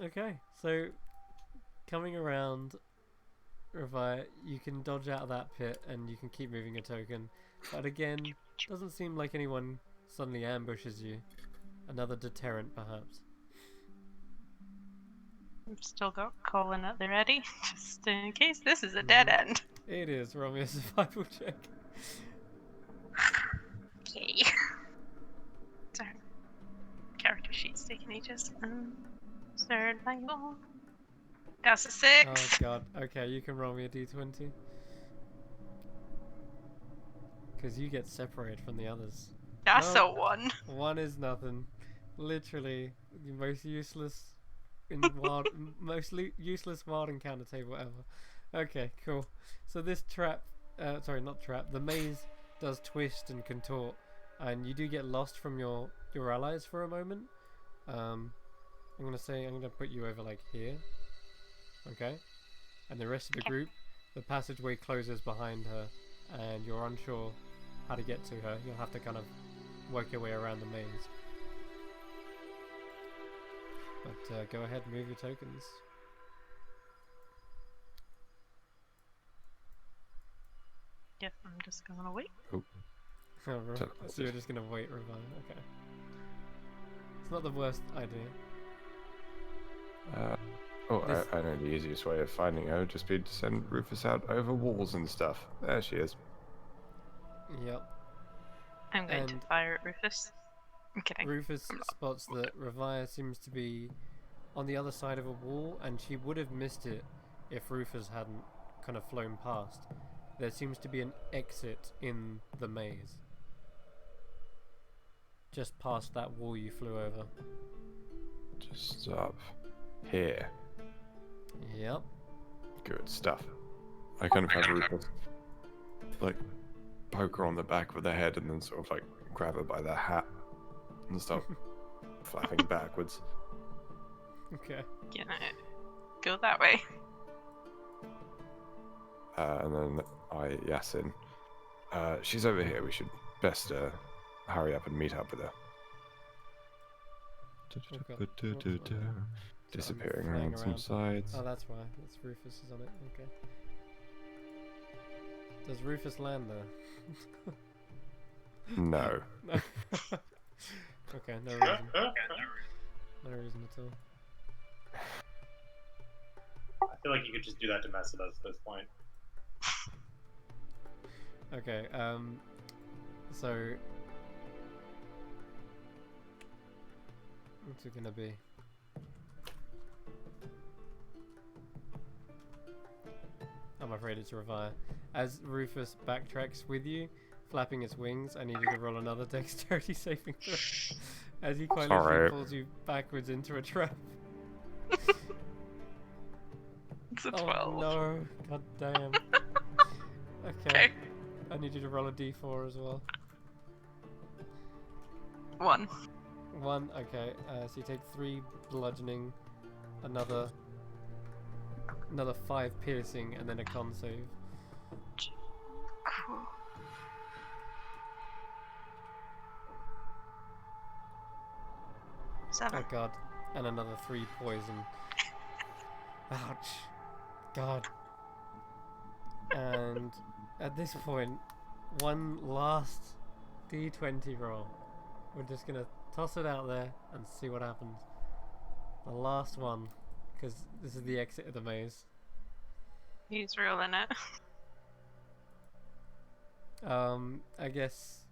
Okay, so coming around, Revi, you can dodge out of that pit and you can keep moving your token. But again, doesn't seem like anyone suddenly ambushes you. Another deterrent, perhaps. I've still got Colin at the ready, just in case this is a dead end. It is. Roll me a survival check. Okay. Sorry. Character sheet's taking ages. Survival. That's a 6. Oh god. Okay, you can roll me a d20. Because you get separated from the others. That's No. a 1. 1 is nothing. Literally the most useless useless wild encounter table ever. Okay, cool. So this trap, sorry, not trap. The maze does twist and contort, and you do get lost from your allies for a moment. I'm gonna put you over like here. Okay, and the rest of the group, the passageway closes behind her, and you're unsure how to get to her. You'll have to kind of work your way around the maze. But go ahead and move your tokens. Yep, I'm just gonna wait. Oh, so you're just gonna wait, Revive. Okay. It's not the worst idea. I know the easiest way of finding her would just be to send Rufus out over walls and stuff. There she is. Yep. I'm going to And fire at Rufus. I'm kidding. Rufus spots that Revia seems to be on the other side of a wall, and she would have missed it if Rufus hadn't kind of flown past. There seems to be an exit in the maze. Just past that wall you flew over. Just up here. Yep. Good stuff. I kind of have Rufus like poke her on the back of the head and then sort of like grab her by the hat and start flapping backwards. Okay. Can I go that way? And then Yasin. She's over here. We should best hurry up and meet up with her. Okay. Disappearing Flying around some sides. Oh, that's why. That's Rufus is on it. Okay. Does Rufus land there? No. No. Okay, no reason. No reason at all. I feel like you could just do that to mess with us at this point. Okay, so what's it gonna be? I'm afraid it's Revia. As Rufus backtracks with you, flapping its wings, I need you to roll another dexterity saving throw. As he quite literally Alright. pulls you backwards into a trap. It's a Oh 12. no, god damn. Okay. I need you to roll a d4 as well. 1. 1, okay. So you take 3 bludgeoning, another 5 piercing, and then a con save. Cool. Oh 7. god. And another 3 poison. Ouch. God. And at this point, one last d20 roll. We're just gonna toss it out there and see what happens. The last one, because this is the exit of the maze. He's rolling it. I guess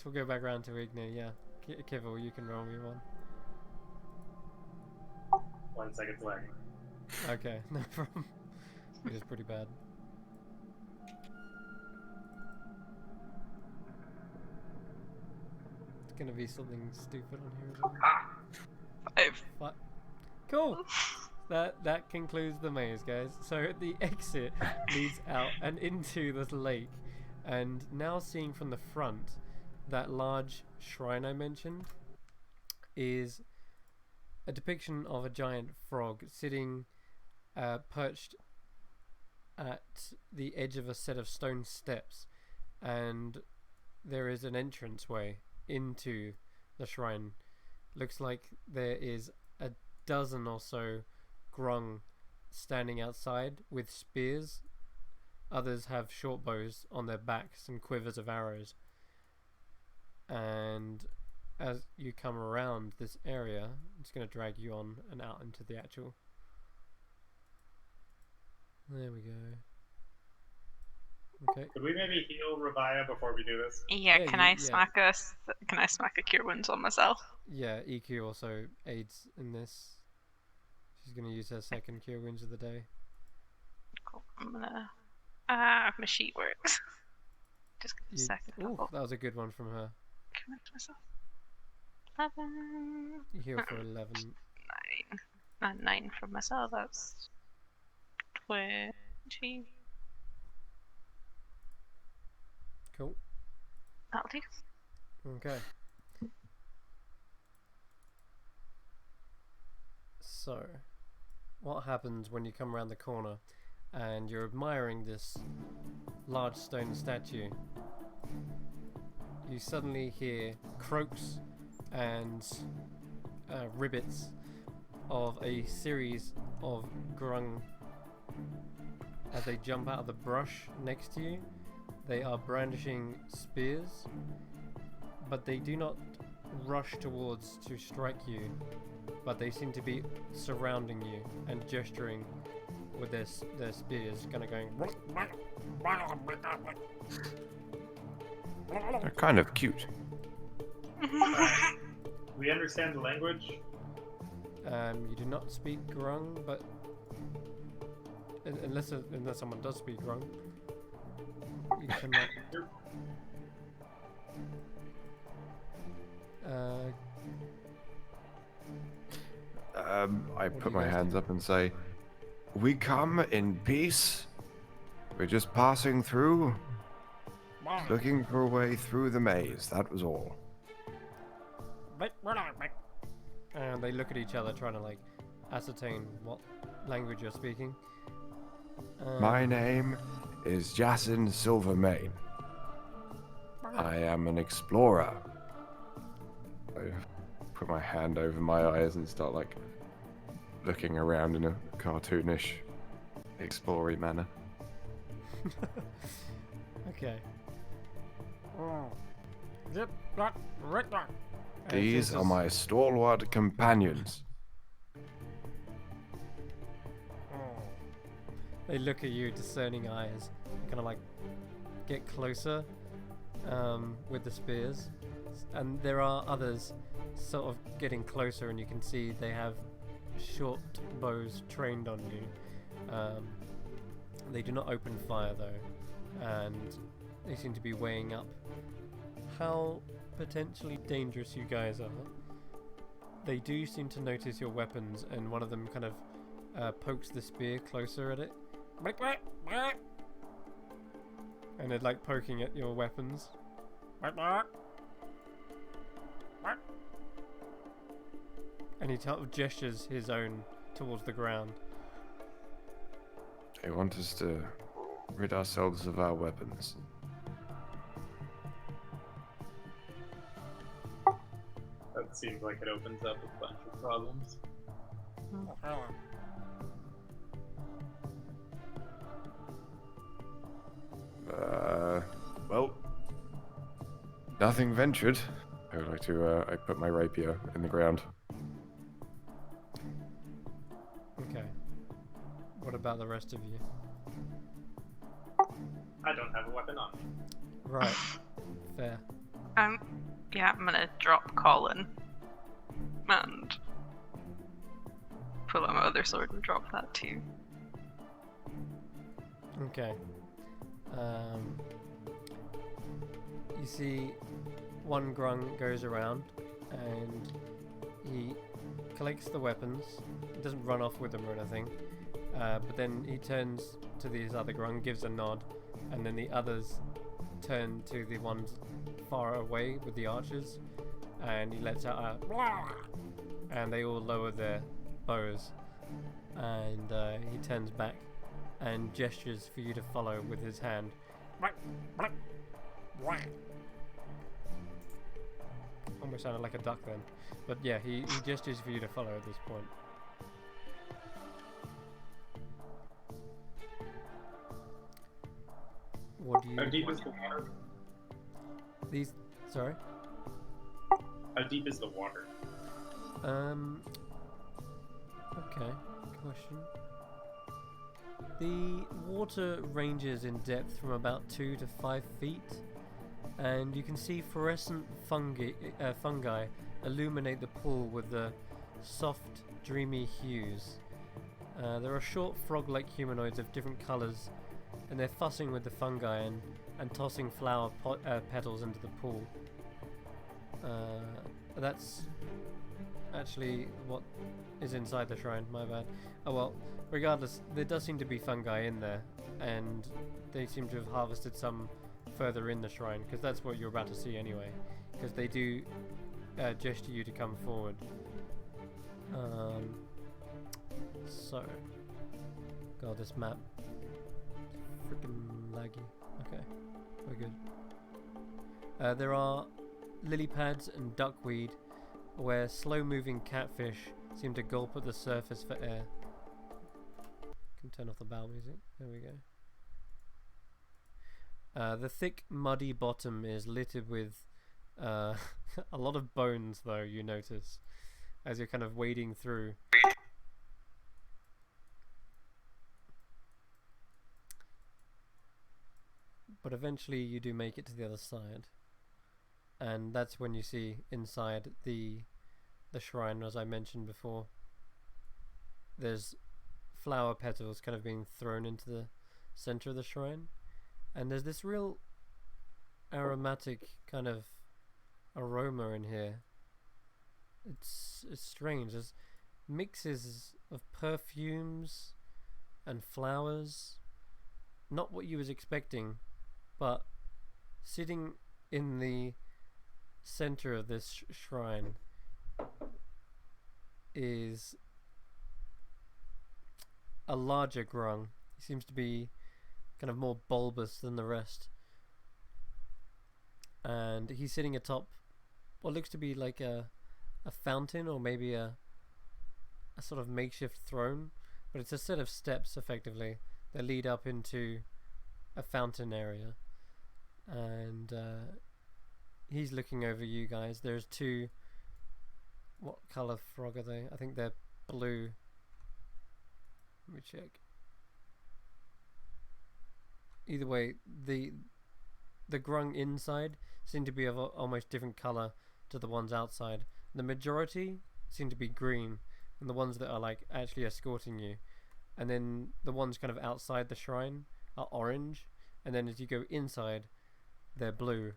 we'll go back round to Igni, yeah. Kivil, you can roll me one. 1 second delay. Okay, no problem. It is pretty bad. It's gonna be something stupid on here as well. 5. Cool! that concludes the maze, guys. So the exit leads out and into this lake, and now seeing from the front, that large shrine I mentioned is a depiction of a giant frog sitting perched at the edge of a set of stone steps, and there is an entranceway into the shrine. Looks like there is a dozen or so grung standing outside with spears. Others have short bows on their backs and quivers of arrows. And as you come around this area, I'm just going to drag you on and out into the actual... There we go. Okay. Could we maybe heal Revia before we do this? Yeah, Yeah, can you- I yeah. smack can I smack a cure wounds on myself? Yeah, EQ also aids in this. She's going to use her second cure wounds of the day. Cool. I'm gonna my sheet works. Just give me a second. Ooh, I'll that was a good one from her. connect myself. 11, You heal for 11. 9. And 9 from myself, that's 20. Cool. That'll do. Okay. So, what happens when you come around the corner and you're admiring this large stone statue? You suddenly hear croaks and ribbits of a series of grung as they jump out of the brush next to you. They are brandishing spears, but they do not rush towards to strike you, but they seem to be surrounding you and gesturing with their spears, kind of going. They're kind of cute. We understand the language. You do not speak grung, but unless someone does speak grung, you cannot. I What do put you my guys hands do? up and say, "We come in peace. We're just passing through, looking for a way through the maze. That was all." And they look at each other, trying to like ascertain what language you're speaking. My name is Jason Silvermane. I am an explorer. I put my hand over my eyes and start like looking around in a cartoonish, explory manner. Okay. These are my stalwart companions. They look at you, discerning eyes, and kind of like get closer with the spears. And there are others sort of getting closer, and you can see they have short bows trained on you. They do not open fire though, and they seem to be weighing up how potentially dangerous you guys are. They do seem to notice your weapons, and one of them kind of pokes the spear closer at it. And they're like poking at your weapons. And he gestures his own towards the ground. They want us to rid ourselves of our weapons. That seems like it opens up a bunch of problems. Well, nothing ventured. I would like to, I put my rapier in the ground. Okay. What about the rest of you? I don't have a weapon on me. Right. Fair. Yeah, I'm gonna drop Colin and pull out my other sword and drop that too. Okay. You see one grung goes around and he collects the weapons. He doesn't run off with them or anything. But then he turns to these other grung, gives a nod, and then the others turn to the ones far away with the archers, and he lets out a blah, and they all lower their bows, and he turns back and gestures for you to follow with his hand. Almost sounded like a duck then, but yeah, he gestures for you to follow at this point. What do you? How deep is the water? These, sorry. How deep is the water? Okay, question. The water ranges in depth from about 2 to 5 feet, and you can see fluorescent fungi illuminate the pool with the soft, dreamy hues. There are short frog-like humanoids of different colours, and they're fussing with the fungi and tossing flower petals into the pool. That's actually what is inside the shrine, my bad. Oh well, regardless, there does seem to be fungi in there, and they seem to have harvested some further in the shrine, because that's what you're about to see anyway, because they do gesture you to come forward. So, God, this map freaking laggy. Okay, we're good. There are lily pads and duckweed, where slow-moving catfish seem to gulp at the surface for air. Can turn off the bow music. There we go. The thick, muddy bottom is littered with a lot of bones, though, you notice, as you're kind of wading through. But eventually you do make it to the other side. And that's when you see inside the shrine, as I mentioned before. There's flower petals kind of being thrown into the center of the shrine. And there's this real aromatic kind of aroma in here. It's strange. There's mixes of perfumes and flowers. Not what you was expecting, but sitting in the center of this shrine is a larger grung. He seems to be kind of more bulbous than the rest, and he's sitting atop what looks to be like a fountain, or maybe a sort of makeshift throne, but it's a set of steps effectively that lead up into a fountain area, and he's looking over you guys. There's two, what colour frog are they? I think they're blue. Let me check. Either way, the grung inside seem to be of almost different colour to the ones outside. The majority seem to be green, and the ones that are like actually escorting you, and then the ones kind of outside the shrine are orange, and then as you go inside they're blue.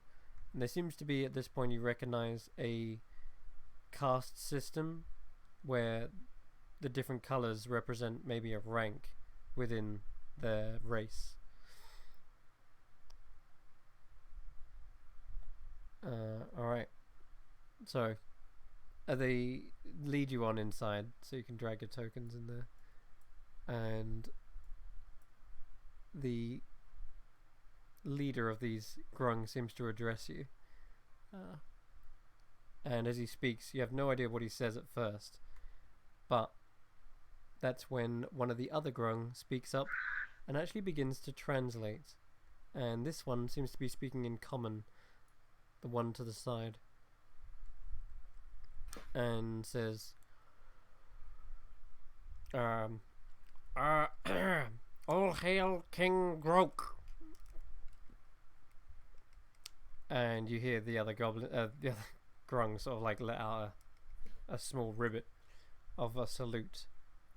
And there seems to be, at this point, you recognize a caste system where the different colors represent maybe a rank within their race. Alright, so they lead you on inside so you can drag your tokens in there, and the leader of these grung seems to address you, and as he speaks you have no idea what he says at first, but that's when one of the other grung speaks up and actually begins to translate, and this one seems to be speaking in common, the one to the side, and says, all hail King Grok. And you hear the other goblin, the other grung sort of like let out a small ribbit of a salute.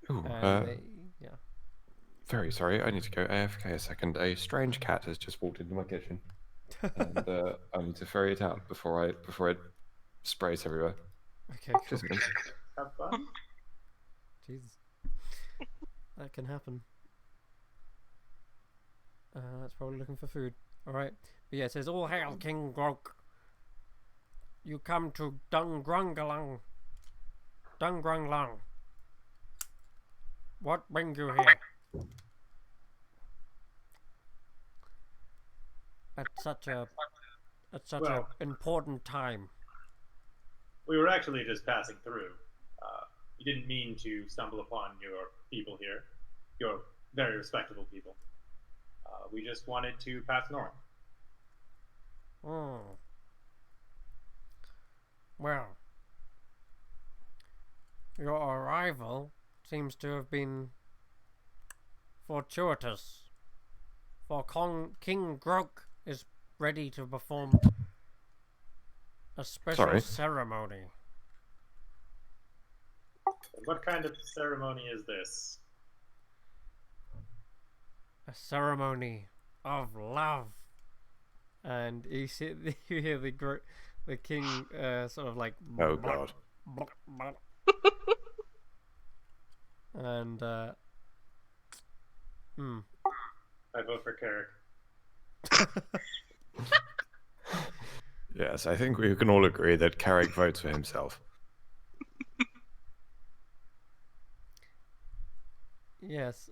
Ooh, yeah. Very sorry, I need to go AFK a second. A strange cat has just walked into my kitchen, and I need to ferry it out before it sprays everywhere. Okay, cool. Just a minute. Have fun. Jesus. That can happen. That's probably looking for food. Alright. But yeah, it says, All hail King Grok. You come to Dungrunglang. Dungrunglang. What brings you here? At such a Well- important time. We were actually just passing through. We didn't mean to stumble upon your people here. Your very respectable people. We just wanted to pass north. Hmm. Well, your arrival seems to have been fortuitous. For King Grok is ready to perform a special Sorry. ceremony. What kind of ceremony is this? A ceremony of love. And you hear the king sort of like Oh god. and I vote for Carrick. Yes, I think we can all agree that Carrick votes for himself. yes,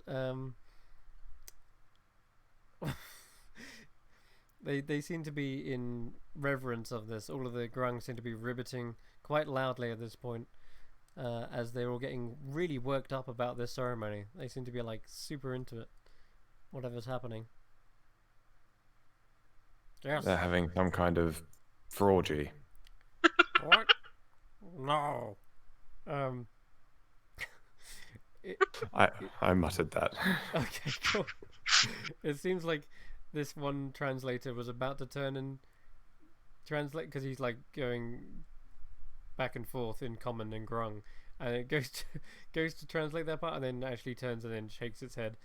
they seem to be in reverence of this. All of the grung seem to be ribbiting quite loudly at this point, as they're all getting really worked up about this ceremony. They seem to be like super into it, whatever's happening. Yes. They're having some kind of fraugy. What? No. I muttered that. Okay, cool. It seems like this one translator was about to turn and translate, because he's like going back and forth in common and grung, and it goes to translate that part, and then actually turns and then shakes its head.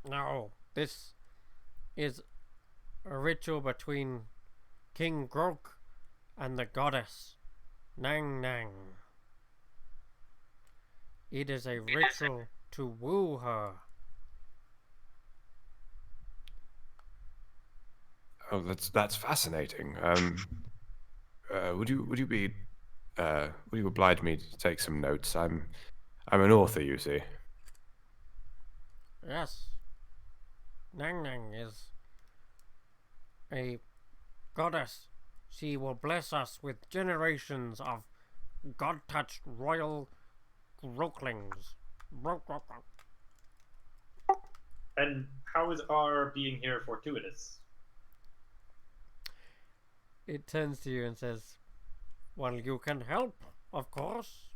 No, this is a ritual between King Grok and the goddess Nang Nang. It is a ritual to woo her. Oh, that's fascinating. Would you oblige me to take some notes? I'm an author, you see. Yes. Nang Nang is a goddess. She will bless us with generations of god-touched royal groklings. And how is our being here fortuitous? It turns to you and says, well, you can help, of course.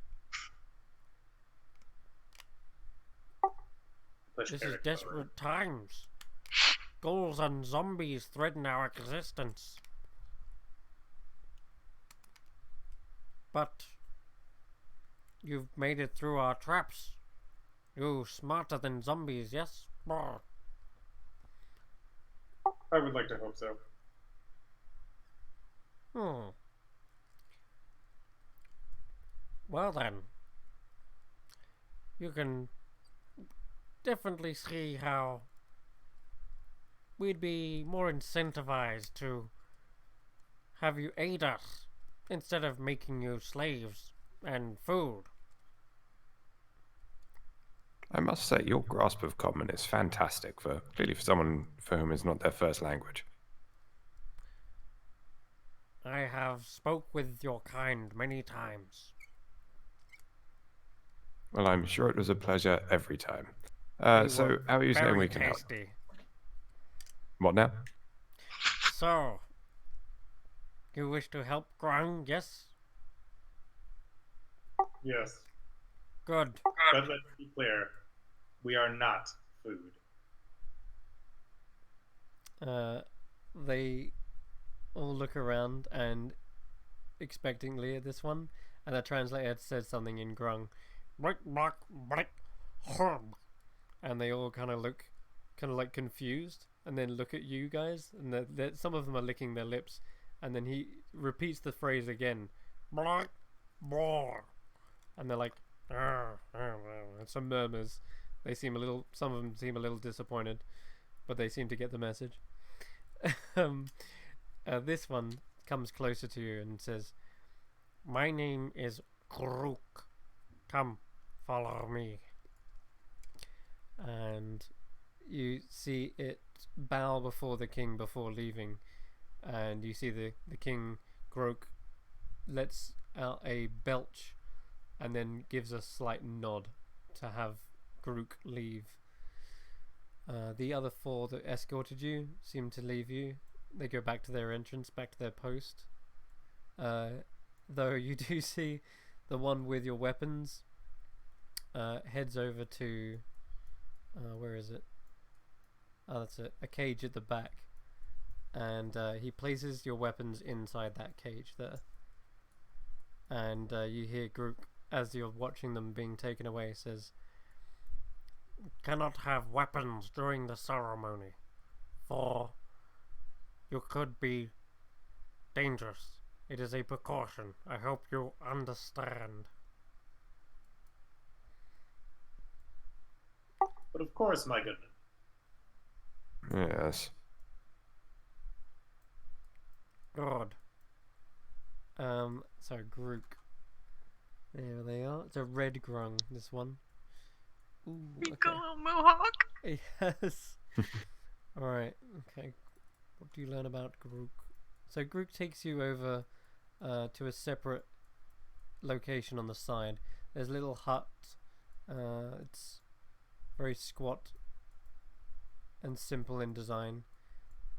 Push This is Carrick desperate forward. times. Ghouls and zombies threaten our existence. But you've made it through our traps. You smarter than zombies, yes? Brr. I would like to hope so. Well then, you can definitely see how we'd be more incentivized to have you aid us instead of making you slaves and food. I must say, your grasp of common is fantastic, clearly for someone for whom it's not their first language. I have spoke with your kind many times. Well, I'm sure it was a pleasure every time. You So, were how are you saying very we can help? tasty. What now? So, you wish to help Grung, yes? Yes. Good. But let's be clear. We are not food. They all look around and expectantly at this one, and the translator says something in Grung. And they all kind of look like confused, and then look at you guys, and some of them are licking their lips, and then he repeats the phrase again. and they're like, and some murmurs. They seem a little. Some of them seem a little disappointed, but they seem to get the message. This one comes closer to you and says, "My name is Krook. Come, follow me." And you see it bow before the king before leaving, and you see the king Grok lets out a belch and then gives a slight nod to have Grook leave. The other four that escorted you seem to leave you. They go back to their entrance, back to their post. Though you do see the one with your weapons heads over to where is it? Oh, that's it. A cage at the back, and he places your weapons inside that cage there. And you hear Grook, as you're watching them being taken away, says, "Cannot have weapons during the ceremony, for you could be dangerous. It is a precaution. I hope you understand." But of course, my goodness. Yes. God. So Grook. There they are. It's a red grung, this one. Ooh, Rico okay. Mohawk. Yes. Alright, okay. What do you learn about Grook? So Grook takes you over to a separate location on the side. There's a little hut. It's very squat and simple in design,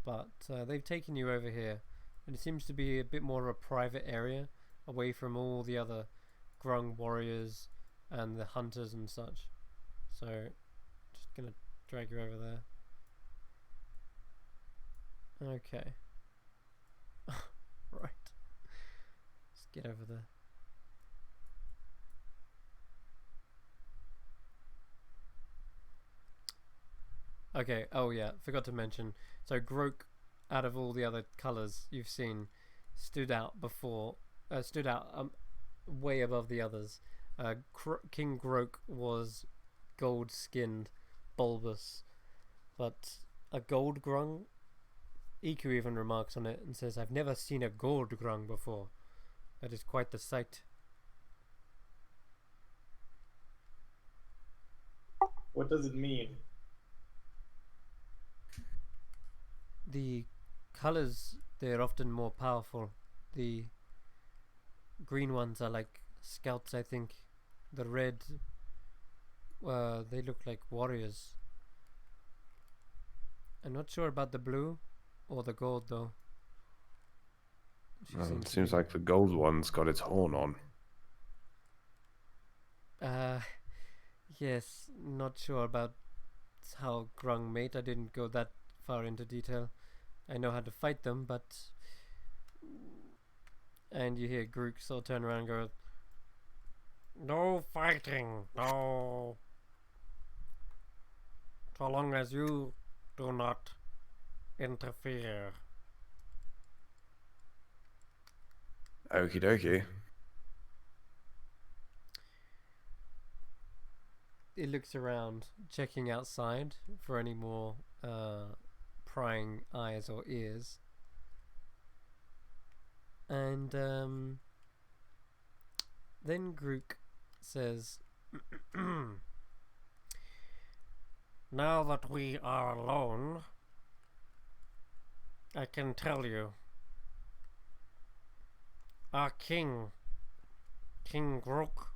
but they've taken you over here, and it seems to be a bit more of a private area, away from all the other grung warriors and the hunters and such. So just gonna drag you over there. Okay. Right. Just get over there. Okay, oh yeah, forgot to mention. So Grok, out of all the other colours you've seen, stood out way above the others. King Grok was gold-skinned, bulbous, but a gold grung. Iku even remarks on it and says, "I've never seen a gold grung before. That is quite the sight." What does it mean? The colours, they're often more powerful. The green ones are like scouts, I think. The red, they look like warriors. I'm not sure about the blue or the gold, though. Well, it seems like the gold one's got its horn on. Yes, not sure about how grung mate. I didn't go that far into detail. I know how to fight them, but... And you hear Grook sort of turn around and go, "No fighting, no. So long as you do not interfere." Okie dokie. It looks around, checking outside for any more prying eyes or ears. And then Grook says, "Now that we are alone, I can tell you, our king, King Grook,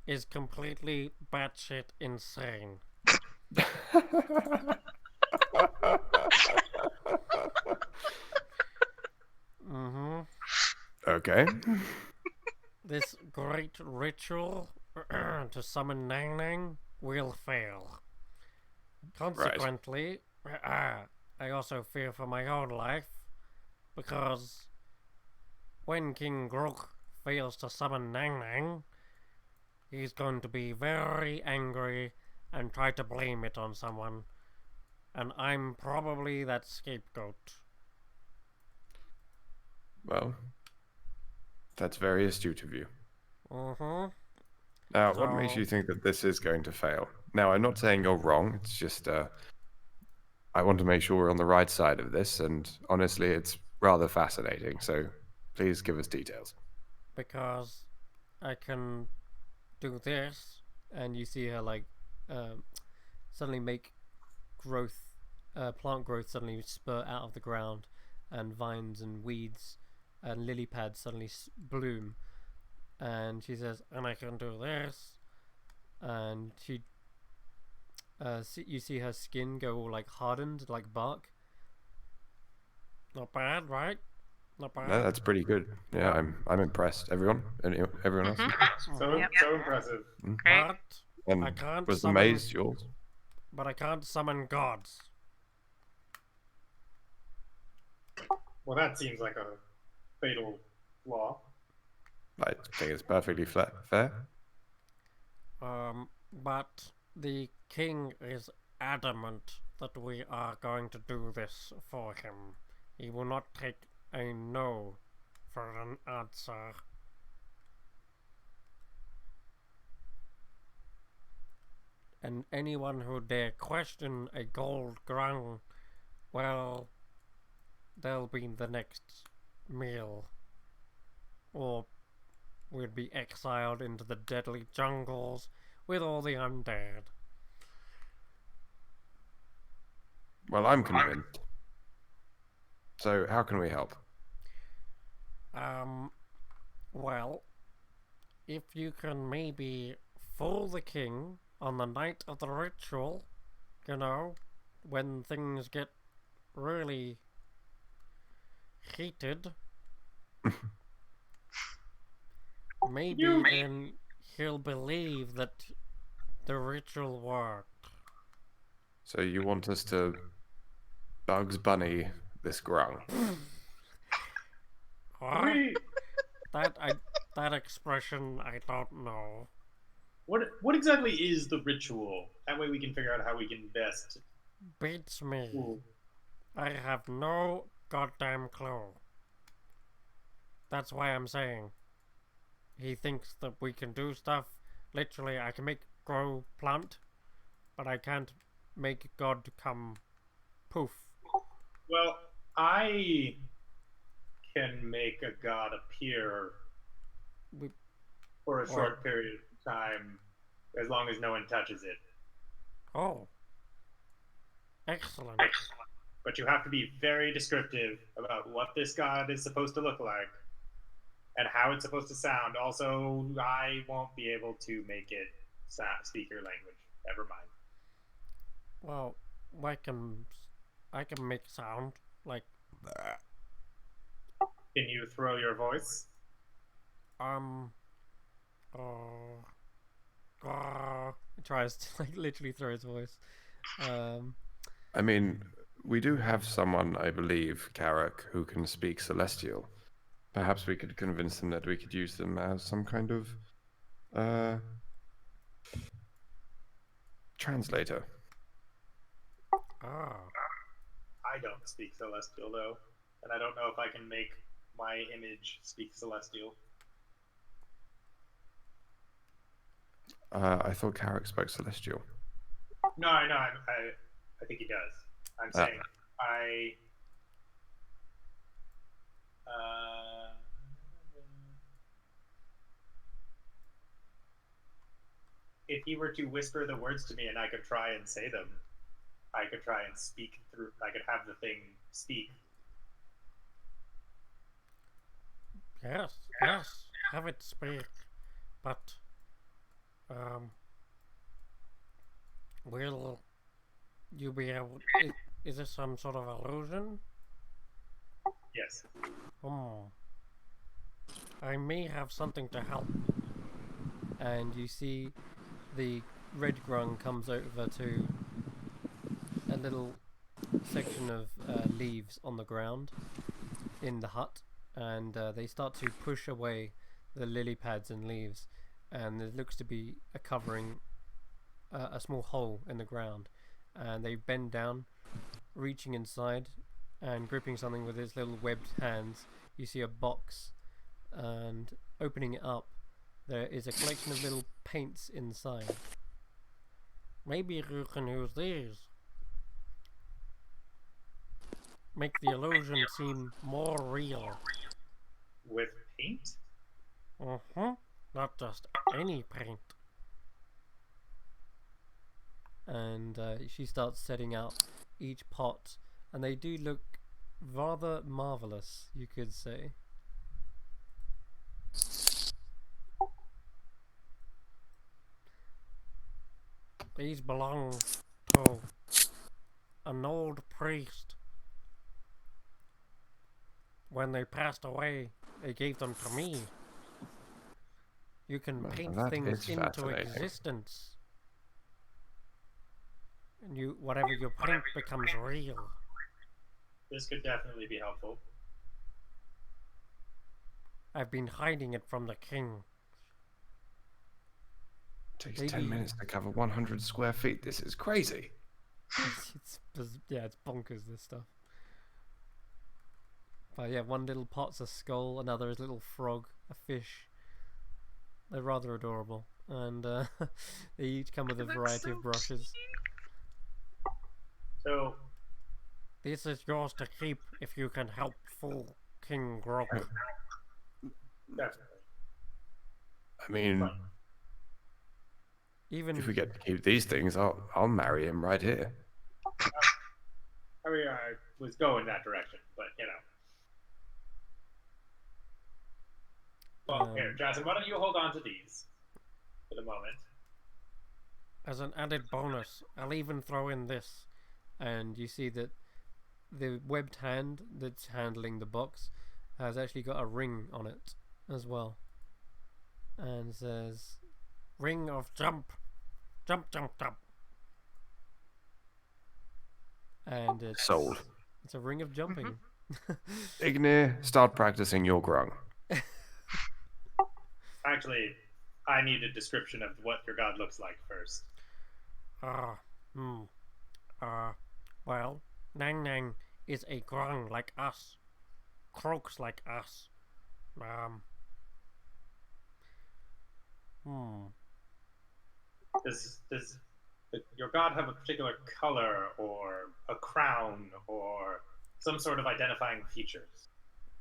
is completely batshit insane." Mm-hmm. Okay. This great ritual to summon Nang Nang will fail. Consequently, I also fear for my own life, because when King Grook fails to summon Nang Nang, he's going to be very angry and try to blame it on someone, and I'm probably that scapegoat. Well, that's very astute of you. Mm-hmm. Now, what makes So- you think that this is going to fail? Now, I'm not saying you're wrong. It's just I want to make sure we're on the right side of this, and honestly, it's rather fascinating. So, please give us details. Because I can do this, and you see her like suddenly make plant growth suddenly spurt out of the ground, and vines and weeds and lily pads suddenly bloom. And she says, "And I can do this," and you see her skin go all like hardened, like bark. Not bad, right? Not No, bad. that's pretty good. Yeah, I'm impressed. Everyone else? So Yep. so impressive. Great. But And I can't was the summon. maze yours? But I can't summon gods. Well, that seems like a fatal flaw. I think it's perfectly fair. But the king is adamant that we are going to do this for him. He will not take a no for an answer. And anyone who dare question a gold ground, well, they'll be the next meal. Or we'd be exiled into the deadly jungles with all the undead. Well, I'm convinced. So, how can we help? Well, if you can maybe fool the king on the night of the ritual, you know, when things get really heated, maybe then he'll believe that the ritual worked. So, you want us to Bugs Bunny this grung? What? We, That expression I don't know. what exactly is the ritual? That way we can figure out how we can best. Beats me. Ooh. I have no goddamn clue. That's why I'm saying. He thinks that we can do stuff. Literally, I can make grow plant, but I can't make God come poof. Well, I can make a god appear We, for a Well- short period of time, as long as no one touches it. oh. Excellent. But you have to be very descriptive about what this god is supposed to look like and how it's supposed to sound. Also, I won't be able to make it speak your language. Never mind. Well, I can make sound like Can you throw your voice? um he tries to like literally throw his voice. I mean, we do have someone, I believe, Carrick, who can speak Celestial. Perhaps we could convince them that we could use them as some kind of translator. ah. I don't speak Celestial, though, and I don't know if I can make my image speak Celestial. I thought Carrick spoke Celestial. No, I know. I think he does. I'm saying if he were to whisper the words to me and I could try and say them, I could try and speak through. I could have the thing speak. Yes, have it speak. But will you be able is this some sort of illusion? Yes. I may have something to help. And you see the red grung comes over to a little section of leaves on the ground in the hut, and they start to push away the lily pads and leaves, and there looks to be a covering, a small hole in the ground, and they bend down, reaching inside and gripping something with his little webbed hands. You see a box, and opening it up, there is a collection of little paints inside. Maybe you can use these. Make the illusion seem more real. With paint? Not just any paint. And she starts setting out each pot, and they do look rather marvelous, you could say. These belong to an old priest. When they passed away, they gave them to me. You can Well, paint that things is into fascinating. existence. And whatever you paint becomes real. This could definitely be helpful. I've been hiding it from the king. Takes Maybe- 10 minutes to cover 100 square feet. This is crazy. it's bonkers, this stuff. But yeah, one little pot's a skull, another is a little frog, a fish. They're rather adorable, and they each come with a Looks variety so of brushes. So, This is yours to keep if you can help fool King Grok. definitely. I mean, But Even if we get to keep these things, I'll marry him right here. I mean, I was going that direction, but you know. Well, here, Jason, why don't you hold on to these for the moment? as an added bonus, I'll even throw in this. And you see that the webbed hand that's handling the box has actually got a ring on it as well. And says, "Ring of jump. Jump, jump, jump." And it's Sold. It's a ring of jumping. Ignir, start practicing your grung. Actually, I need a description of what your god looks like first. Well, Nang Nang is a grung like us. Croaks like us. Does your god have a particular color or a crown or some sort of identifying features?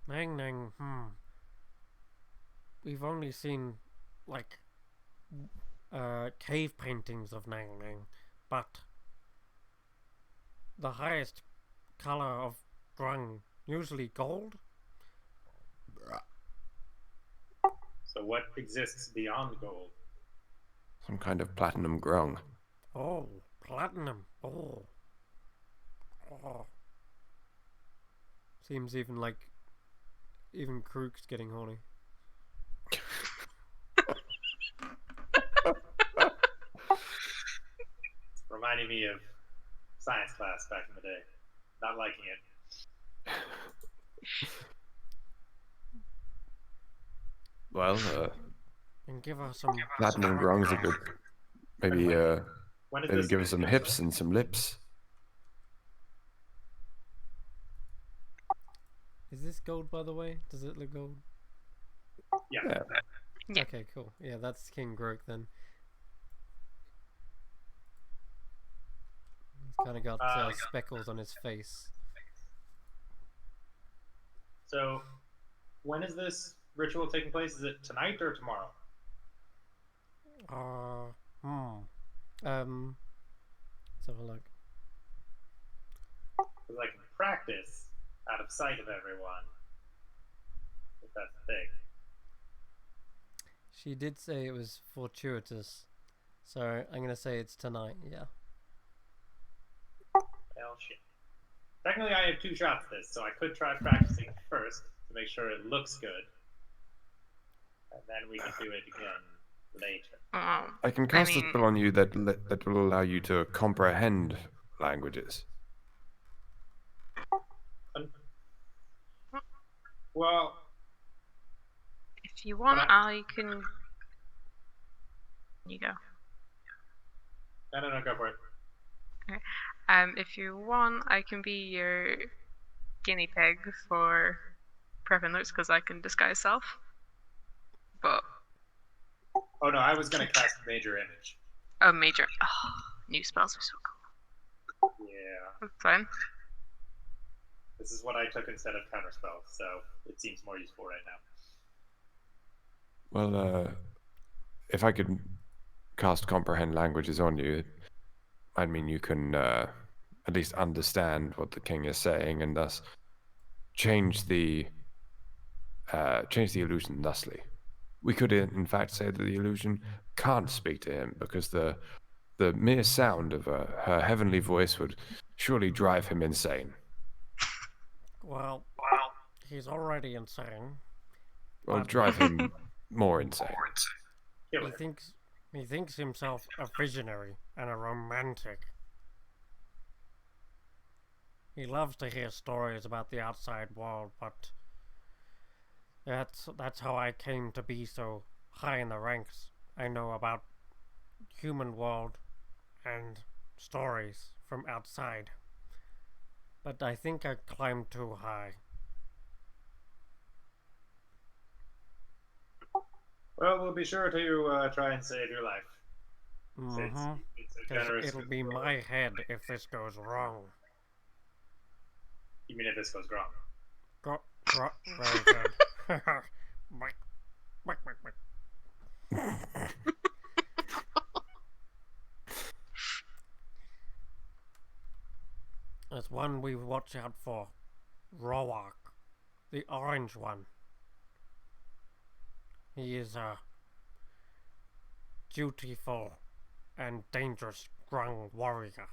Nang Nang, We've only seen, like, cave paintings of Nang Nang, but the highest color of grung, usually gold. So what exists beyond gold? Some kind of platinum grung. Oh, platinum. Oh. Seems even Krook's getting horny. It's reminding me of science class back in the day. Not liking it. Well, And give her some platinum grungs are good. Maybe, When is maybe this give us some scheduled? hips and some lips. Is this gold, by the way? Does it look gold? Yeah. Yeah. Okay, cool. Yeah, that's King Grok then. He's kind of got speckles on his face. So, when is this ritual taking place? Is it tonight or tomorrow? Let's have a look. Because I can practice out of sight of everyone. If that's the thing. She did say it was fortuitous, so I'm gonna say it's tonight. Yeah. Well, shit. Technically, I have 2 shots at this, so I could try practicing first to make sure it looks good. And then we can do it again later. I can cast a mean- spell on you that will allow you to comprehend languages. Well, If you want, But I can. You go. no, go for it. If you want, I can be your guinea pig for prepping looks because I can disguise self. But Oh no, I was gonna cast Major Image. Oh, major. Oh, new spells are so cool. Yeah. That's fine. This is what I took instead of Counterspell, so it seems more useful right now. Well, if I could cast Comprehend Languages on you, I mean you can at least understand what the king is saying and thus change the illusion thusly. We could, in fact, say that the illusion can't speak to him because the mere sound of her heavenly voice would surely drive him insane. Well, he's already insane. Well, But drive him more insane. Kill he her. thinks himself a visionary and a romantic. He loves to hear stories about the outside world, but that's how I came to be so high in the ranks. I know about human world and stories from outside. But I think I climbed too high. Well, we'll be sure to try and save your life. Mm-hmm. It's a Because generous. it'll be my head if this goes wrong. You mean if this goes wrong? Very good. Back, back, back, back. There's one we watch out for. Roark. The orange one. He is a dutiful and dangerous Grung warrior,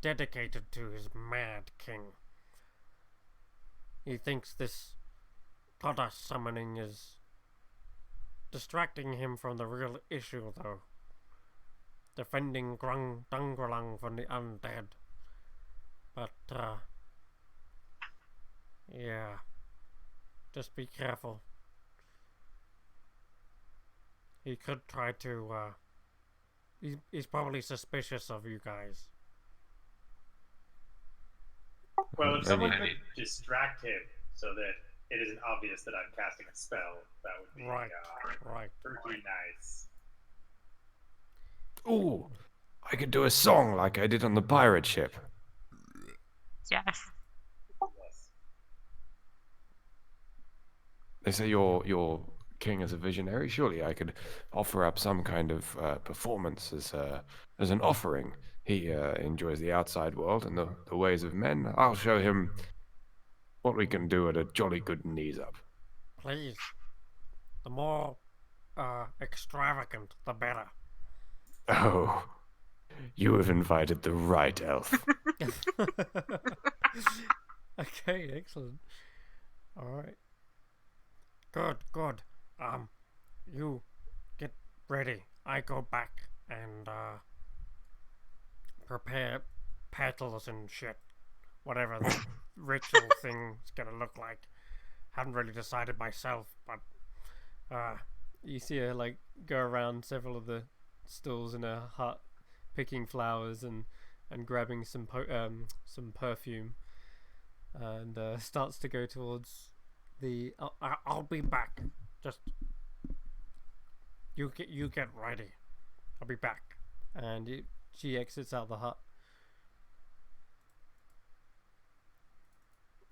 dedicated to his mad king. He thinks this goddess summoning is distracting him from the real issue, though. Defending Grung Dungralang from the undead. But, yeah. Just be careful. He could try to, he's probably suspicious of you guys. Well, if someone could distract him so that it isn't obvious that I'm casting a spell, that would be Right. pretty nice. Ooh, I could do a song like I did on the pirate ship. Yes. Yes. They say your king is a visionary. Surely I could offer up some kind of performance as an offering. He enjoys the outside world and the ways of men. I'll show him what we can do at a jolly good knees up. Please. The more, extravagant, the better. Oh, you have invited the right elf. Okay, excellent. Alright. Good. You get ready. I go back and, prepare petals and shit. Whatever the ritual thing's gonna look like. Haven't really decided myself, but, you see her, like, go around several of the stalls in her hut, picking flowers and grabbing some perfume, and starts to go towards the. I'll be back. Just you get ready. I'll be back. And she exits out the hut.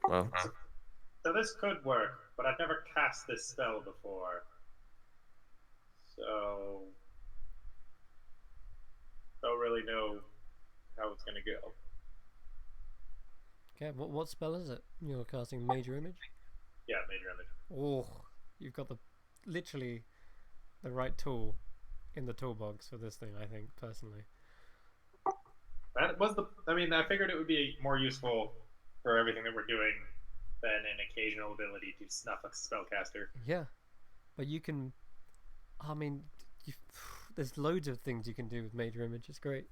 Well, So this could work, but I've never cast this spell before. So don't really know how it's gonna go. Okay, what spell is it? You're casting Major Image? Yeah, Major Image. Oh, you've got literally the right tool in the toolbox for this thing, I think, personally. That was I figured it would be more useful for everything that we're doing than an occasional ability to snuff a spellcaster. Yeah, but you can. I mean, there's loads of things you can do with Major Image. It's great.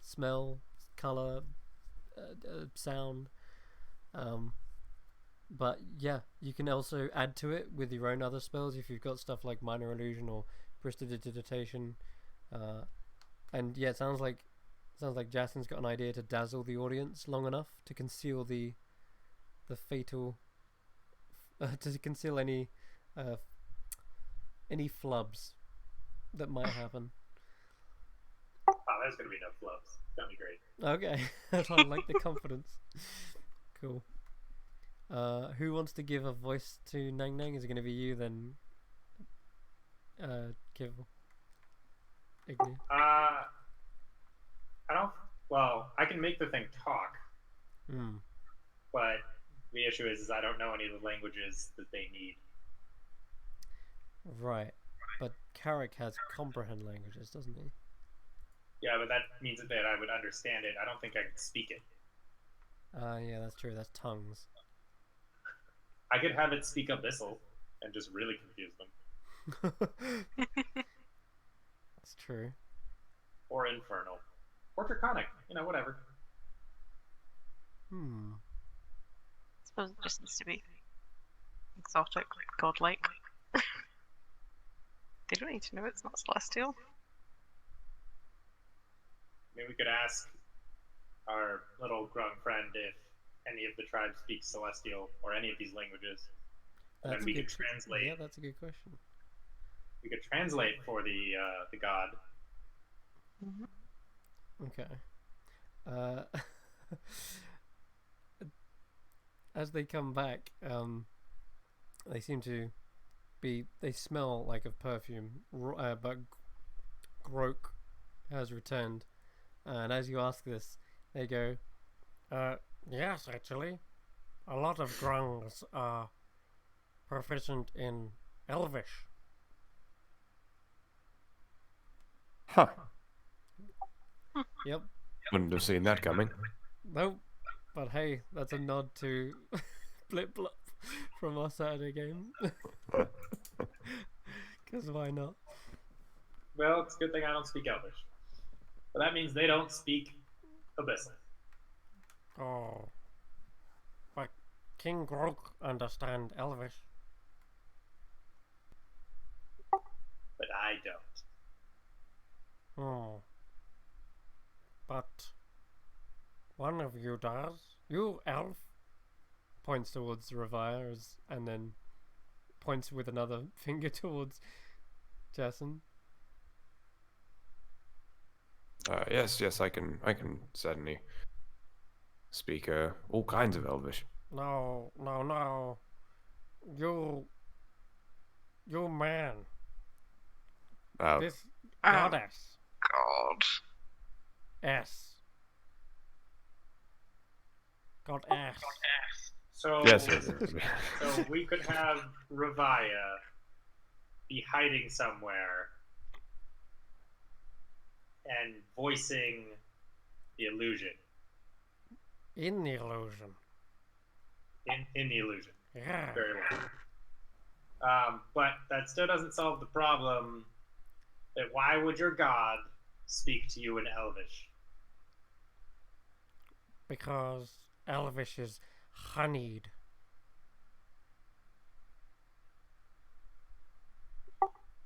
Smell, color, sound. But yeah, you can also add to it with your own other spells if you've got stuff like Minor Illusion or Prestidigitation. And yeah, it sounds like Jacen's got an idea to dazzle the audience long enough to conceal the fatal, to conceal any any flubs that might happen. Oh, there's gonna be no flubs. It's gonna be great. Okay, I like the confidence. Cool. Who wants to give a voice to Nang Nang? Is it going to be you then? Give Igni. I don't. Well, I can make the thing talk, but the issue is I don't know any of the languages that they need. Right, but Carrick has comprehend languages, doesn't he? Yeah, but that means that I would understand it. I don't think I could speak it. Yeah, that's true. That's tongues. I could have it speak Abyssal and just really confuse them. That's true. Or Infernal. Or Draconic. Whatever. I suppose it just needs to be exotic, godlike. They don't need to know it's not celestial. Maybe we could ask our little grung friend if any of the tribes speak Celestial or any of these languages. And then we could translate. Yeah, that's a good question. We could translate for the god. Okay. As they come back, they seem to be. They smell like of perfume, but Grok has returned. And as you ask this, they go, yes, actually. A lot of grungs are proficient in Elvish. Huh. Yep. Wouldn't have seen that coming. Nope. But hey, that's a nod to Blip Blop from our Saturday game. Because why not? Well, it's a good thing I don't speak Elvish. But that means they don't speak Abyssal. Oh. But King Grog understand Elvish. But I don't. Oh. But one of you does. You, elf. Points towards Revire and then points with another finger towards Jason. Yes, I can certainly speak all kinds of Elvish. No. You man. This goddess. God. S. Goddess. So, yes. so we could have Revaya be hiding somewhere and voicing the illusion. In the illusion. In the illusion. Yeah. Very well. But that still doesn't solve the problem that why would your god speak to you in Elvish? Because Elvish is honeyed.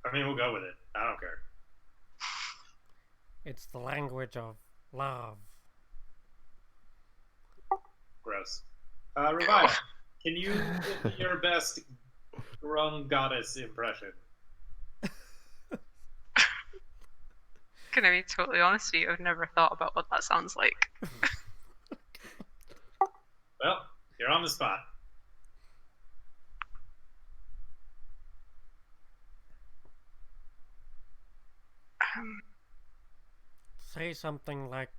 I mean, we'll go with it. I don't care. It's the language of love. Gross. Revaya, can you give me your best grung goddess impression? Can I be totally honest with you? I've never thought about what that sounds like. Well, you're on the spot. Say something like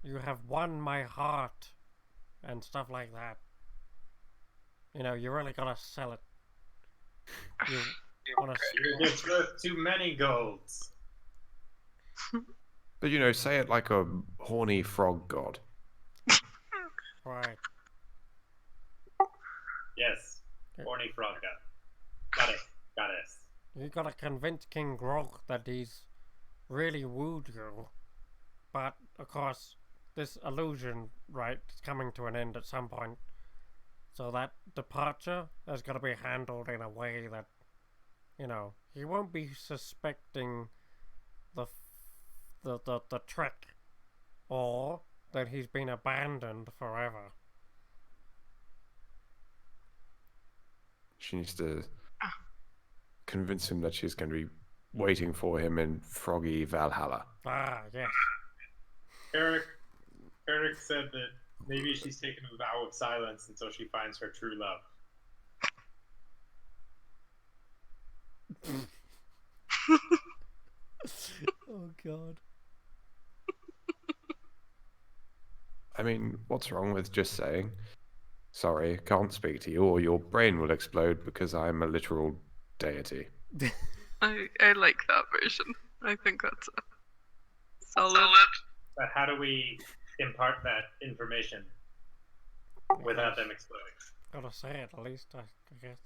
you have won my heart and stuff like that. You know, you really gotta sell it. You wanna It's worth too many golds. But say it like a horny frog god. right. Yes. Horny frog god. Goddess. You gotta convince King Grog that he's really wooed you. But, of course, this illusion, right, is coming to an end at some point. So that departure has gotta be handled in a way that, he won't be suspecting the trick. Or that he's been abandoned forever. She needs to convince him that she's going to be waiting for him in Froggy Valhalla. Ah, yes. Eric said that maybe she's taken a vow of silence until she finds her true love. Oh god. I mean, what's wrong with just saying, sorry, can't speak to you, or your brain will explode because I'm a literal deity? I like that version. I think that's a solid. But how do we impart that information without them exploding? Gotta say it at least, I guess.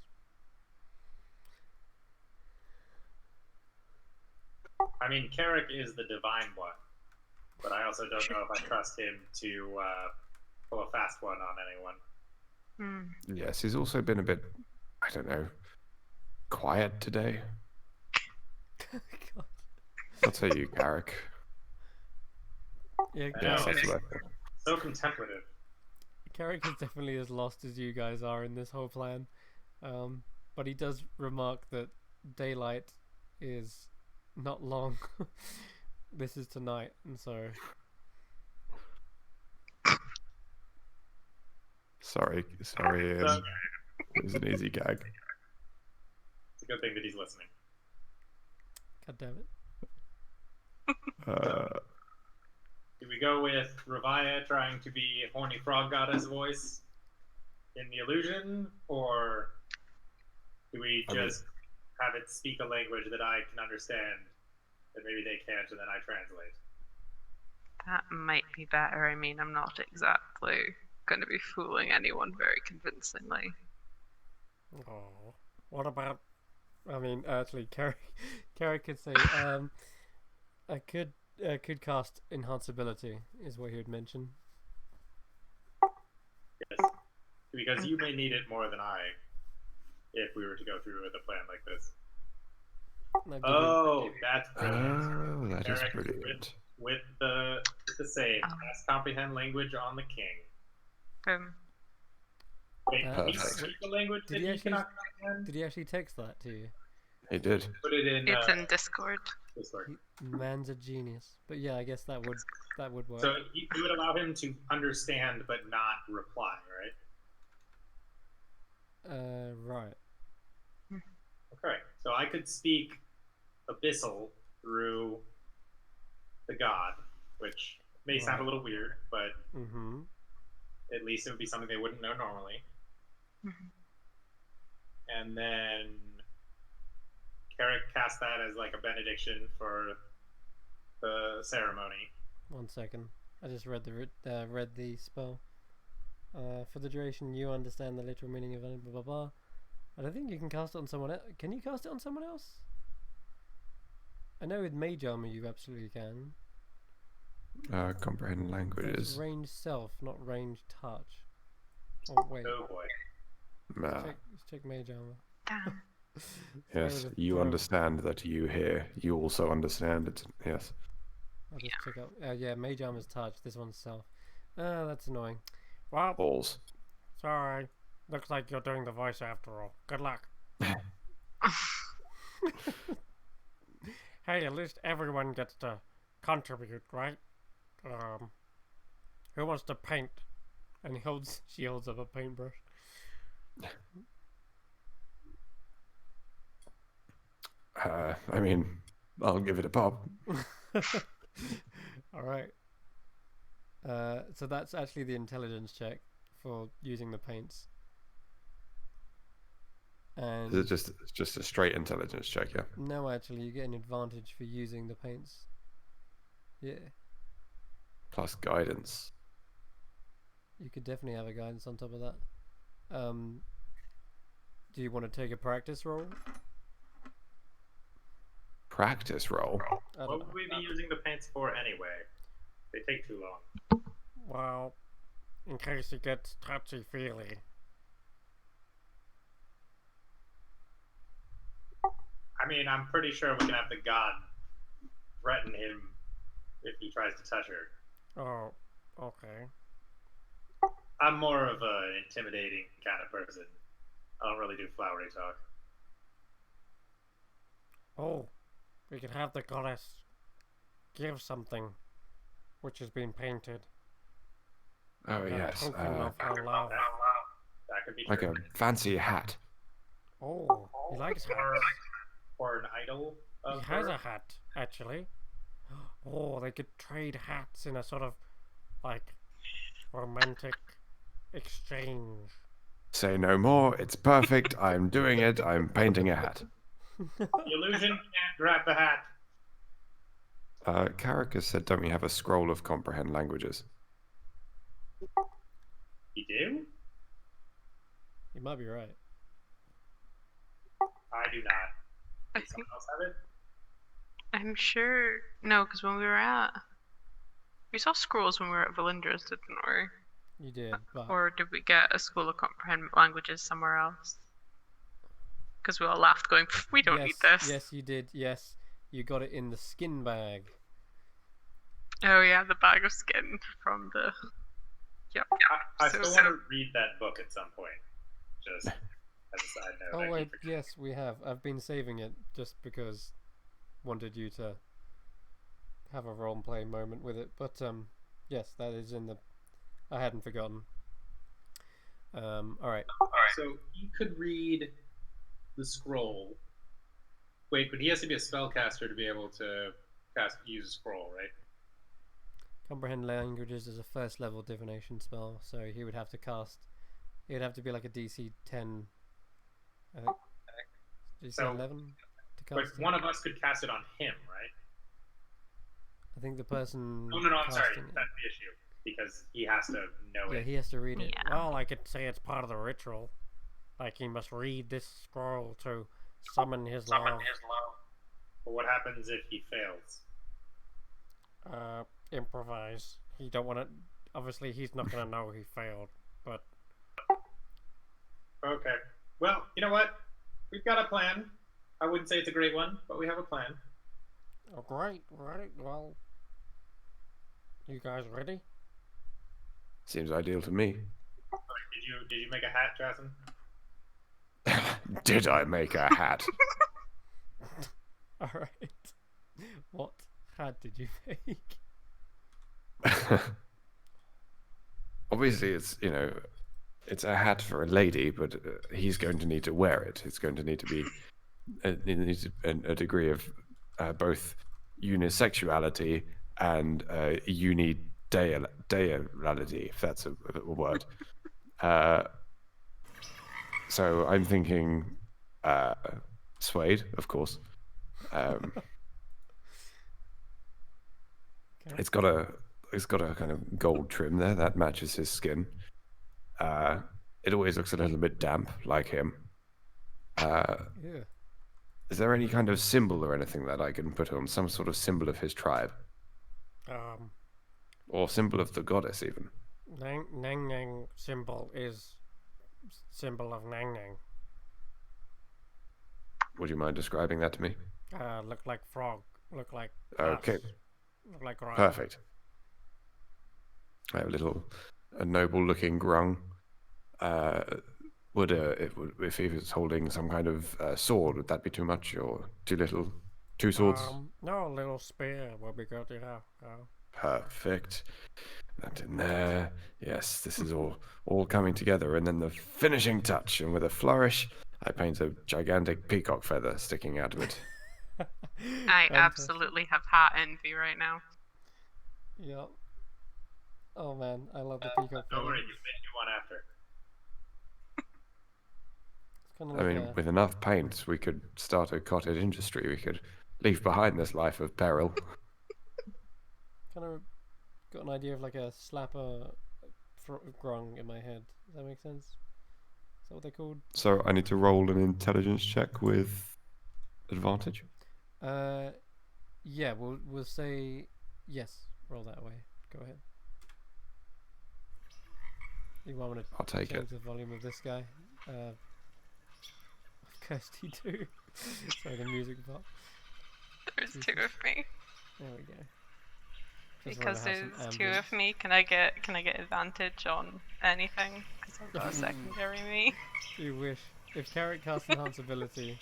I mean, Carrick is the divine one, but I also don't know if I trust him to pull a fast one on anyone. Yes, he's also been a bit, I don't know, quiet today. God. I'll tell you, Garrick. Yeah, Yeah, Carrick, it's so contemplative. Carrick is definitely as lost as you guys are in this whole plan. But he does remark that daylight is not long. This is tonight, and so... Sorry, it was an easy gag. It's a good thing that he's listening. God damn it. Do we go with Ravaya trying to be horny frog goddess voice in the illusion, or do we just have it speak a language that I can understand, and maybe they can't, and then I translate? That might be better. I mean, I'm not exactly going to be fooling anyone very convincingly. Oh, what about? I mean, actually, Carrick could say, I could cast enhanceability, is what he would mention. Yes, because you may need it more than I, if we were to go through with a plan like this. Oh, that's brilliant. Oh, that is Carrick brilliant. With the save, cast comprehend language on the king. Wait, can you Perfect. speak a language that you cannot comprehend? Did he actually text that to you? He did. Put it in. It's in Discord. Discord. Man's a genius. But yeah, I guess that would work. So you would allow him to understand but not reply, right? Right. Okay. So I could speak Abyssal through the god, which may sound a little weird, but at least it would be something they wouldn't know normally. And then Carrick cast that as like a benediction for the ceremony. 1 second. I just read the spell. For the duration, you understand the literal meaning of it, blah blah blah. I don't think you can cast it on someone else. Can you cast it on someone else? I know with Mage Armor you absolutely can. Comprehend languages. It's range self, not range touch. Oh wait. Oh boy. Let's check Mage Armor. Damn. Yes, you understand that you hear. You also understand it. Yes. I'll just check out. Yeah, Mage Armor's touch. This one's self. That's annoying. Well, Balls. sorry. Looks like you're doing the voice after all. Good luck. Hey, at least everyone gets to contribute, right? Who wants to paint? And she holds up a paintbrush. I mean, I'll give it a pop. Alright. So that's actually the intelligence check for using the paints. And Is it just a straight intelligence check, yeah? no, actually, you get an advantage for using the paints. Yeah. Plus guidance. You could definitely have a guidance on top of that. Do you want to take a practice roll? Practice roll? What would we be using the paints for anyway? They take too long. Well, in case it gets touchy-feely. I mean, I'm pretty sure we can have the god threaten him if he tries to touch her. Oh, okay. I'm more of an intimidating kind of person. I don't really do flowery talk. Oh, we could have the goddess give something which has been painted. Oh A yes, token of her love. That could be like true. a fancy hat. Oh, he likes hats. Or an idol He of has her. a hat, actually. Oh, they could trade hats in a sort of, like, romantic exchange. Say no more. It's perfect. I'm doing it. I'm painting a hat. The illusion can't grab the hat. Carrick has said, don't we have a scroll of comprehend languages? You do? You might be right. I do not. I Does think someone else have it? I'm sure. No, because when we saw scrolls when we were at Valindra's, didn't we? You did, but Or did we get a school of comprehend languages somewhere else? Because we all laughed, going, "We don't need this." Yes, you did. Yes, you got it in the skin bag. Oh yeah, the bag of skin from the. Yep. I So- still want to read that book at some point. Just as a side note. I Oh wait, keep forgetting. yes, we have. I've been saving it just because wanted you to have a role play moment with it. But yes, that is in the. I hadn't forgotten. All right. So he could read the scroll. Wait, but he has to be a spellcaster to be able to use a scroll, right? Comprehend languages is a first level divination spell, so he would have to cast. It'd have to be like a DC 10. I think. DC So- 11 to But cast. one of us could cast it on him, right? I think the person. No, I'm sorry. casting it- That's the issue. Because he has to know Yeah, it. he has to read it. Yeah. Well, I could say it's part of the ritual. Like he must read this scroll to summon his love. But what happens if he fails? Improvise. You don't want to. Obviously, he's not gonna know he failed. But Okay. Well, you know what? We've got a plan. I wouldn't say it's a great one, but we have a plan. oh, great, right? Well, you guys ready? Seems ideal to me. Did you make a hat, Jason? Did I make a hat? All right. What hat did you make? Obviously, it's it's a hat for a lady, but he's going to need to wear it. It's going to need to be it needs a degree of both unisexuality and unideality, if that's a word. So I'm thinking suede, of course. Okay. It's got a kind of gold trim there that matches his skin. It always looks a little bit damp, like him. Yeah. Is there any kind of symbol or anything that I can put on? Some sort of symbol of his tribe, or symbol of the goddess, even. Nang Nang symbol is symbol of Nang Nang. Would you mind describing that to me? Look like frog. Look like. Okay. us, Look like rock. Perfect. I have a noble-looking grung. If he was holding some kind of sword, would that be too much or too little? Two swords. No, a little spear will be good. Yeah. Perfect. That in there. Yes, this is all coming together, and then the finishing touch, and with a flourish, I paint a gigantic peacock feather sticking out of it. I Fantastic. absolutely have hat envy right now. Yep. Oh man, I love the peacock Don't feather. worry, you make you one after. It's kind of I like mean, with enough paint, we could start a cottage industry. We could leave behind this life of peril. kind of got an idea of like a slapper grung in my head. Does that make sense? Is that what they're called? So I need to roll an intelligence check with advantage. Yeah, we'll say yes. Roll that way. Go ahead. You want me to I'll take change it. the volume of this guy? Of course you do. Sorry, the music part. There's two of me. There we go. Just Because wanted to have there's some two of ambience. me, can I get advantage on anything? Because I've got a secondary me. You wish. if Carrot casts enhance ability,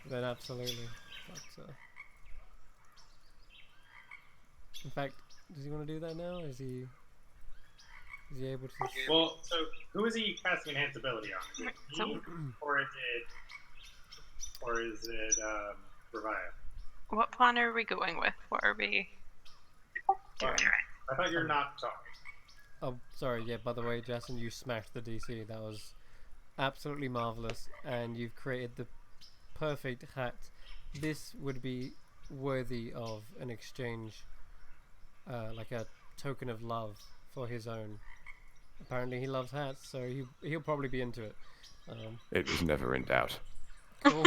then absolutely. But, in fact, does he want to do that now? Is he able to? Well, so who is he casting enhance ability on? Is it So- me, or is it Revive? What plan are we going with? What are we doing? I thought you're not talking. Oh, sorry. Yeah. By the way, Jason, you smashed the DC. That was absolutely marvelous, and you've created the perfect hat. This would be worthy of an exchange, like a token of love for his own. Apparently, he loves hats, so he'll probably be into it. It was never in doubt. Cool.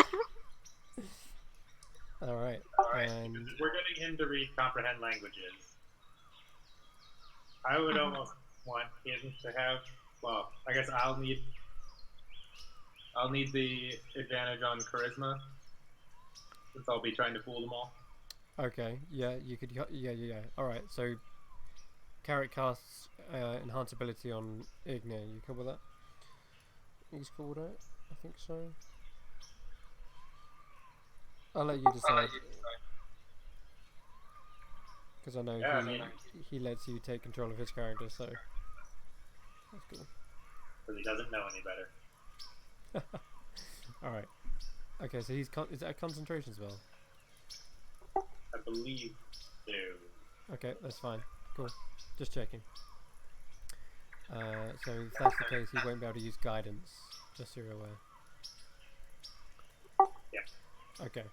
All right. And Because we're getting him to read comprehend languages. I would almost want him to have. Well, I guess I'll need the advantage on charisma, since I'll be trying to fool them all. okay, yeah, you could. Yeah. All right. So, Carrot casts enhance ability on Ignir. You cool with that? He's cool with it. I think so. I'll let you decide. Because I know Yeah, I mean, he lets you take control of his character, so that's cool. because he doesn't know any better. All right. Okay, so is that a concentration spell? I believe so. Okay, that's fine. Cool. Just checking. So if that's the case, he won't be able to use guidance. Just so you're aware. Yeah. Okay.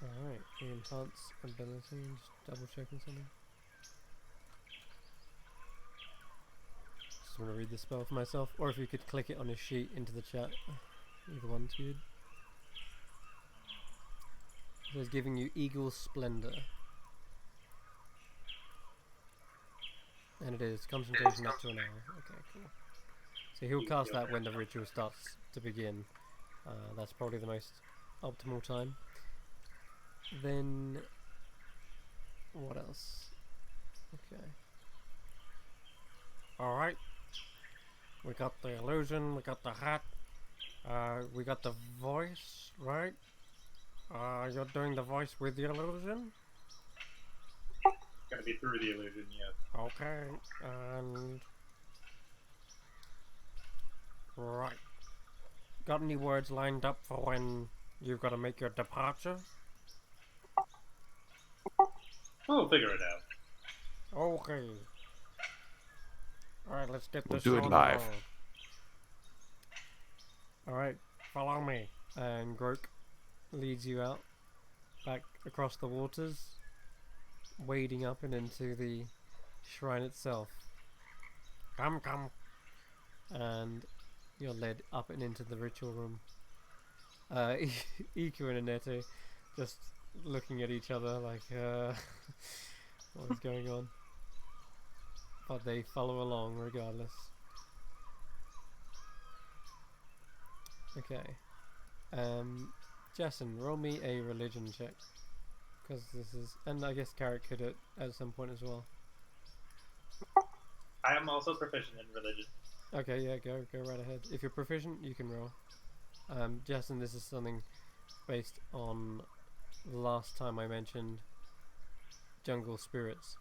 Alright, enhance ability, just double checking something. Just want to read the spell for myself, or if you could click it on his sheet into the chat. Either one's good. So it's giving you Eagle Splendor. And it is concentration up to an hour. Okay, cool. So he'll cast that when the ritual starts to begin. That's probably the most optimal time. Then what else? Okay. Alright. We got the illusion, we got the hat, we got the voice, right? You're doing the voice with the illusion? It's gonna be through the illusion, yes. Okay, and right. Got any words lined up for when you've got to make your departure? We'll figure it out. Okay. Alright, let's get We'll this do it on live. the road. Alright, follow me. And Grok leads you out, back across the waters, wading up and into the shrine itself. Come. And you're led up and into the ritual room. Iku and Annette just looking at each other like, what is going on? But they follow along regardless. Okay. Jason, roll me a religion check. Because this is... And I guess Carrot could at some point as well. I am also proficient in religion. Okay, yeah, go right ahead. If you're proficient, you can roll. Jason, this is something based on last time I mentioned jungle spirits.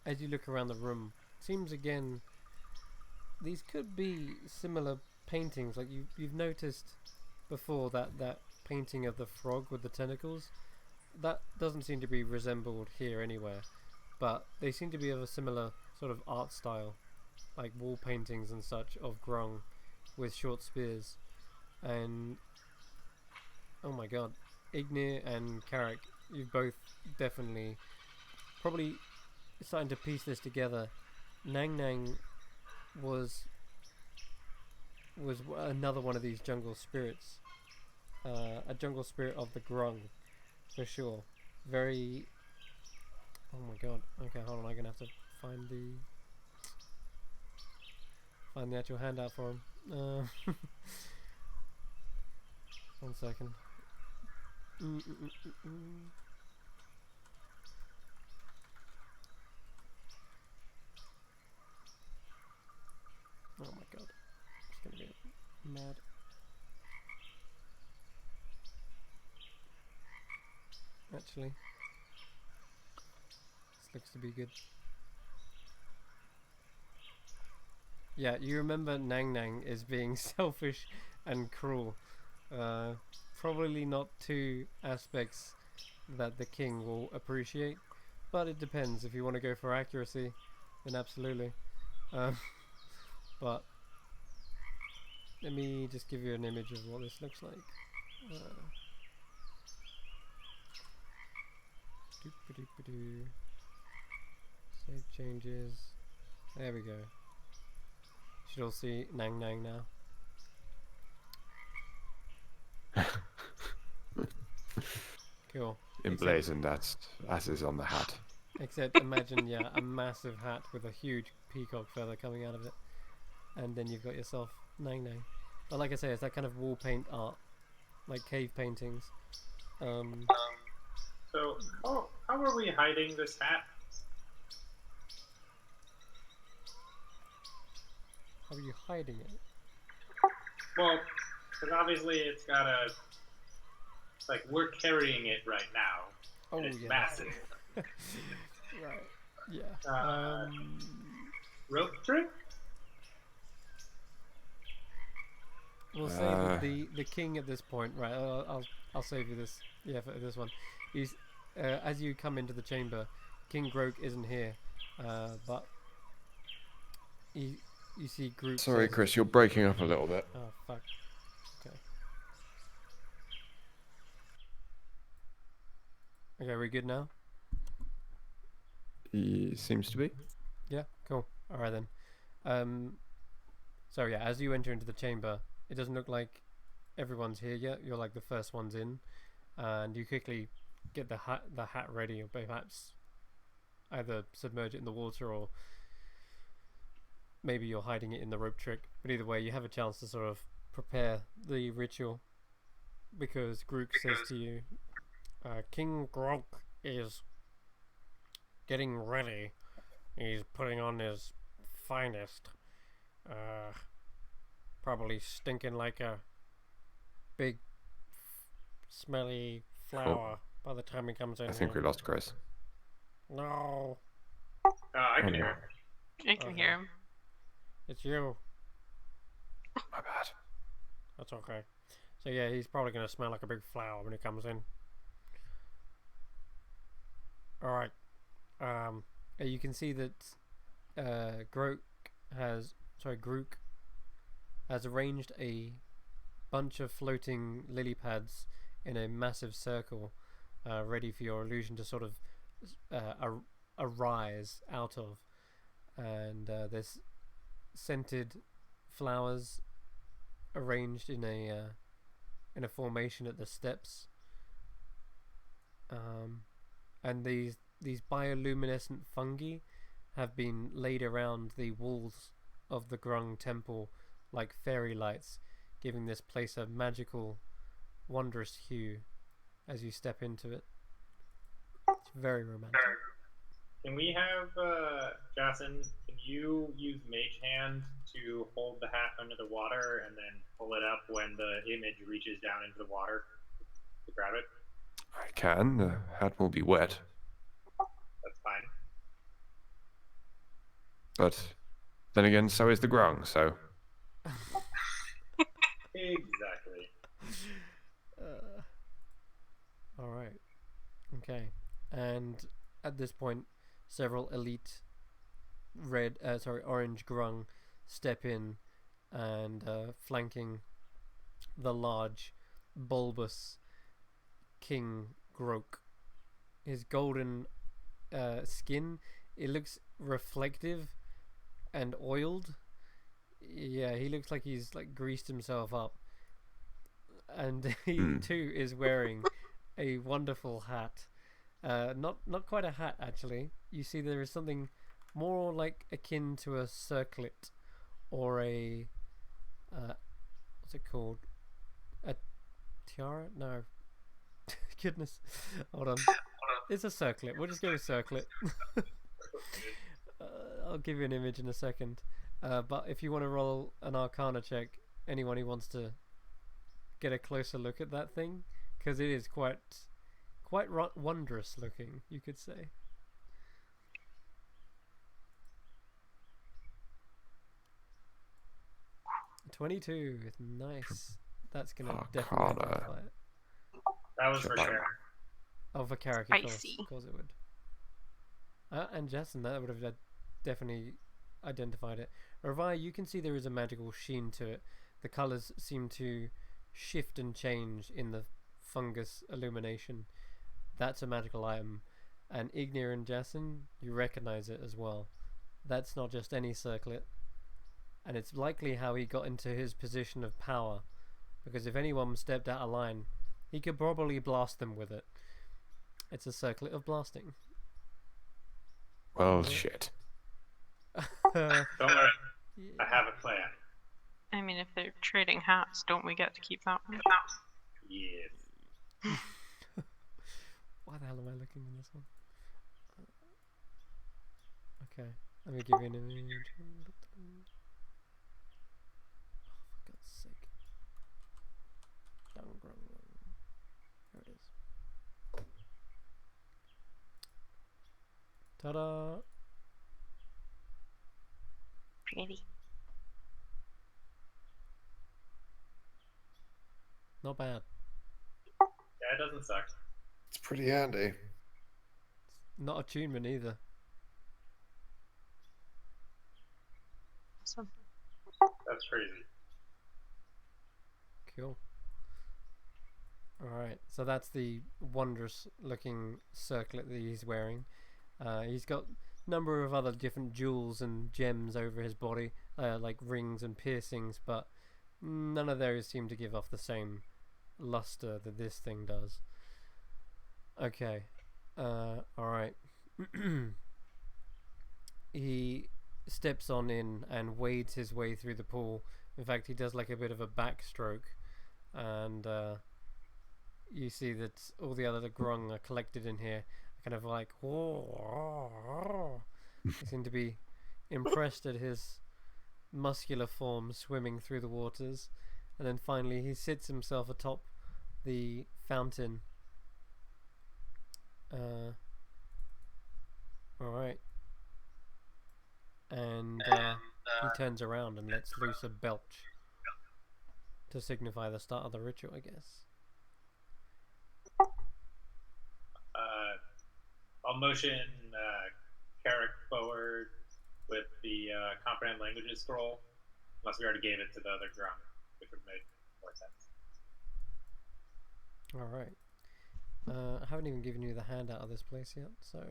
As you look around the room, seems again these could be similar paintings. Like you've noticed before that painting of the frog with the tentacles, that doesn't seem to be resembled here anywhere, but they seem to be of a similar sort of art style, like wall paintings and such of Grung with short spears. And oh my god, Ignir and Carrick, you've both definitely probably starting to piece this together. Nang was another one of these jungle spirits, a jungle spirit of the Grung for sure. Very... oh my god. Okay, hold on, I'm gonna have to find the actual handout for him. 1 second. Mad. Actually, this looks to be good. Yeah, you remember Nang Nang as being selfish and cruel. Probably not two aspects that the king will appreciate, but it depends. If you want to go for accuracy, then absolutely. But let me just give you an image of what this looks like. Doop-a-doop-a-doo. Save changes. There we go. Should all see Nang Nang now. Cool. Emblazoned as is on the hat. Except imagine, yeah, a massive hat with a huge peacock feather coming out of it. And then you've got yourself Nang Nang. But like I say, it's that kind of wall paint art. Like cave paintings. So, how are we hiding this hat? How are you hiding it? Well, because obviously it's got a... Like, we're carrying it right now. Oh, and it's yeah. massive. Right. Yeah. Rope trick? We'll say that the king at this point, right? I'll save you this. Yeah, for this one. He's as you come into the chamber, King Groke isn't here, but you see Groot. Sorry, says, Chris, you're breaking up a little bit. Oh fuck. Okay. Okay, we good now? Seems to be. Yeah. Cool. All right then. So yeah, as you enter into the chamber, it doesn't look like everyone's here yet. You're like the first ones in, and you quickly get the hat ready, or perhaps either submerge it in the water, or maybe you're hiding it in the rope trick. But either way, you have a chance to sort of prepare the ritual, because Grook says to you, King Grog is getting ready. He's putting on his finest. Probably stinking like a big, smelly flower by the time he comes in. I think we lost Chris. No. I can hear him. I can hear him. It's you. My bad. That's okay. So yeah, he's probably going to smell like a big flower when he comes in. Alright. You can see that Grook has arranged a bunch of floating lily pads in a massive circle, ready for your illusion to sort of arise out of. And there's scented flowers arranged in a formation at the steps, and these bioluminescent fungi have been laid around the walls of the Grung temple like fairy lights, giving this place a magical, wondrous hue as you step into it. It's very romantic. Can we have, Jason, can you use Mage Hand to hold the hat under the water and then pull it up when the image reaches down into the water to grab it? I can. The hat will be wet. That's fine. But then again, so is the grung, so... Exactly. Alright. Okay. And at this point, several elite orange grung step in and flanking the large, bulbous King Groke. His golden skin, it looks reflective and oiled. Yeah, he looks like he's like greased himself up. And he too is wearing a wonderful hat. Not quite a hat actually. You see there is something more like akin to a circlet or a what's it called? A tiara? No. Goodness. Hold on. It's a circlet. We'll just go with circlet. I'll give you an image in a second. But if you want to roll an Arcana check, anyone who wants to get a closer look at that thing, because it is quite wondrous looking, you could say. $22, nice. That's gonna definitely Arcana. identify it. That was for Shabbat. sure. Oh, for character, Spicy. of course it would. And Jason, that would have definitely identified it. Ravai, you can see there is a magical sheen to it. The colours seem to shift and change in the fungus illumination. That's a magical item. And Ignir and Jason, you recognise it as well. That's not just any circlet. And it's likely how he got into his position of power. Because if anyone stepped out of line, he could probably blast them with it. It's a circlet of blasting. Well, shit. Don't worry, I have a plan. I mean, if they're trading hats, don't we get to keep that one? Yes. Why the hell am I looking in this one? Okay, let me give you an image. Oh, for God's sake. There it is. Ta-da! Pretty. Not bad. Yeah, it doesn't suck. It's pretty handy. Not attunement either. Awesome. That's crazy. Cool. Alright, so that's the wondrous looking circlet that he's wearing. He's got a number of other different jewels and gems over his body, like rings and piercings, but none of those seem to give off the same luster that this thing does. Okay, alright. He steps on in and wades his way through the pool. In fact, he does like a bit of a backstroke, and you see that all the other grung are collected in here, kind of like, they seem to be impressed at his muscular form swimming through the waters. And then finally he sits himself atop the fountain. Alright. And he turns around and lets loose a belch to signify the start of the ritual, I guess. I'll motion Carrick forward with the Comprehend Languages scroll, unless we already gave it to the other drum, which would make more sense. Alright. I haven't even given you the handout of this place yet, so...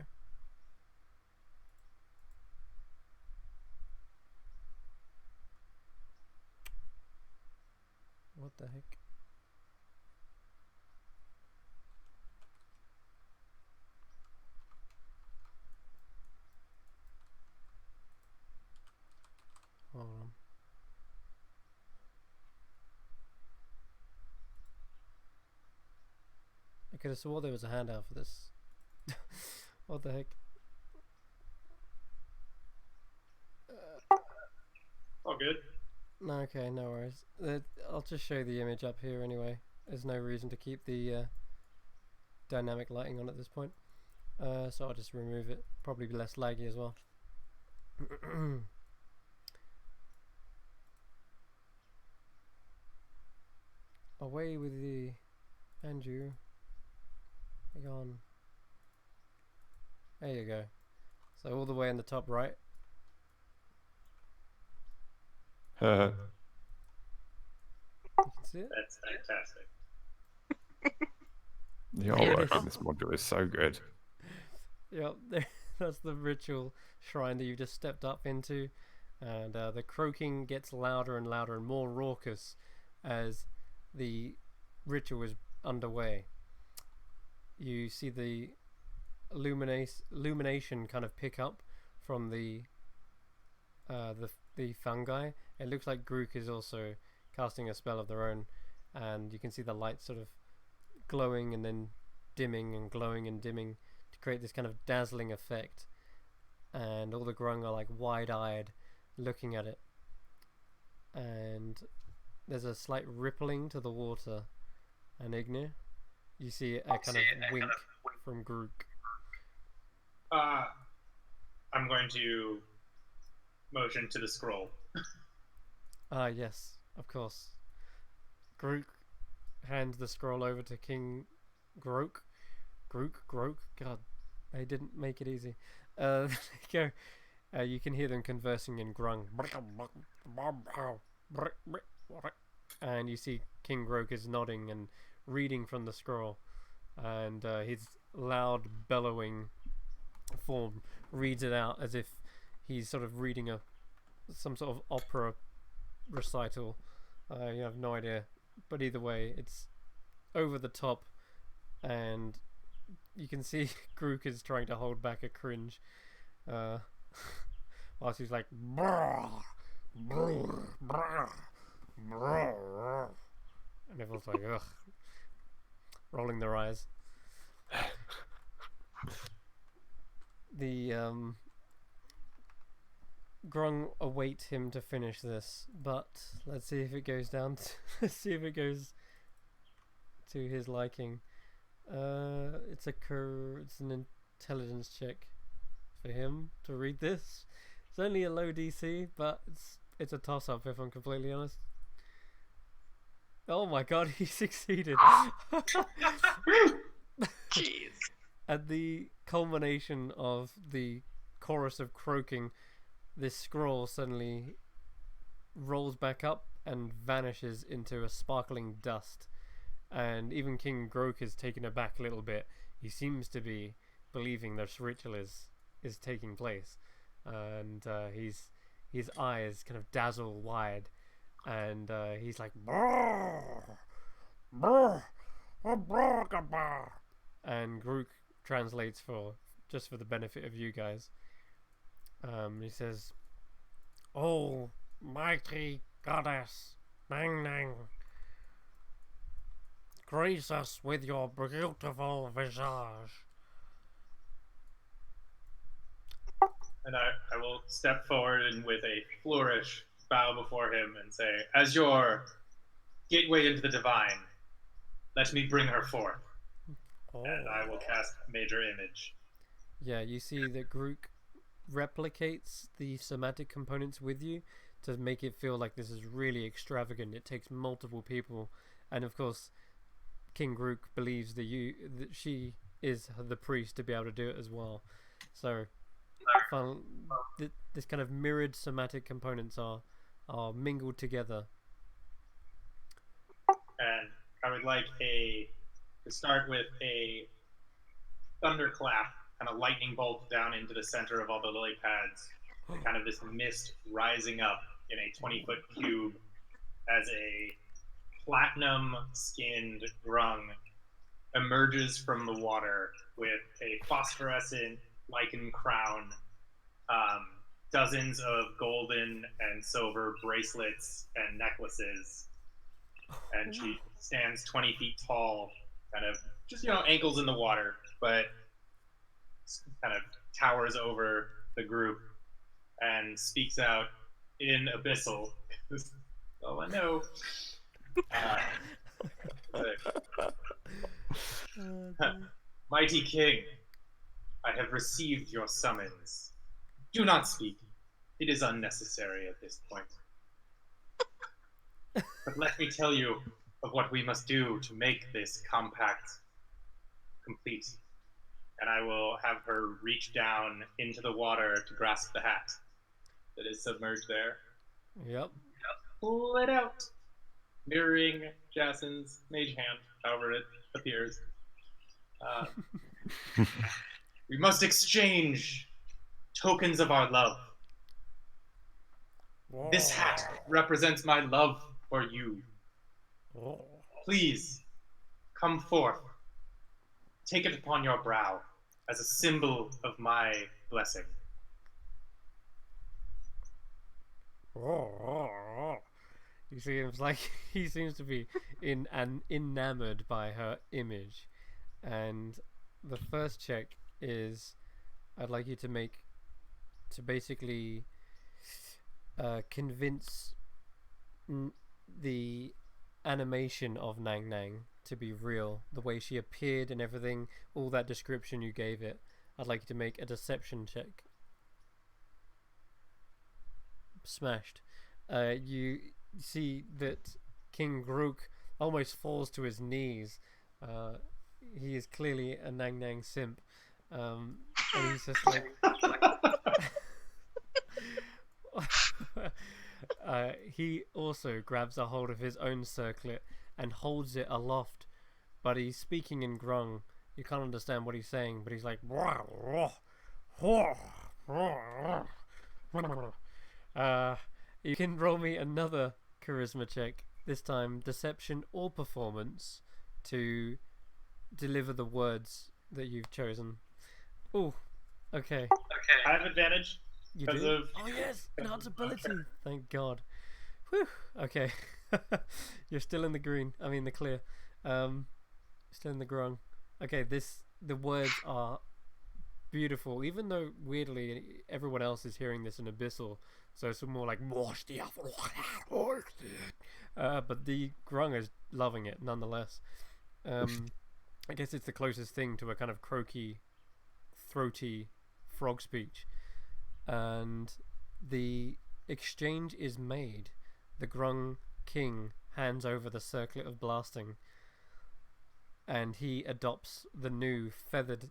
What the heck? Hold on. I could have swore there was a handout for this. What the heck? All good. No, okay, no worries. I'll just show the image up here anyway. There's no reason to keep the dynamic lighting on at this point. So I'll just remove it. Probably be less laggy as well. Away with the Andrew. Hang on. There you go. So all the way in the top right. You can see it? That's fantastic. The Here it artwork is. in this module is so good. Yep, that's the ritual shrine that you just stepped up into. And the croaking gets louder and louder and more raucous as the ritual is underway. You see the illumination kind of pick up from the fungi. It looks like Grook is also casting a spell of their own, and you can see the light sort of glowing and then dimming and glowing and dimming to create this kind of dazzling effect. And all the grung are like wide-eyed looking at it. And there's a slight rippling to the water, and Ignir, you see a kind of wink from Grook. I'm going to motion to the scroll. Yes, of course. Grook hands the scroll over to King Groak. Groak. God, they didn't make it easy. There you go. You can hear them conversing in Grung. And you see King Groak is nodding and reading from the scroll. And his loud, bellowing form reads it out as if he's sort of reading some sort of opera recital. You have no idea. But either way, it's over the top. And you can see Grook is trying to hold back a cringe. Whilst he's like, brrr, brrr, brrr, brrr. And everyone's like, ugh, rolling their eyes. The Grung await him to finish this, but let's see if it goes down. Let's see if it goes to his liking. It's an intelligence check for him to read this. It's only a low DC, but it's a toss-up if I'm completely honest. Oh my god, he succeeded! Jeez. At the culmination of the chorus of croaking, this scroll suddenly rolls back up and vanishes into a sparkling dust. And even King Groak is taken aback a little bit. He seems to be believing this ritual is taking place, and his eyes kind of dazzle wide, and he's like, brrr, brrr, brrr, brrr. And Grook translates for the benefit of you guys. He says, "Oh, mighty goddess, Nang Nang, grace us with your beautiful visage." And I will step forward and with a flourish bow before him and say, as your gateway into the divine, let me bring her forth. Oh. And I will cast Major Image. Yeah, you see that Grook replicates the somatic components with you to make it feel like this is really extravagant. It takes multiple people, and of course, King Grook believes that she is the priest to be able to do it as well. So, this kind of mirrored somatic components are mingled together. And I would like to start with a thunderclap, kind of lightning bolt down into the center of all the lily pads, and kind of this mist rising up in a 20-foot cube as a platinum-skinned grung emerges from the water with a phosphorescent lichen crown, dozens of golden and silver bracelets and necklaces, and she stands 20 feet tall, kind of just, ankles in the water, but kind of towers over the group and speaks out in Abyssal. Oh, I know. Mighty King, I have received your summons. Do not speak. It is unnecessary at this point. But let me tell you of what we must do to make this compact complete. And I will have her reach down into the water to grasp the hat that is submerged there. Yep. Pull it out, mirroring Jason's mage hand, however it appears. We must exchange tokens of our love. Whoa. This hat represents my love for you. Whoa. Please, come forth. Take it upon your brow as a symbol of my blessing. You see, it's like he seems to be enamored by her image, and the first check is, I'd like you to basically convince the animation of Nang Nang to be real, the way she appeared and everything, all that description you gave it, I'd like you to make a deception check. Smashed. You see that King Grook almost falls to his knees. He is clearly a Nang Nang simp. And he's just like... he also grabs a hold of his own circlet and holds it aloft, but he's speaking in Grung. You can't understand what he's saying, but he's like... you can roll me another charisma check, this time deception or performance, to deliver the words that you've chosen. Oh, okay. I have advantage. You Because do? of- Oh yes, enhanced ability. Thank God. Whew. Okay. You're still in the green. I mean the clear. Still in the grung. Okay, the words are beautiful, even though weirdly everyone else is hearing this in abyssal, so it's more like but the grung is loving it nonetheless. I guess it's the closest thing to a kind of croaky, throaty frog speech. And the exchange is made. The Grung King hands over the circlet of blasting, and he adopts the new feathered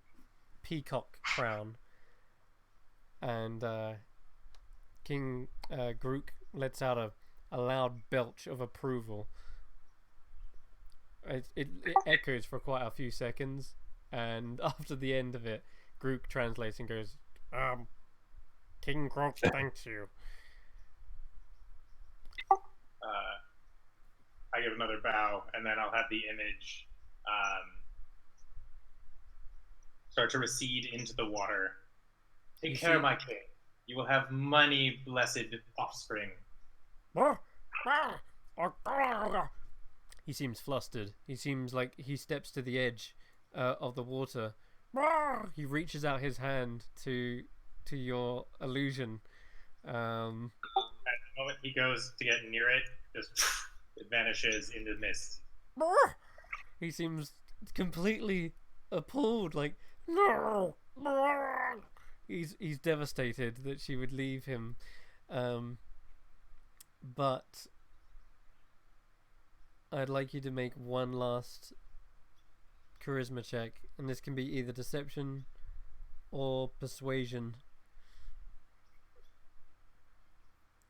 peacock crown. And King Grook lets out a loud belch of approval. It echoes for quite a few seconds, and after the end of it, Grook translates and goes, King Grook thanks you. I give another bow, and then I'll have the image start to recede into the water. Take care, my king. You will have many blessed offspring. He seems flustered. He seems like he steps to the edge of the water. He reaches out his hand to your illusion. At the moment he goes to get near it, just it vanishes into mist. He seems completely appalled, like no. He's devastated that she would leave him, but I'd like you to make one last charisma check, and this can be either deception or persuasion.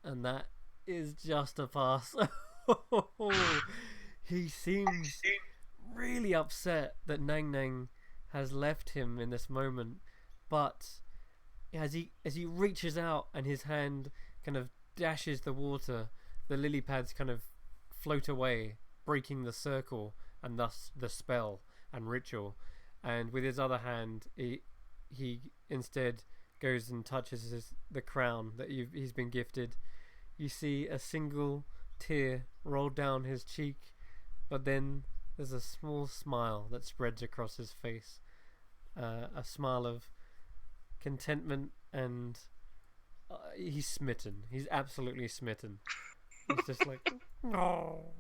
And that is just a pass. He seems really upset that Nang Nang has left him in this moment, but as he reaches out and his hand kind of dashes the water, the lily pads kind of float away, breaking the circle and thus the spell and ritual. And with his other hand, he instead goes and touches the crown that he's been gifted. You see a single tear roll down his cheek, but then there's a small smile that spreads across his face, a smile of contentment, and he's smitten. He's absolutely smitten. He's just like, oh.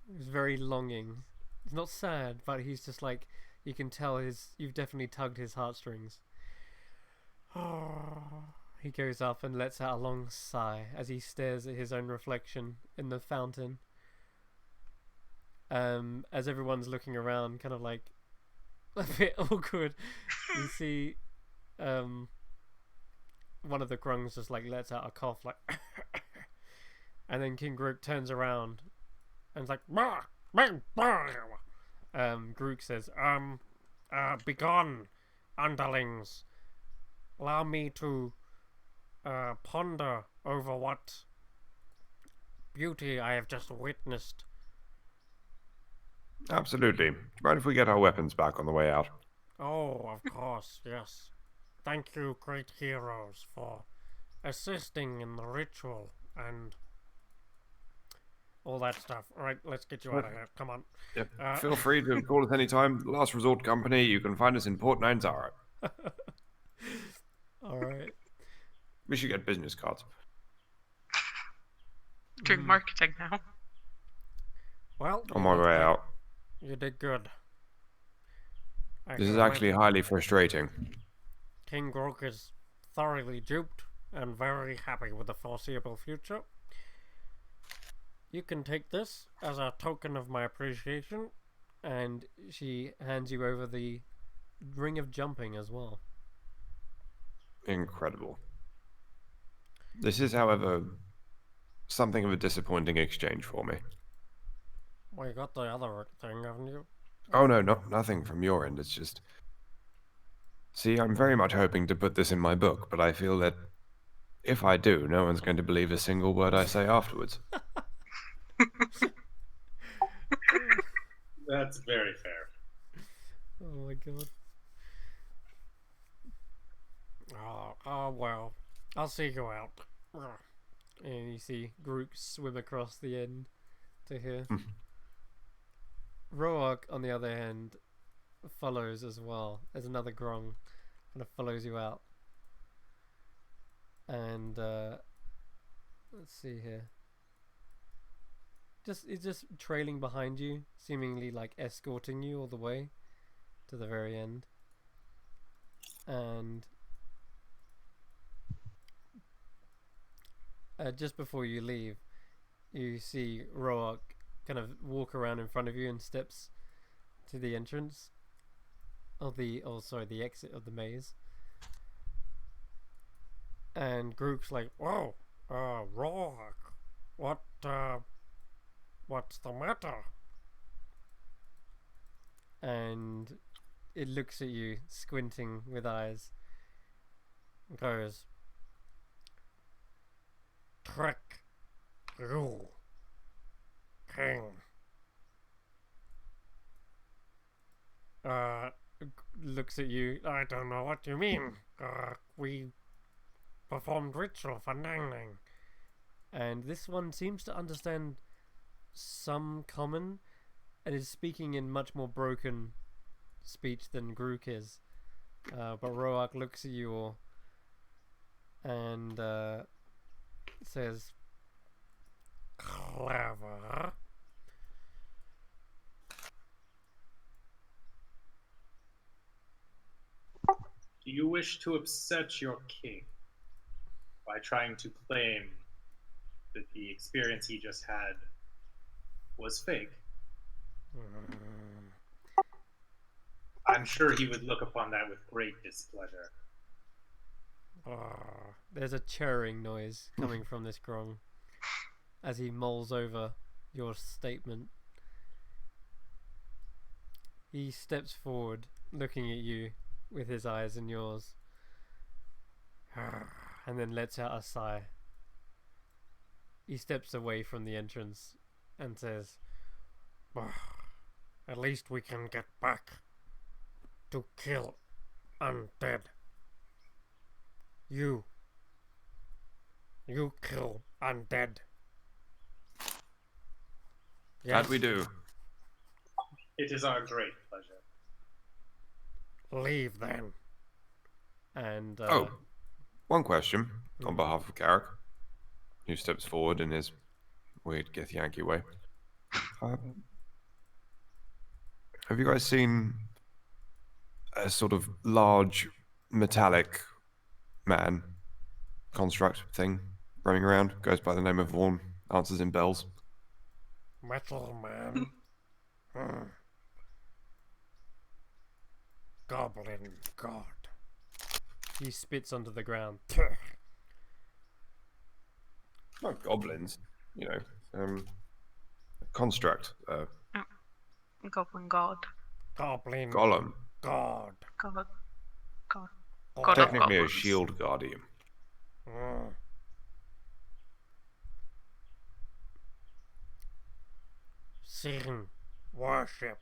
He's very longing. He's not sad, but he's just like, you can tell you've definitely tugged his heartstrings. He goes up and lets out a long sigh as he stares at his own reflection in the fountain. As everyone's looking around, kind of like a bit awkward, you see one of the grungs just like lets out a cough, like and then King Grook turns around and is like, Grook says, begone, underlings. Allow me to ponder over what beauty I have just witnessed. Absolutely. Mind if we get our weapons back on the way out? Oh, of course, yes. Thank you, great heroes, for assisting in the ritual and all that stuff. All right, let's get you out of here. Come on. Yep. Feel free to call us anytime. Last Resort Company. You can find us in Port Nine Zara. All right. We should get business cards. Doing marketing now. Well, On my way out. you did good. I This can is actually imagine highly frustrating. King Grok is thoroughly duped and very happy with the foreseeable future. You can take this as a token of my appreciation, and she hands you over the ring of jumping as well. Incredible. This is, however, something of a disappointing exchange for me. Well, you got the other thing, haven't you? Oh no, nothing from your end. It's just... See, I'm very much hoping to put this in my book, but I feel that if I do, no one's going to believe a single word I say afterwards. That's very fair. Oh my god. Oh well. I'll see you out. And you see Grook swim across the end to here. Roark, on the other hand, follows as well. There's another Grong, kind of follows you out. And let's see here. It's just trailing behind you, seemingly like escorting you all the way to the very end. And just before you leave, you see Roark kind of walk around in front of you and steps to the entrance of the exit of the maze. And Group's like, "Whoa, Roark, what's the matter?" And it looks at you, squinting with eyes, and goes, "Trick you, King." Looks at you. "I don't know what you mean. We performed ritual for Nang Nang." And this one seems to understand some common and is speaking in much more broken speech than Grook is. But Roark looks at you all and says, "Clever." Do you wish to upset your king by trying to claim that the experience he just had was fake? I'm sure he would look upon that with great displeasure. There's a churring noise coming from this Grong as he mulls over your statement. He steps forward, looking at you with his eyes in yours, and then lets out a sigh. He steps away from the entrance and says, "At least we can get back to kill undead. You kill undead." That we do. It is our great pleasure. Leave then. And One question on behalf of Garrick, who steps forward in his weird Githyanki way. Have you guys seen a sort of large metallic man construct thing roaming around? Goes by the name of Vaughn, answers in bells. Metal man. Goblin god. He spits onto the ground. Not goblins, you know. Construct. Goblin god. Goblin Golem. god. God. God. Oh, God of Technically a goblins. shield guardian. Sing. Worship.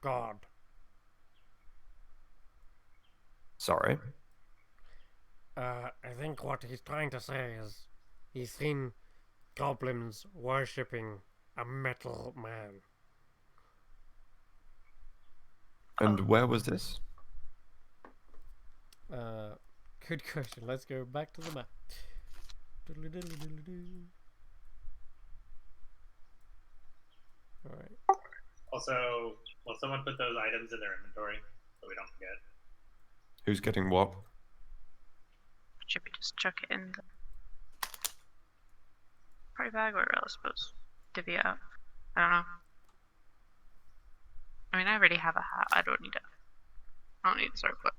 God. Sorry. I think what he's trying to say is he's seen goblins worshipping a metal man. And where was this? Good question. Let's go back to the map. Alright. Also, will someone put those items in their inventory so we don't forget? Who's getting what? Should we just chuck it in the party bag, or I suppose divvy it up? I don't know. I mean, I already have a hat. I don't need it. I don't need the sword whip.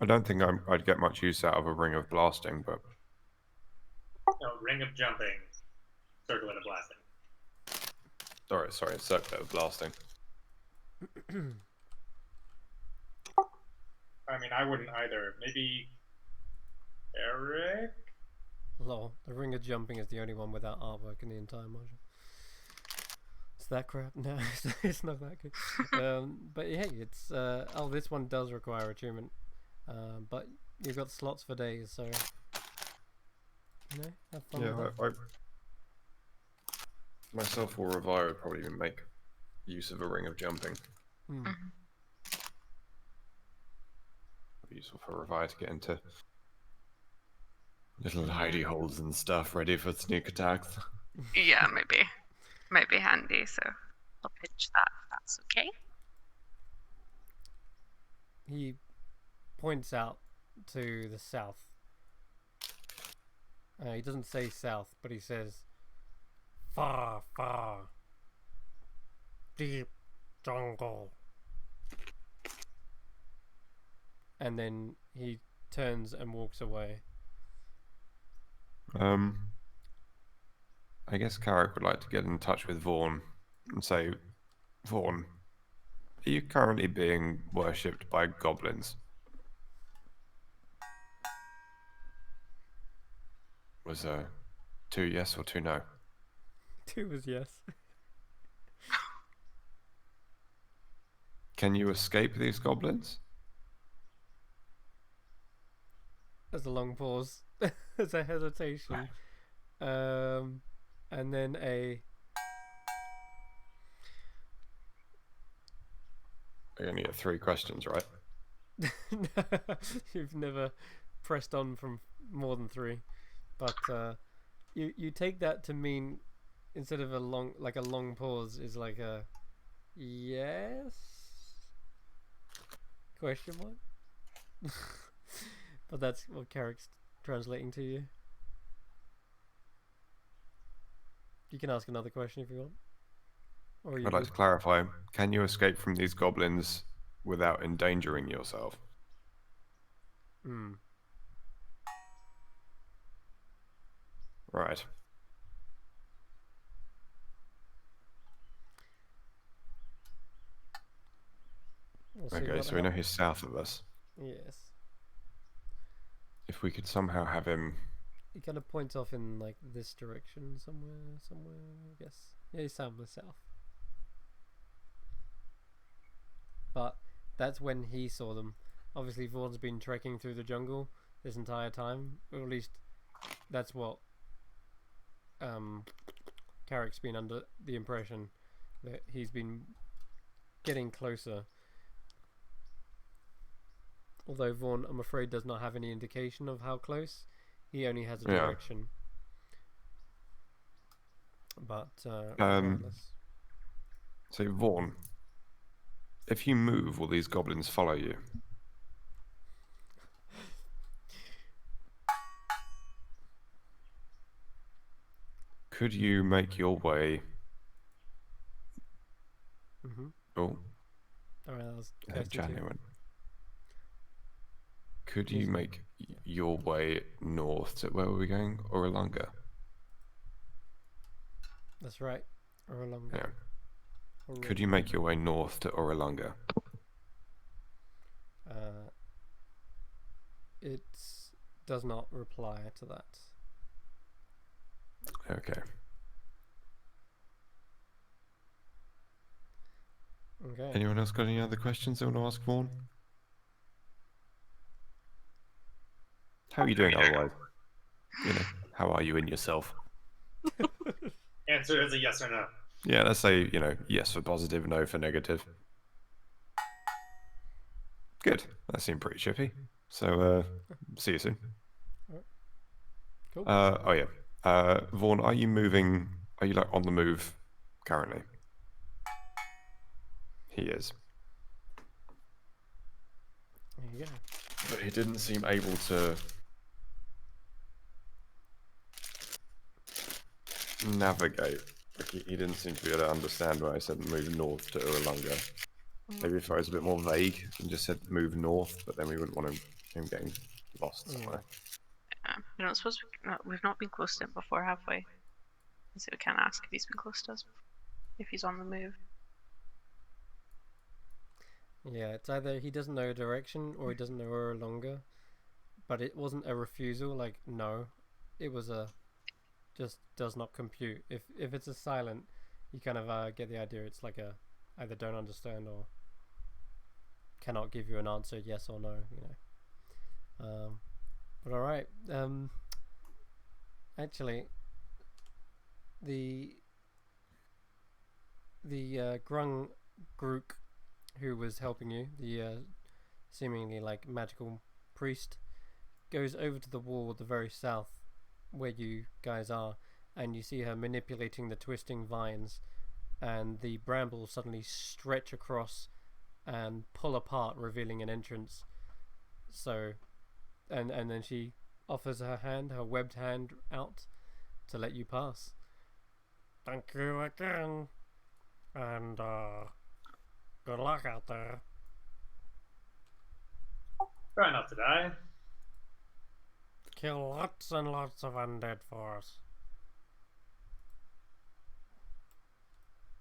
I don't think I'd get much use out of a ring of blasting, but No, ring of jumping, circlet of blasting. sorry, circlet of blasting. I mean, I wouldn't either. Maybe Eric? Lol, the ring of jumping is the only one without artwork in the entire module. It's that crap? No, it's not that good. But hey, it's oh, this one does require attunement, but you've got slots for days, so you know, have fun with that. I myself or Revire would probably even make use of a ring of jumping. Hmm. It'd be useful for Revire to get into little hidey holes and stuff, ready for sneak attacks. Yeah, maybe. Might be handy, so I'll pitch that if that's okay. He points out to the south. He doesn't say south, but he says far, far, deep jungle. And then he turns and walks away. I guess Carrick would like to get in touch with Vaughn and say, Vaughn, are you currently being worshipped by goblins? Was 2 yes or 2 no? 2 was yes. Can you escape these goblins? There's a long pause. There's a hesitation. And then a... I only get 3 questions, right? You've never pressed on from more than 3. But you take that to mean, instead of a long pause, is like a yes question mark. But that's what Carrick's translating to you. You can ask another question if you want. Or I'd like to clarify, can you escape from these goblins without endangering yourself? Hmm. Right. We'll see Okay, what so we know happens. he's south of us. Yes. If we could somehow have him... He kind of points off in like this direction somewhere, I guess. Yeah, he's south. But that's when he saw them. Obviously, Vaughn's been trekking through the jungle this entire time, or at least that's what Carrick's been under the impression that he's been getting closer. Although Vaughn, I'm afraid, does not have any indication of how close. He only has a Yeah. direction. But regardless. So, Vaughn, if you move, will these goblins follow you? Could you make your way... Oh, Alright, that was Johnny went. Could you make your way north to where were we going? Oralunga? That's right. Or along. Yeah. Could you make your way north to Oralunga? It does not reply to that. Okay. Okay. Anyone else got any other questions they want to ask Vaughn? How are you doing otherwise? You know, how are you in yourself? Answer is a yes or no. Yeah, let's say, you know, yes for positive, no for negative. Good. That seemed pretty chippy. So, see you soon. Cool. Oh yeah. Vaughn, are you moving? Are you like on the move currently? He is. There you go. But he didn't seem able to navigate. Like he didn't seem to be able to understand when I said move north to Uralunga. Maybe if I was a bit more vague and just said move north, but then we wouldn't want him getting lost somewhere. I don't suppose we've not been close to him before, have we? So we can't ask if he's been close to us, if he's on the move. Yeah, it's either he doesn't know direction or he doesn't know where longer. But it wasn't a refusal, like no. It was a just does not compute. If it's a silent, you kind of get the idea. It's like a either don't understand or cannot give you an answer, yes or no. But all right. Actually, the Grung Grook who was helping you, the seemingly like magical priest, goes over to the wall at the very south where you guys are, and you see her manipulating the twisting vines, and the brambles suddenly stretch across and pull apart, revealing an entrance. So, and then she offers her hand, her webbed hand, out to let you pass. Thank you again, and good luck out there. Try not to die. Kill lots and lots of undead for us.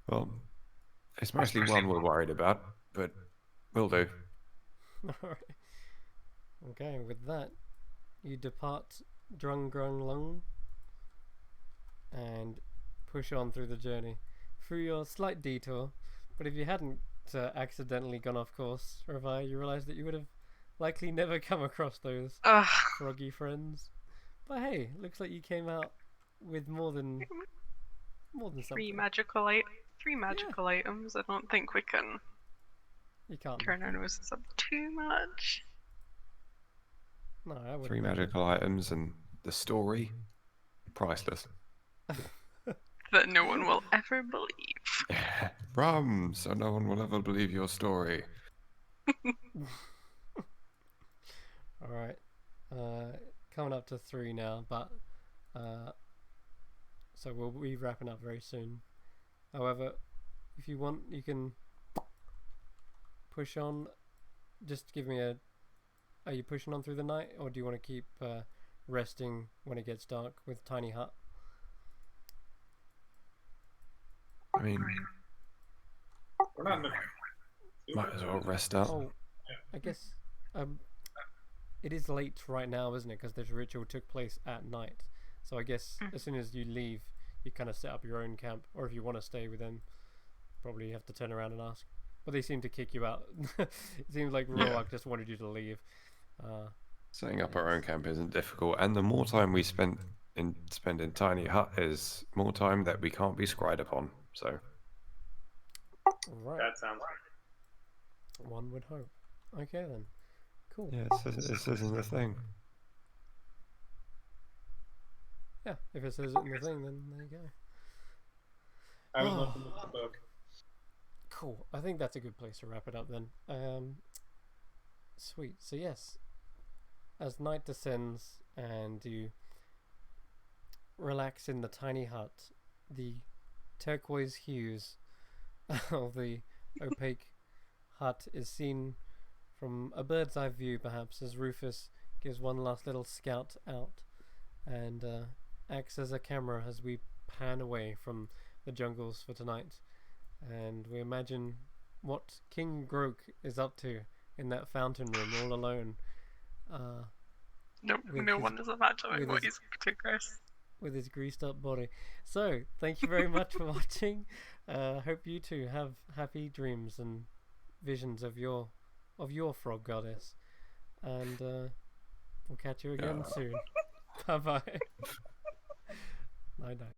Well, it's mostly one we're worried about, but will do. Alright. Okay, with that, you depart Drung Grung Lung and push on through the journey. Through your slight detour, but if you hadn't accidentally gone off course, Ravi, you realise that you would have likely never come across those froggy friends. But hey, looks like you came out with more than something. Three magical items. I don't think we can You can't turn our noses up too much. No, I wouldn't. 3 magical items and the story, priceless. That no one will ever believe. Rum, so no one will ever believe your story. Alright. Coming up to 3 now, but so we'll be wrapping up very soon. However, if you want, you can push on. Just give me a... Are you pushing on through the night, or do you want to keep resting when it gets dark with Tiny Hut? I mean, We're not in the... might as well rest up. Oh, I guess it is late right now, isn't it? Because this ritual took place at night. So I guess as soon as you leave, you kind of set up your own camp. Or if you want to stay with them, probably have to turn around and ask. But they seem to kick you out. It seems like Roark just wanted you to leave. Setting up our own camp isn't difficult, and the more time we spend in Tiny Hut is more time that we can't be scried upon. So Right. That sounds right. One would hope. Okay then. Cool. yeah, this isn't the thing. Yeah, if it says it in the thing, then there you go. I would love to look at the book. Cool. I think that's a good place to wrap it up then. Sweet. So yes, as night descends and you relax in the tiny hut, the turquoise hues of the opaque hut is seen from a bird's eye view, perhaps, as Rufus gives one last little scout out and acts as a camera as we pan away from the jungles for tonight, and we imagine what King Groak is up to in that fountain room all alone. No one is imagining what he's up to, Chris. With his greased up body. So, thank you very much for watching. Hope you two have happy dreams and visions of your frog goddess. And we'll catch you again soon. Bye bye. Night night.